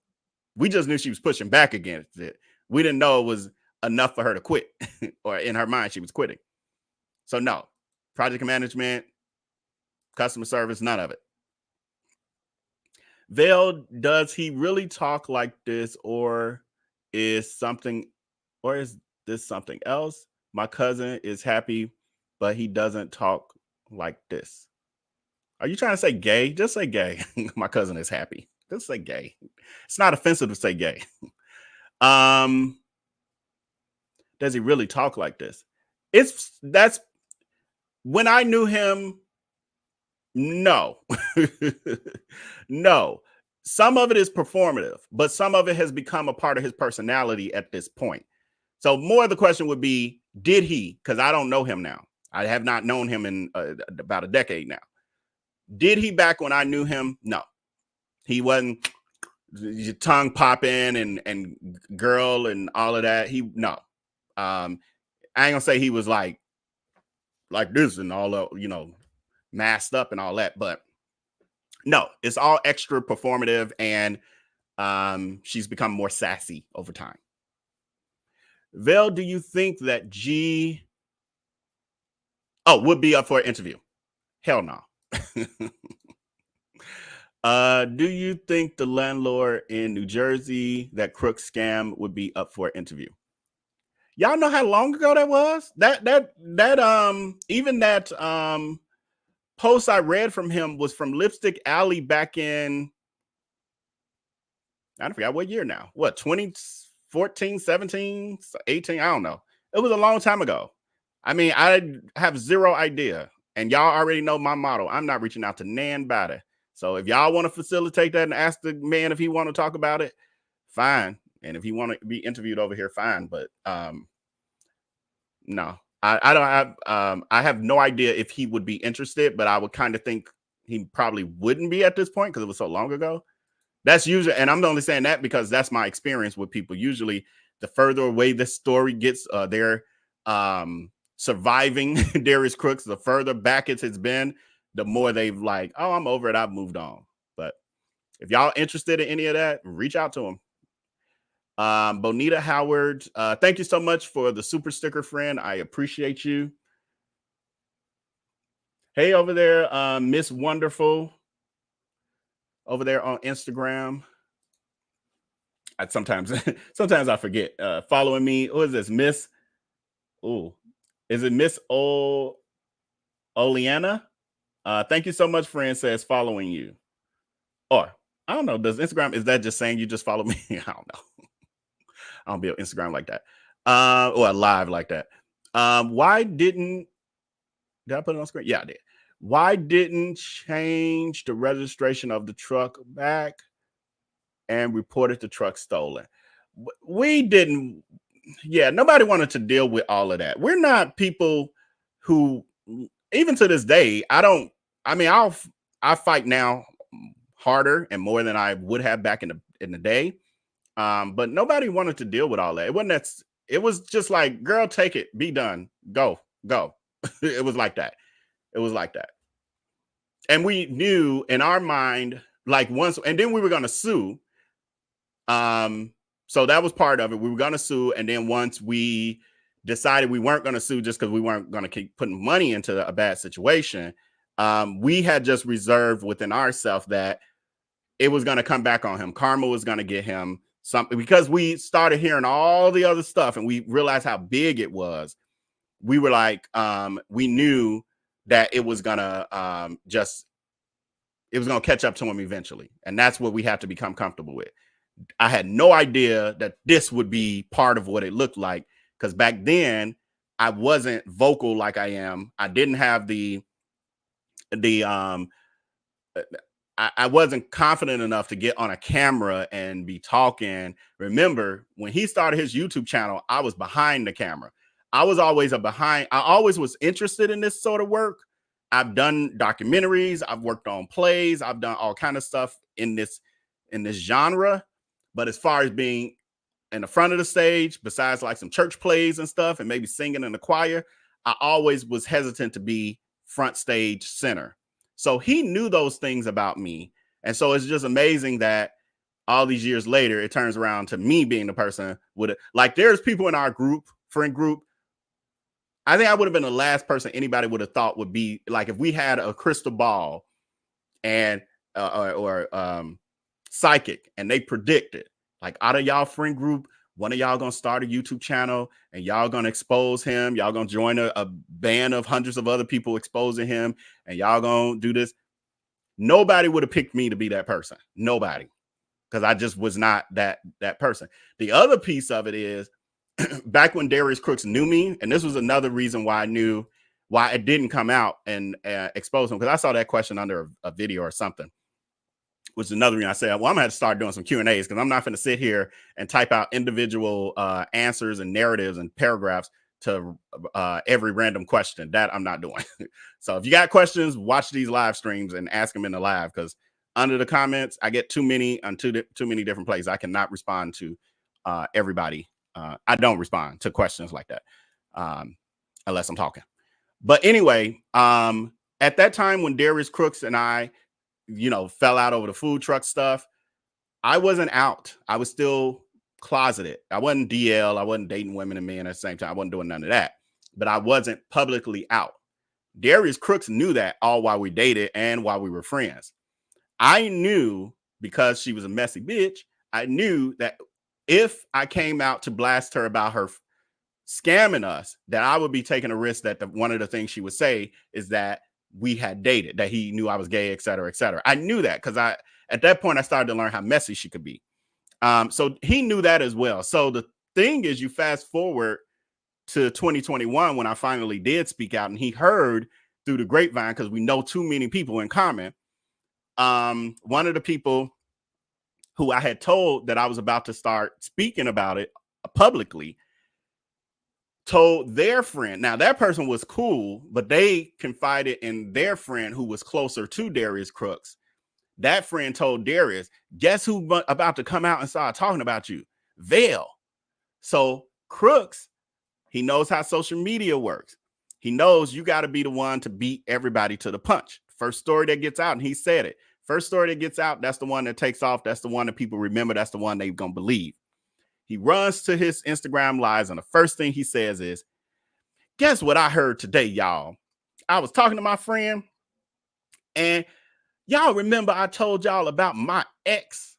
We just knew she was pushing back against it. We didn't know it was enough for her to quit, or in her mind, she was quitting. So no, project management, customer service, none of it. Vell, does he really talk like this, or is this something else? My cousin is happy, but he doesn't talk like this. Are you trying to say gay? Just say gay. My cousin is happy. Just say gay. It's not offensive to say gay. Does he really talk like this? That's when I knew him. No, no. Some of it is performative, but some of it has become a part of his personality at this point. So more of the question would be, did he? Because I don't know him now. I have not known him in about a decade now. Did he back when I knew him? No, he wasn't your tongue popping and girl and all of that. No. I ain't gonna say he was like this and all of, masked up and all that, but no, it's all extra performative, and she's become more sassy over time. Vell, do you think that G would be up for an interview? Hell no. Do you think the landlord in New Jersey that Crooks scam would be up for an interview? Y'all know how long ago that was? Even that post I read from him was from Lipstick Alley back in, I forgot what year now. What, 2014, 17, 18? I don't know. It was a long time ago. I mean, I have zero idea. And y'all already know my motto. I'm not reaching out to nobody. So if y'all want to facilitate that and ask the man if he want to talk about it, fine. And if he want to be interviewed over here, fine. But no, I don't have. I have no idea if he would be interested, but I would kind of think he probably wouldn't be at this point because it was so long ago. That's usually, and I'm only saying that because that's my experience with people. Usually, the further away this story gets, they're surviving Darius Crooks. The further back it's been, the more they've like, oh, I'm over it. I've moved on. But if y'all interested in any of that, reach out to him. Bonita Howard, thank you so much for the super sticker, friend. I appreciate you. Hey, over there, Miss Wonderful, over there on Instagram. Sometimes I forget. Following me. Who is this? Miss? Oh, is it Miss Oleana? Thank you so much, friend. Says following you. Or I don't know. Does Instagram, is that just saying you just follow me? I don't know. I don't be on Instagram like that. Or live like that. Why did I put it on screen? Yeah, I did. Why didn't change the registration of the truck back and reported the truck stolen? We didn't. Yeah, nobody wanted to deal with all of that. We're not people who, even to this day, I fight now harder and more than I would have back in the day. But nobody wanted to deal with all that. It was just like, girl, take it, be done, go. It was like that. And we knew in our mind, like once, and then we were going to sue. So that was part of it. We were going to sue. And then once we decided we weren't going to sue just because we weren't going to keep putting money into a bad situation, we had just reserved within ourselves that it was going to come back on him. Karma was going to get him something, because we started hearing all the other stuff and we realized how big it was. We were like, we knew that it was going to it was going to catch up to him eventually. And that's what we have to become comfortable with. I had no idea that this would be part of what it looked like, because back then I wasn't vocal like I am. I didn't have I wasn't confident enough to get on a camera and be talking. Remember, when he started his YouTube channel, I was behind the camera. I was always I always was interested in this sort of work. I've done documentaries, I've worked on plays, I've done all kind of stuff in this genre. But as far as being in the front of the stage, besides like some church plays and stuff and maybe singing in the choir, I always was hesitant to be front stage center. So he knew those things about me. And so it's just amazing that all these years later, it turns around to me being the person with like, there's people in our friend group. I think I would have been the last person anybody would have thought would be like, if we had a crystal ball and psychic and they predicted, like, out of y'all friend group, one of y'all gonna start a YouTube channel and y'all gonna expose him. Y'all gonna join a band of hundreds of other people exposing him, and y'all gonna do this. Nobody would have picked me to be that person. Nobody, because I just was not that person. The other piece of it is, back when Darius Crooks knew me, and this was another reason why I knew why it didn't come out and expose him, because I saw that question under a video or something. Which is another reason I said, well, I'm going to have to start doing some Q&As, because I'm not going to sit here and type out individual answers and narratives and paragraphs to every random question. That I'm not doing. So if you got questions, watch these live streams and ask them in the live, because under the comments, I get too many on too many different places. I cannot respond to everybody. I don't respond to questions like that unless I'm talking. But anyway, at that time when Darius Crooks and I, fell out over the food truck stuff, I wasn't out. I was still closeted. I wasn't DL. I wasn't dating women and men at the same time. I wasn't doing none of that, but I wasn't publicly out. Darius Crooks knew that all while we dated and while we were friends. I knew, because she was a messy bitch, I knew that if I came out to blast her about her scamming us, that I would be taking a risk that one of the things she would say is that we had dated, that he knew I was gay, et cetera, et cetera. I knew that because at that point I started to learn how messy she could be. So he knew that as well. So the thing is, you fast forward to 2021 when I finally did speak out, and he heard through the grapevine, because we know too many people in common. One of the people who I had told that I was about to start speaking about it publicly told their friend. Now that person was cool, but they confided in their friend who was closer to Darius Crooks. That friend told Darius, guess who about to come out and start talking about you? Vell. So Crooks, he knows how social media works. He knows you got to be the one to beat everybody to the punch. First story that gets out, and he said it. First story that gets out, that's the one that takes off. That's the one that people remember. That's the one they're going to believe. He runs to his Instagram lives, and the first thing he says is, guess what I heard today, y'all? I was talking to my friend, and y'all remember I told y'all about my ex?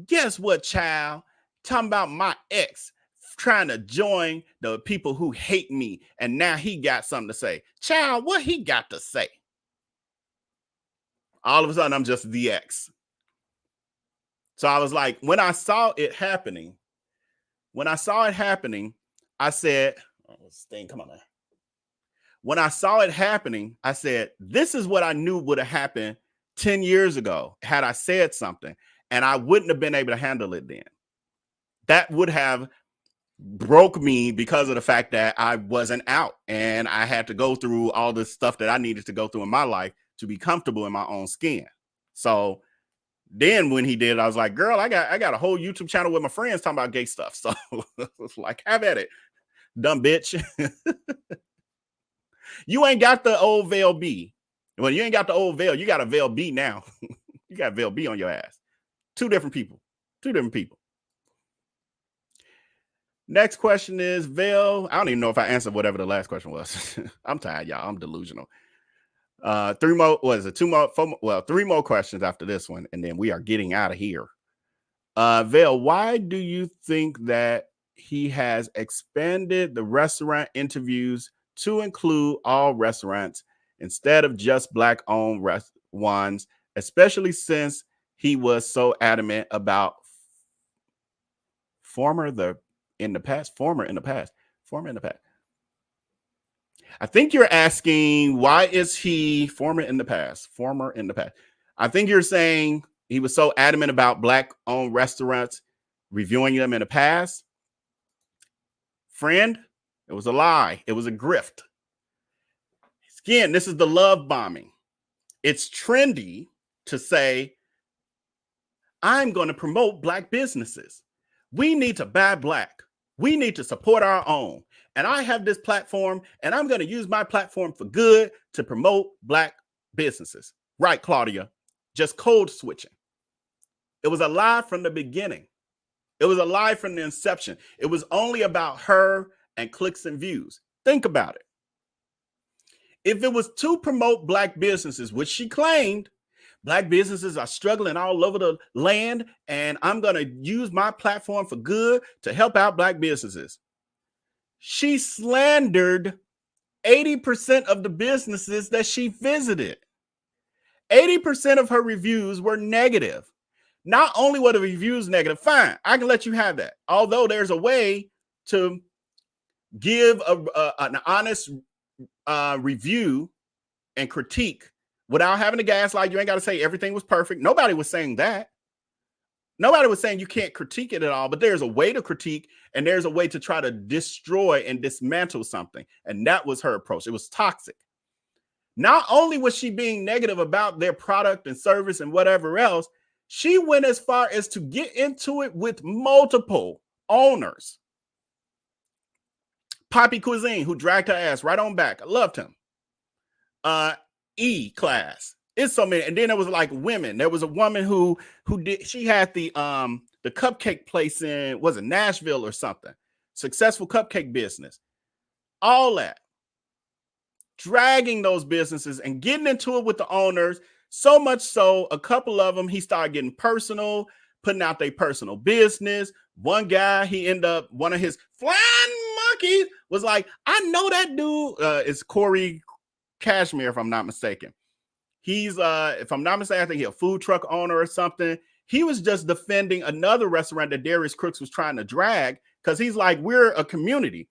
Guess what, child? Talking about my ex trying to join the people who hate me, and now he got something to say. Child, what he got to say? All of a sudden, I'm just the ex. So I was like, when I saw it happening, I said, oh, this thing, come on, man. When I saw it happening, I said, this is what I knew would have happened 10 years ago had I said something, and I wouldn't have been able to handle it then. That would have broke me because of the fact that I wasn't out and I had to go through all the stuff that I needed to go through in my life to be comfortable in my own skin. So then when he did, I was like, girl, I got a whole YouTube channel with my friends talking about gay stuff. So it's like, have at it, dumb bitch. You ain't got the old Vell B. Well, you ain't got the old Vell. You got a Vell B now. You got Vell B on your ass. Two different people. Next question is Vell. I don't even know if I answered whatever the last question was. I'm tired, y'all. I'm delusional. Three more questions after this one, and then we are getting out of here. Vell, why do you think that he has expanded the restaurant interviews to include all restaurants instead of just Black-owned ones, especially since he was so adamant about former in the past? I think you're asking, why is he former in the past? I think you're saying he was so adamant about Black-owned restaurants, reviewing them in the past. Friend, it was a lie. It was a grift. Again, this is the love bombing. It's trendy to say, I'm going to promote Black businesses. We need to buy Black. We need to support our own. And I have this platform, and I'm going to use my platform for good to promote Black businesses. Right, Claudia? Just code switching. It was a lie from the beginning. It was a lie from the inception. It was only about her and clicks and views. Think about it. If it was to promote Black businesses, which she claimed, Black businesses are struggling all over the land, and I'm going to use my platform for good to help out Black businesses. She slandered 80% of the businesses that she visited. 80% of her reviews were negative. Not only were the reviews negative, fine, I can let you have that. Although there's a way to give an honest review and critique without having to gaslight. You ain't got to say everything was perfect. Nobody was saying that. Nobody was saying you can't critique it at all, but there's a way to critique, and there's a way to try to destroy and dismantle something. And that was her approach. It was toxic. Not only was she being negative about their product and service and whatever else, she went as far as to get into it with multiple owners. Poppy Cuisine, who dragged her ass right on back. I loved him. E-Class. It's so many. And then there was like women. There was a woman who did, she had the cupcake place in, was it Nashville or something? Successful cupcake business. All that. Dragging those businesses and getting into it with the owners. So much so, a couple of them, he started getting personal, putting out their personal business. One guy, he ended up, one of his flying monkeys was like, I know that dude. It's Corey Cashmere, if I'm not mistaken. He's, if I'm not mistaken, I think he's a food truck owner or something. He was just defending another restaurant that Darius Crooks was trying to drag because he's like, we're a community.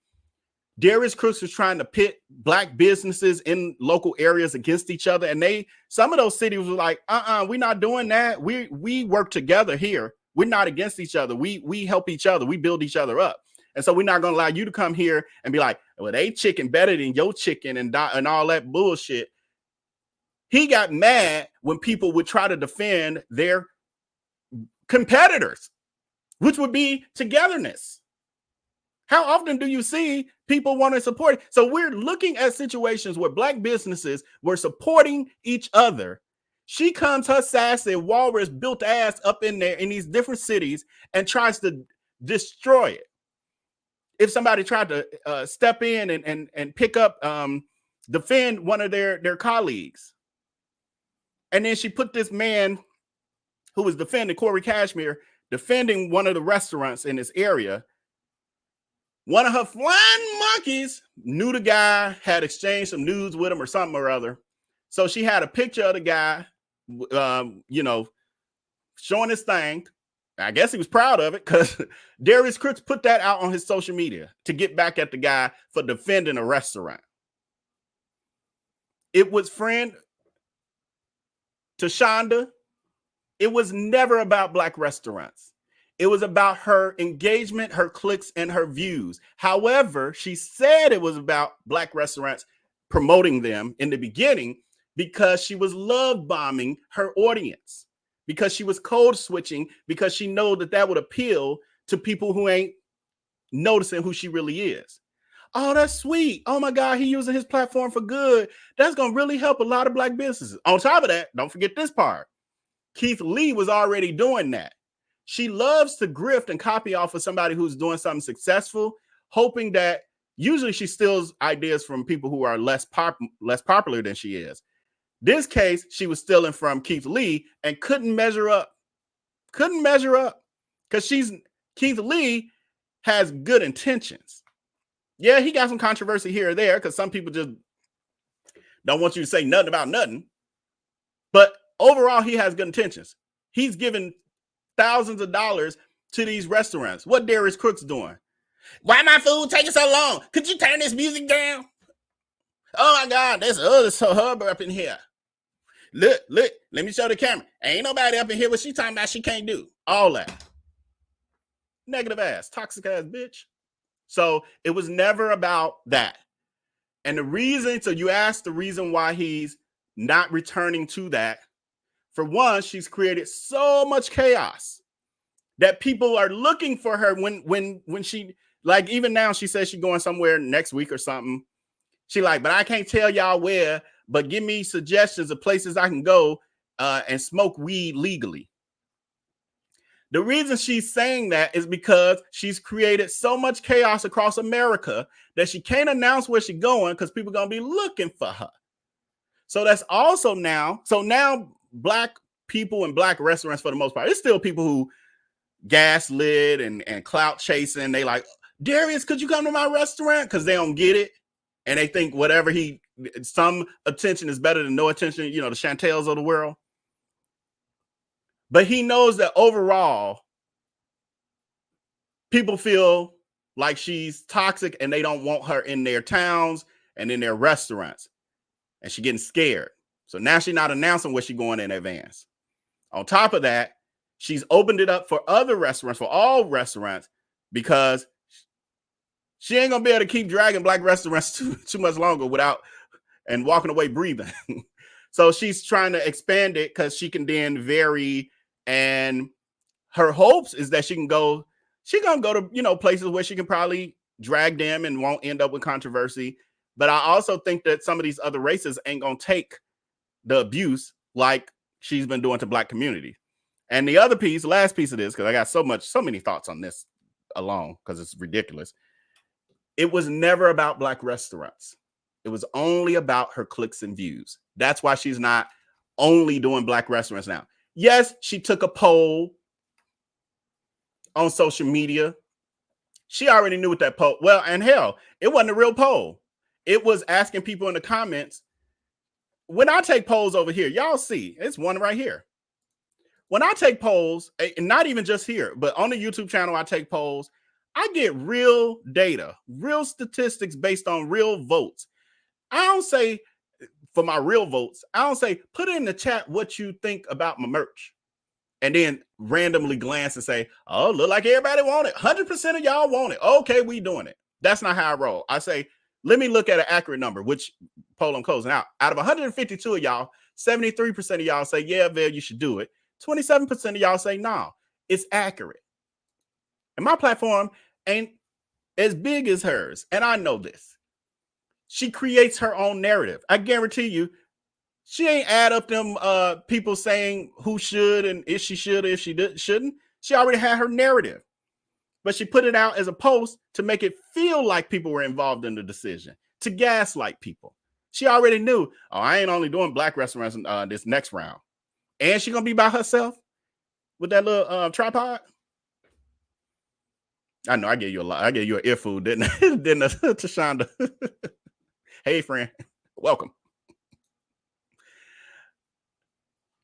Darius Crooks was trying to pit Black businesses in local areas against each other. And some of those cities were like, we're not doing that. We work together here. We're not against each other. We help each other. We build each other up. And so we're not going to allow you to come here and be like, well, they chicken better than your chicken and all that bullshit. He got mad when people would try to defend their competitors, which would be togetherness. How often do you see people want to support it? So we're looking at situations where Black businesses were supporting each other. She comes her sassy walrus built ass up in there in these different cities and tries to destroy it. If somebody tried to step in and pick up defend one of their colleagues. And then she put this man who was defending Corey Cashmere, defending one of the restaurants in this area. One of her flying monkeys knew the guy, had exchanged some nudes with him or something or other. So she had a picture of the guy, showing his thing. I guess he was proud of it because Darius Crooks put that out on his social media to get back at the guy for defending a restaurant. It was friend to Shonda. It was never about Black restaurants. It was about her engagement, her clicks, and her views. However, she said it was about Black restaurants, promoting them in the beginning because she was love bombing her audience, because she was code switching, because she know that would appeal to people who ain't noticing who she really is. Oh, that's sweet. Oh my God, he using his platform for good. That's going to really help a lot of Black businesses. On top of that, don't forget this part. Keith Lee was already doing that. She loves to grift and copy off of somebody who's doing something successful, hoping that usually she steals ideas from people who are less popular than she is. This case, she was stealing from Keith Lee and couldn't measure up. Because Keith Lee has good intentions. Yeah, he got some controversy here or there because some people just don't want you to say nothing about nothing. But overall, he has good intentions. He's given thousands of dollars to these restaurants. What Darius Crooks doing? Why my food taking so long? Could you turn this music down? Oh my God, there's so hubbub up in here. Look, let me show the camera. Ain't nobody up in here what she talking about she can't do. All that. Negative ass, toxic ass bitch. So it was never about that. And the reason, so you asked the reason why he's not returning to that. For one, she's created so much chaos that people are looking for her when she, like, even now she says she's going somewhere next week or something. She like, but I can't tell y'all where, but give me suggestions of places I can go and smoke weed legally. The reason she's saying that is because she's created so much chaos across America that she can't announce where she's going because people are going to be looking for her. So that's also now, Black people and Black restaurants, for the most part, it's still people who gaslit and clout chasing. They like, Darius, could you come to my restaurant? Because they don't get it. And they think whatever some attention is better than no attention, the Chantels of the world. But he knows that overall, people feel like she's toxic and they don't want her in their towns and in their restaurants. And she's getting scared. So now she's not announcing where she's going in advance. On top of that, she's opened it up for other restaurants, for all restaurants, because she ain't going to be able to keep dragging Black restaurants too much longer without and walking away breathing. So she's trying to expand it because she can then vary. And her hopes is that she's going to go to, places where she can probably drag them and won't end up with controversy. But I also think that some of these other races ain't going to take the abuse like she's been doing to Black community. And the other piece, last piece of this, because I got so many thoughts on this alone because it's ridiculous. It was never about Black restaurants. It was only about her clicks and views. That's why she's not only doing Black restaurants now. Yes, she took a poll on social media. She already knew what that poll, well, and hell, it wasn't a real poll. It was asking people in the comments. When I take polls over here, y'all see, it's one right here. When I take polls, and not even just here, but on the YouTube channel, I take polls, I get real data, real statistics based on real votes. I don't say, for my real votes, I don't say, put in the chat what you think about my merch. And then randomly glance and say, oh, look like everybody want it. 100% of y'all want it. Okay, we doing it. That's not how I roll. I say, let me look at an accurate number, which poll I'm closing out. Out of 152 of y'all, 73% of y'all say, yeah, Vell, you should do it. 27% of y'all say, no, it's accurate. And my platform ain't as big as hers. And I know this. She creates her own narrative. I guarantee you, she ain't add up them people saying who should and if she should or if she shouldn't. She already had her narrative. But she put it out as a post to make it feel like people were involved in the decision, to gaslight people. She already knew, oh, I ain't only doing black restaurants this next round. And she gonna be by herself with that little tripod. I know I gave you a lot. I gave you an ear food, didn't I? Didn't I, Tashonda? Hey, friend. Welcome.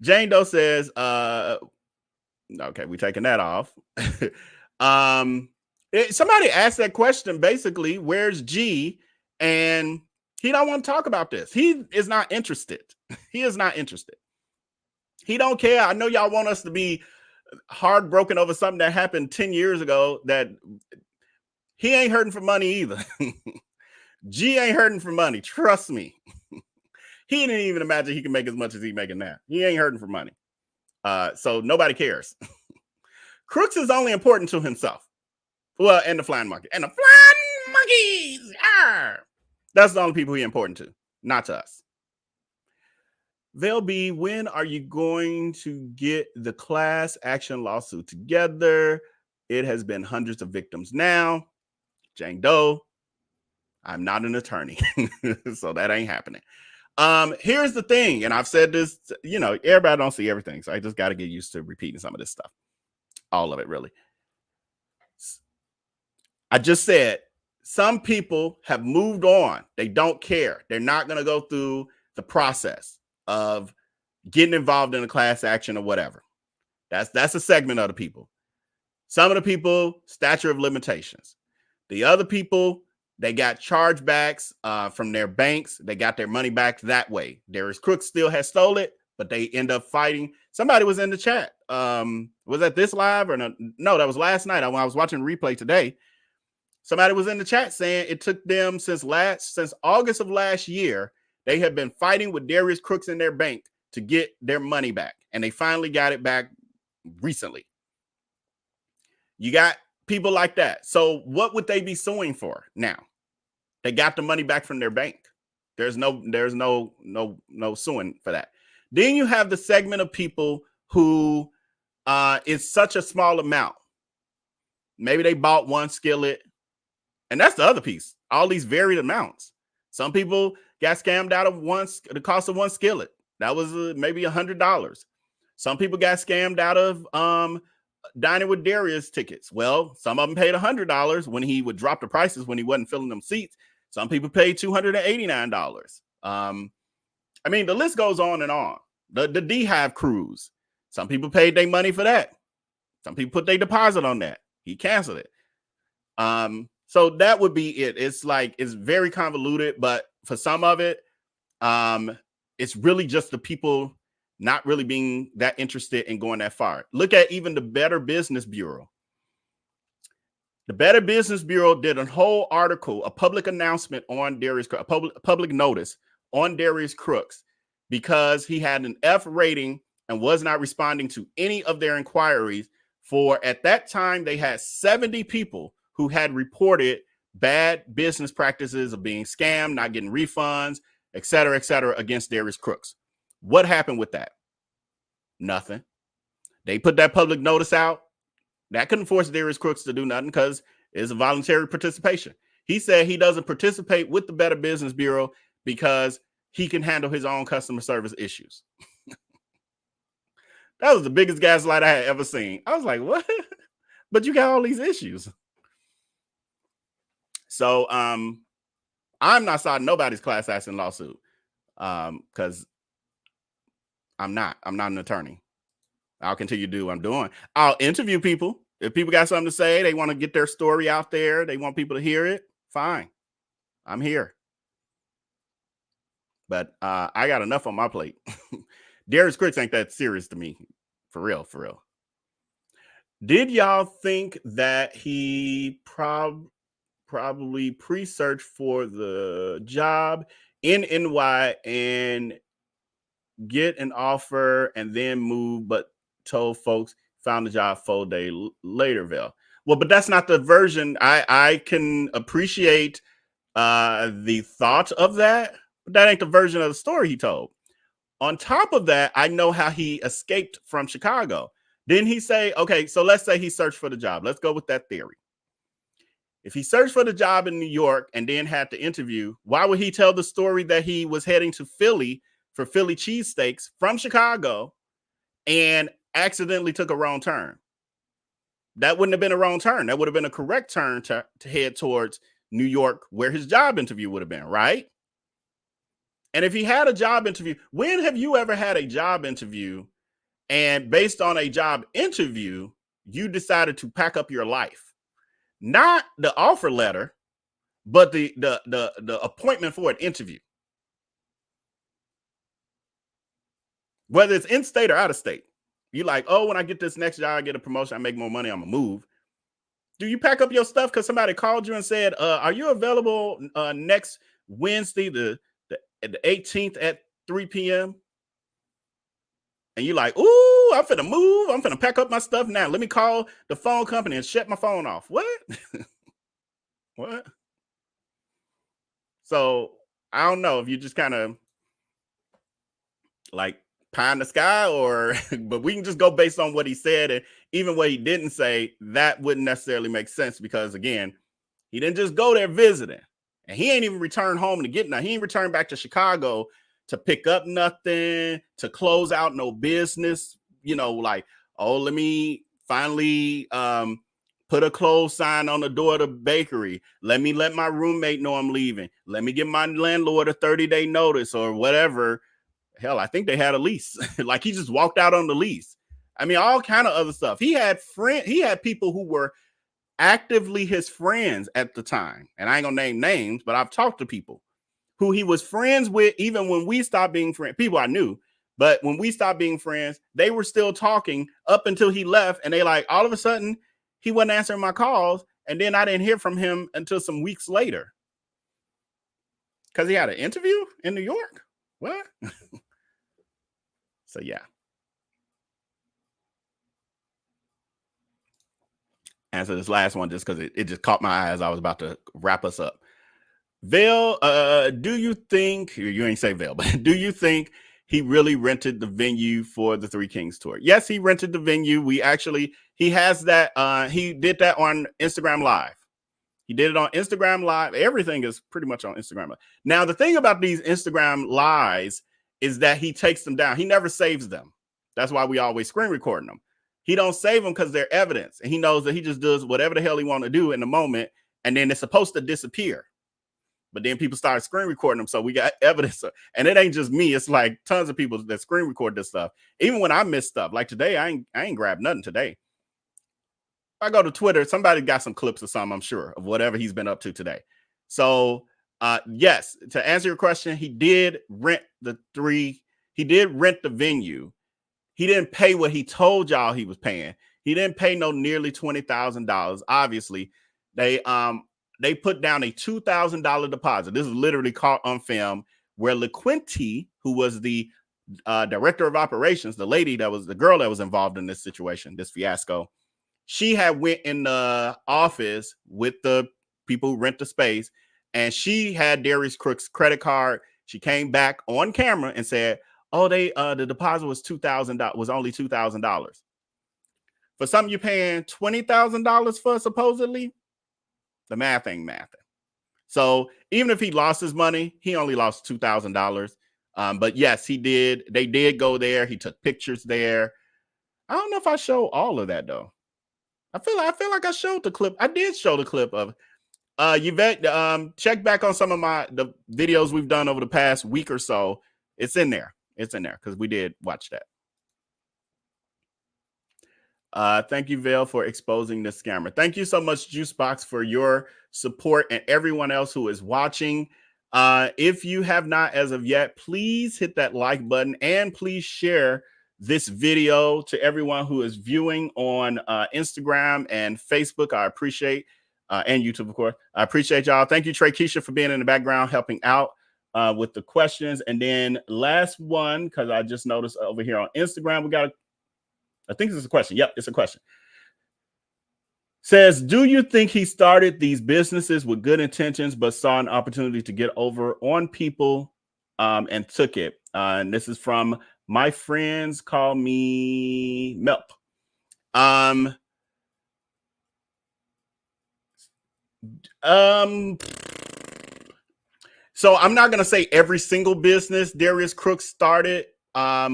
Jane Doe says, okay, we're taking that off. Somebody asked that question, basically, where's G? And he don't want to talk about this. He is not interested. He is not interested. He don't care. I know y'all want us to be heartbroken over something that happened 10 years ago, that he ain't hurting for money either. G ain't hurting for money. Trust me. He didn't even imagine he can make as much as he's making now. He ain't hurting for money. So nobody cares. Crooks is only important to himself. Well, and the flying monkey. And the flying monkeys. Arr! That's the only people he's important to, not to us. Vell B, when are you going to get the class action lawsuit together? It has been hundreds of victims now. Jane Doe, I'm not an attorney, so that ain't happening. Here's the thing, and I've said this, everybody don't see everything, so I just got to get used to repeating some of this stuff. All of it, really. I just said, some people have moved on. They don't care. They're not going to go through the process of getting involved in a class action or whatever. That's a segment of the people. Some of the people, statute of limitations. The other people, they got chargebacks from their banks. They got their money back that way. Darius Crooks still has stole it, but they end up fighting. Somebody was in the chat. Was that this live or no? No, that was last night. When I was watching replay today, somebody was in the chat saying it took them since August of last year. They have been fighting with Darius Crooks in their bank to get their money back, and they finally got it back recently. You got people like that. So what would they be suing for now? They got the money back from their bank. There's no suing for that. Then you have the segment of people who is such a small amount. Maybe they bought one skillet, and that's the other piece. All these varied amounts. Some people got scammed out of the cost of one skillet. That was maybe $100. Some people got scammed out of dining with Darius tickets. Well, some of them paid $100 when he would drop the prices when he wasn't filling them seats. Some people paid $289. I mean, the list goes on and on. The D-Hive cruise. Some people paid their money for that. Some people put their deposit on that. He canceled it. So that would be it. It's very convoluted, but for some of it, it's really just the people not really being that interested in going that far. Look at even the Better Business Bureau. The Better Business Bureau did a whole article, a public announcement on Darius Crooks, a public notice on Darius Crooks, because he had an F rating and was not responding to any of their inquiries. For at that time, they had 70 people who had reported bad business practices of being scammed, not getting refunds, et cetera, against Darius Crooks. What happened with that? Nothing. They put that public notice out. That couldn't force Darius Crooks to do nothing because it's a voluntary participation. He said he doesn't participate with the Better Business Bureau because he can handle his own customer service issues. That was the biggest gaslight I had ever seen. I was like, what? But you got all these issues. So I'm not starting nobody's class action lawsuit because I'm not an attorney. I'll continue to do what I'm doing. I'll interview people. If people got something to say, they want to get their story out there, they want people to hear it, fine. I'm here. But I got enough on my plate. Darius Crooks ain't that serious to me. For real. Did y'all think that he probably pre-searched for the job in NY and get an offer and then move, but told folks found the job 4 days later, Vell? Well, but that's not the version. I can appreciate the thought of that, but that ain't the version of the story he told. On top of that, I know how he escaped from Chicago. Didn't he say, okay, so let's say he searched for the job. Let's go with that theory. If he searched for the job in New York and then had to interview, why would he tell the story that he was heading to Philly for Philly cheesesteaks from Chicago and accidentally took a wrong turn? That wouldn't have been a wrong turn. That would have been a correct turn to head towards New York, where his job interview would have been, right? And if he had a job interview, when have you ever had a job interview and based on a job interview, you decided to pack up your life? Not the offer letter, but the appointment for an interview. Whether it's in state or out of state. You like, oh, when I get this next job, I get a promotion, I make more money, I'm gonna move. Do you pack up your stuff because somebody called you and said, are you available next Wednesday, the 18th at 3 p.m.? And you're like, ooh, I'm finna move. I'm finna pack up my stuff now. Let me call the phone company and shut my phone off. What? What? So I don't know if you just kind of like pie in the sky or, but we can just go based on what he said. And even what he didn't say, that wouldn't necessarily make sense because again, he didn't just go there visiting and he ain't even returned home to get nothing. He ain't returned back to Chicago to pick up nothing, to close out no business, you know, like, oh, let me finally put a close sign on the door of the bakery. Let my roommate know I'm leaving. Let me give my landlord a 30-day notice or whatever. Hell, I think they had a lease. Like he just walked out on the lease. I mean, all kind of other stuff. He had people who were actively his friends at the time. And I ain't gonna name names, but I've talked to people who he was friends with, even when we stopped being friends, people I knew, but when we stopped being friends, they were still talking up until he left. And they like, all of a sudden he wasn't answering my calls. And then I didn't hear from him until some weeks later. Because he had an interview in New York. What? So yeah. Answer this last one just because it just caught my eye as I was about to wrap us up. Vell, do you think, you ain't say Vell, but do you think he really rented the venue for the Three Kings tour? Yes, he rented the venue. He has that, he did that on Instagram Live. He did it on Instagram Live. Everything is pretty much on Instagram Live. Now, the thing about these Instagram Lives is that he takes them down. He never saves them. That's why we always screen recording them. He don't save them because they're evidence. And he knows that he just does whatever the hell he want to do in the moment. And then it's supposed to disappear. But then people started screen recording them. So we got evidence. And it ain't just me. It's like tons of people that screen record this stuff. Even when I miss stuff. Like today, I ain't grabbed nothing today. If I go to Twitter, somebody got some clips or something, I'm sure, of whatever he's been up to today. So yes, to answer your question, he did rent the venue. He didn't pay what he told y'all he was paying. He didn't pay no nearly $20,000. Obviously, they put down a $2,000 deposit. This is literally caught on film where LaQuinty, who was the director of operations, the girl that was involved in this situation, this fiasco, she had went in the office with the people who rent the space, and she had Darius Crooks' credit card. She came back on camera and said, oh, the deposit was $2,000, was only $2,000. For something you're paying $20,000 for, supposedly, the math ain't mathing. So even if he lost his money, he only lost $2,000. But yes, he did. They did go there. He took pictures there. I don't know if I show all of that though. I feel like I showed the clip. I did show the clip of Yvette. Check back on some of the videos we've done over the past week or so. It's in there. It's in there because we did watch that. Thank you, Vell, for exposing this scammer. Thank you so much, Juicebox, for your support and everyone else who is watching. If you have not as of yet, please hit that like button and please share this video to everyone who is viewing on Instagram and Facebook. I appreciate, and YouTube, of course. I appreciate y'all. Thank you, Trey Keisha, for being in the background, helping out with the questions. And then last one, because I just noticed over here on Instagram, we got I think this is a question. Yep, it's a question. Says, do you think he started these businesses with good intentions, but saw an opportunity to get over on people and took it? And this is from My Friends Call Me Melp. So I'm not going to say every single business Darius Crooks started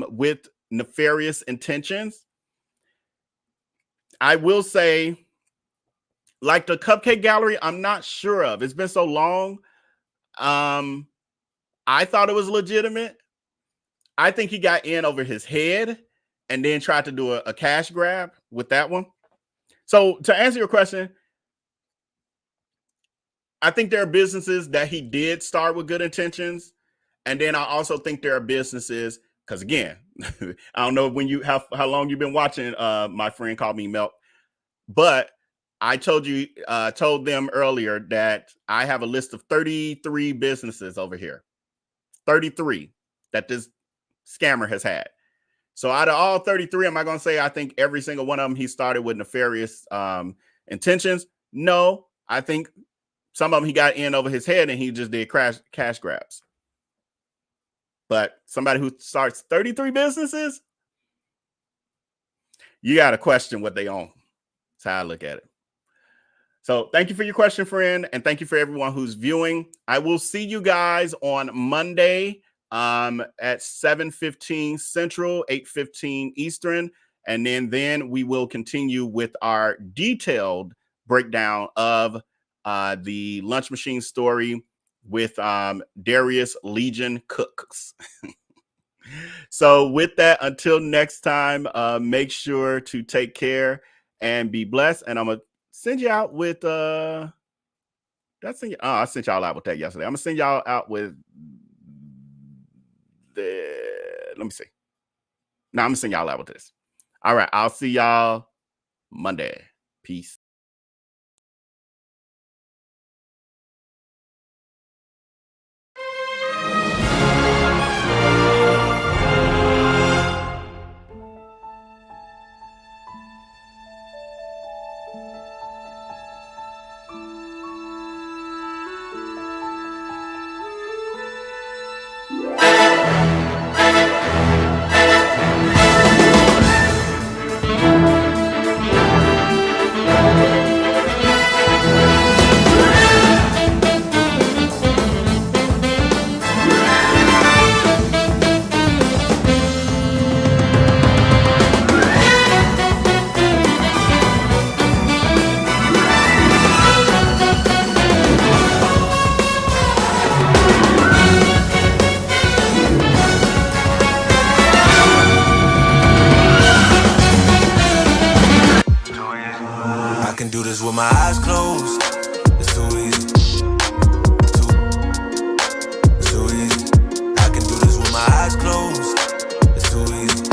with nefarious intentions. I will say, like the Cupcake Gallery, I'm not sure of. It's been so long. I thought it was legitimate. I think he got in over his head and then tried to do a cash grab with that one. So to answer your question, I think there are businesses that he did start with good intentions. And then I also think there are businesses, because again, I don't know when how long you've been watching my friend called me Milk, but I told them earlier that I have a list of 33 businesses over here. 33 that this scammer has had. So out of all 33, am I going to say I think every single one of them he started with nefarious intentions? No, I think some of them he got in over his head and he just did cash grabs. But somebody who starts 33 businesses, you got to question what they own. That's how I look at it. So thank you for your question, friend. And thank you for everyone who's viewing. I will see you guys on Monday at 7:15 Central, 8:15 Eastern. And then we will continue with our detailed breakdown of the lunch machine story with Darius Legion Cooks. So with that, until next time, make sure to take care and be blessed. And I'm going to send you out with I sent y'all out with that yesterday. I'm going to send y'all out with let me see. No, I'm going to send y'all out with this. All right. I'll see y'all Monday. Peace. can do this with my eyes closed. It's too easy. Too easy. I can do this with my eyes closed. It's too easy.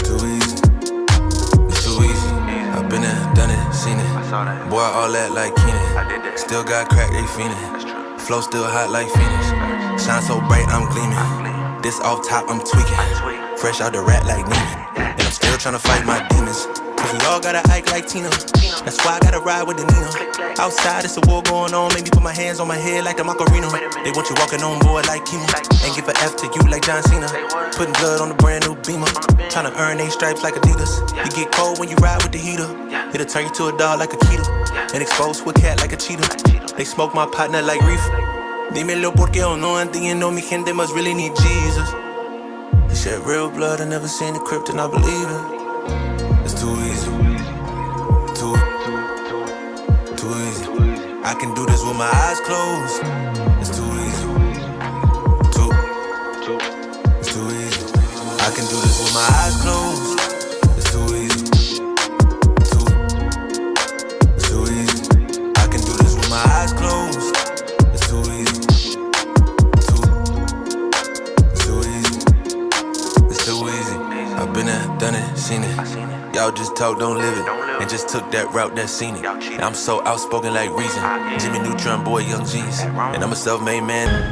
Too easy. It's too easy. I've been there, done it, seen it. Boy, all that like Keenan. Still got crack, they fiendin'. Flow still hot like Phoenix. Shine so bright, I'm gleaming. This off top, I'm tweaking. Fresh out the rat like Neiman. And I'm still tryna fight my demons. Cause we all gotta act like Tina. That's why I gotta ride with the Nina. Outside, it's a war going on. Make me put my hands on my head like the Macarena. They want you walking on board like chemo. And give an F to you like John Cena. Putting blood on the brand new Beamer. Tryna earn they stripes like Adidas. You get cold when you ride with the heater. It'll turn you to a dog like a Keto. And expose to a cat like a cheetah. They smoke my partner like reefer. Dímelo porque o no entiendo. Mi gente must really need Jesus. They shed real blood, I never seen the crypt and I believe it. It's too easy. Too easy. I can do this with my eyes closed. It's too easy. It's too easy. I can do this with my eyes closed. It's too easy. It's too easy. I can do this with my eyes closed. It's too easy. It's too easy. It's too easy. I've been there, done it, seen it. Y'all just talk, don't live it. And just took that route, that seen it. I'm so outspoken like Reason. Jimmy Neutron, boy, Young G's. And I'm a self-made man.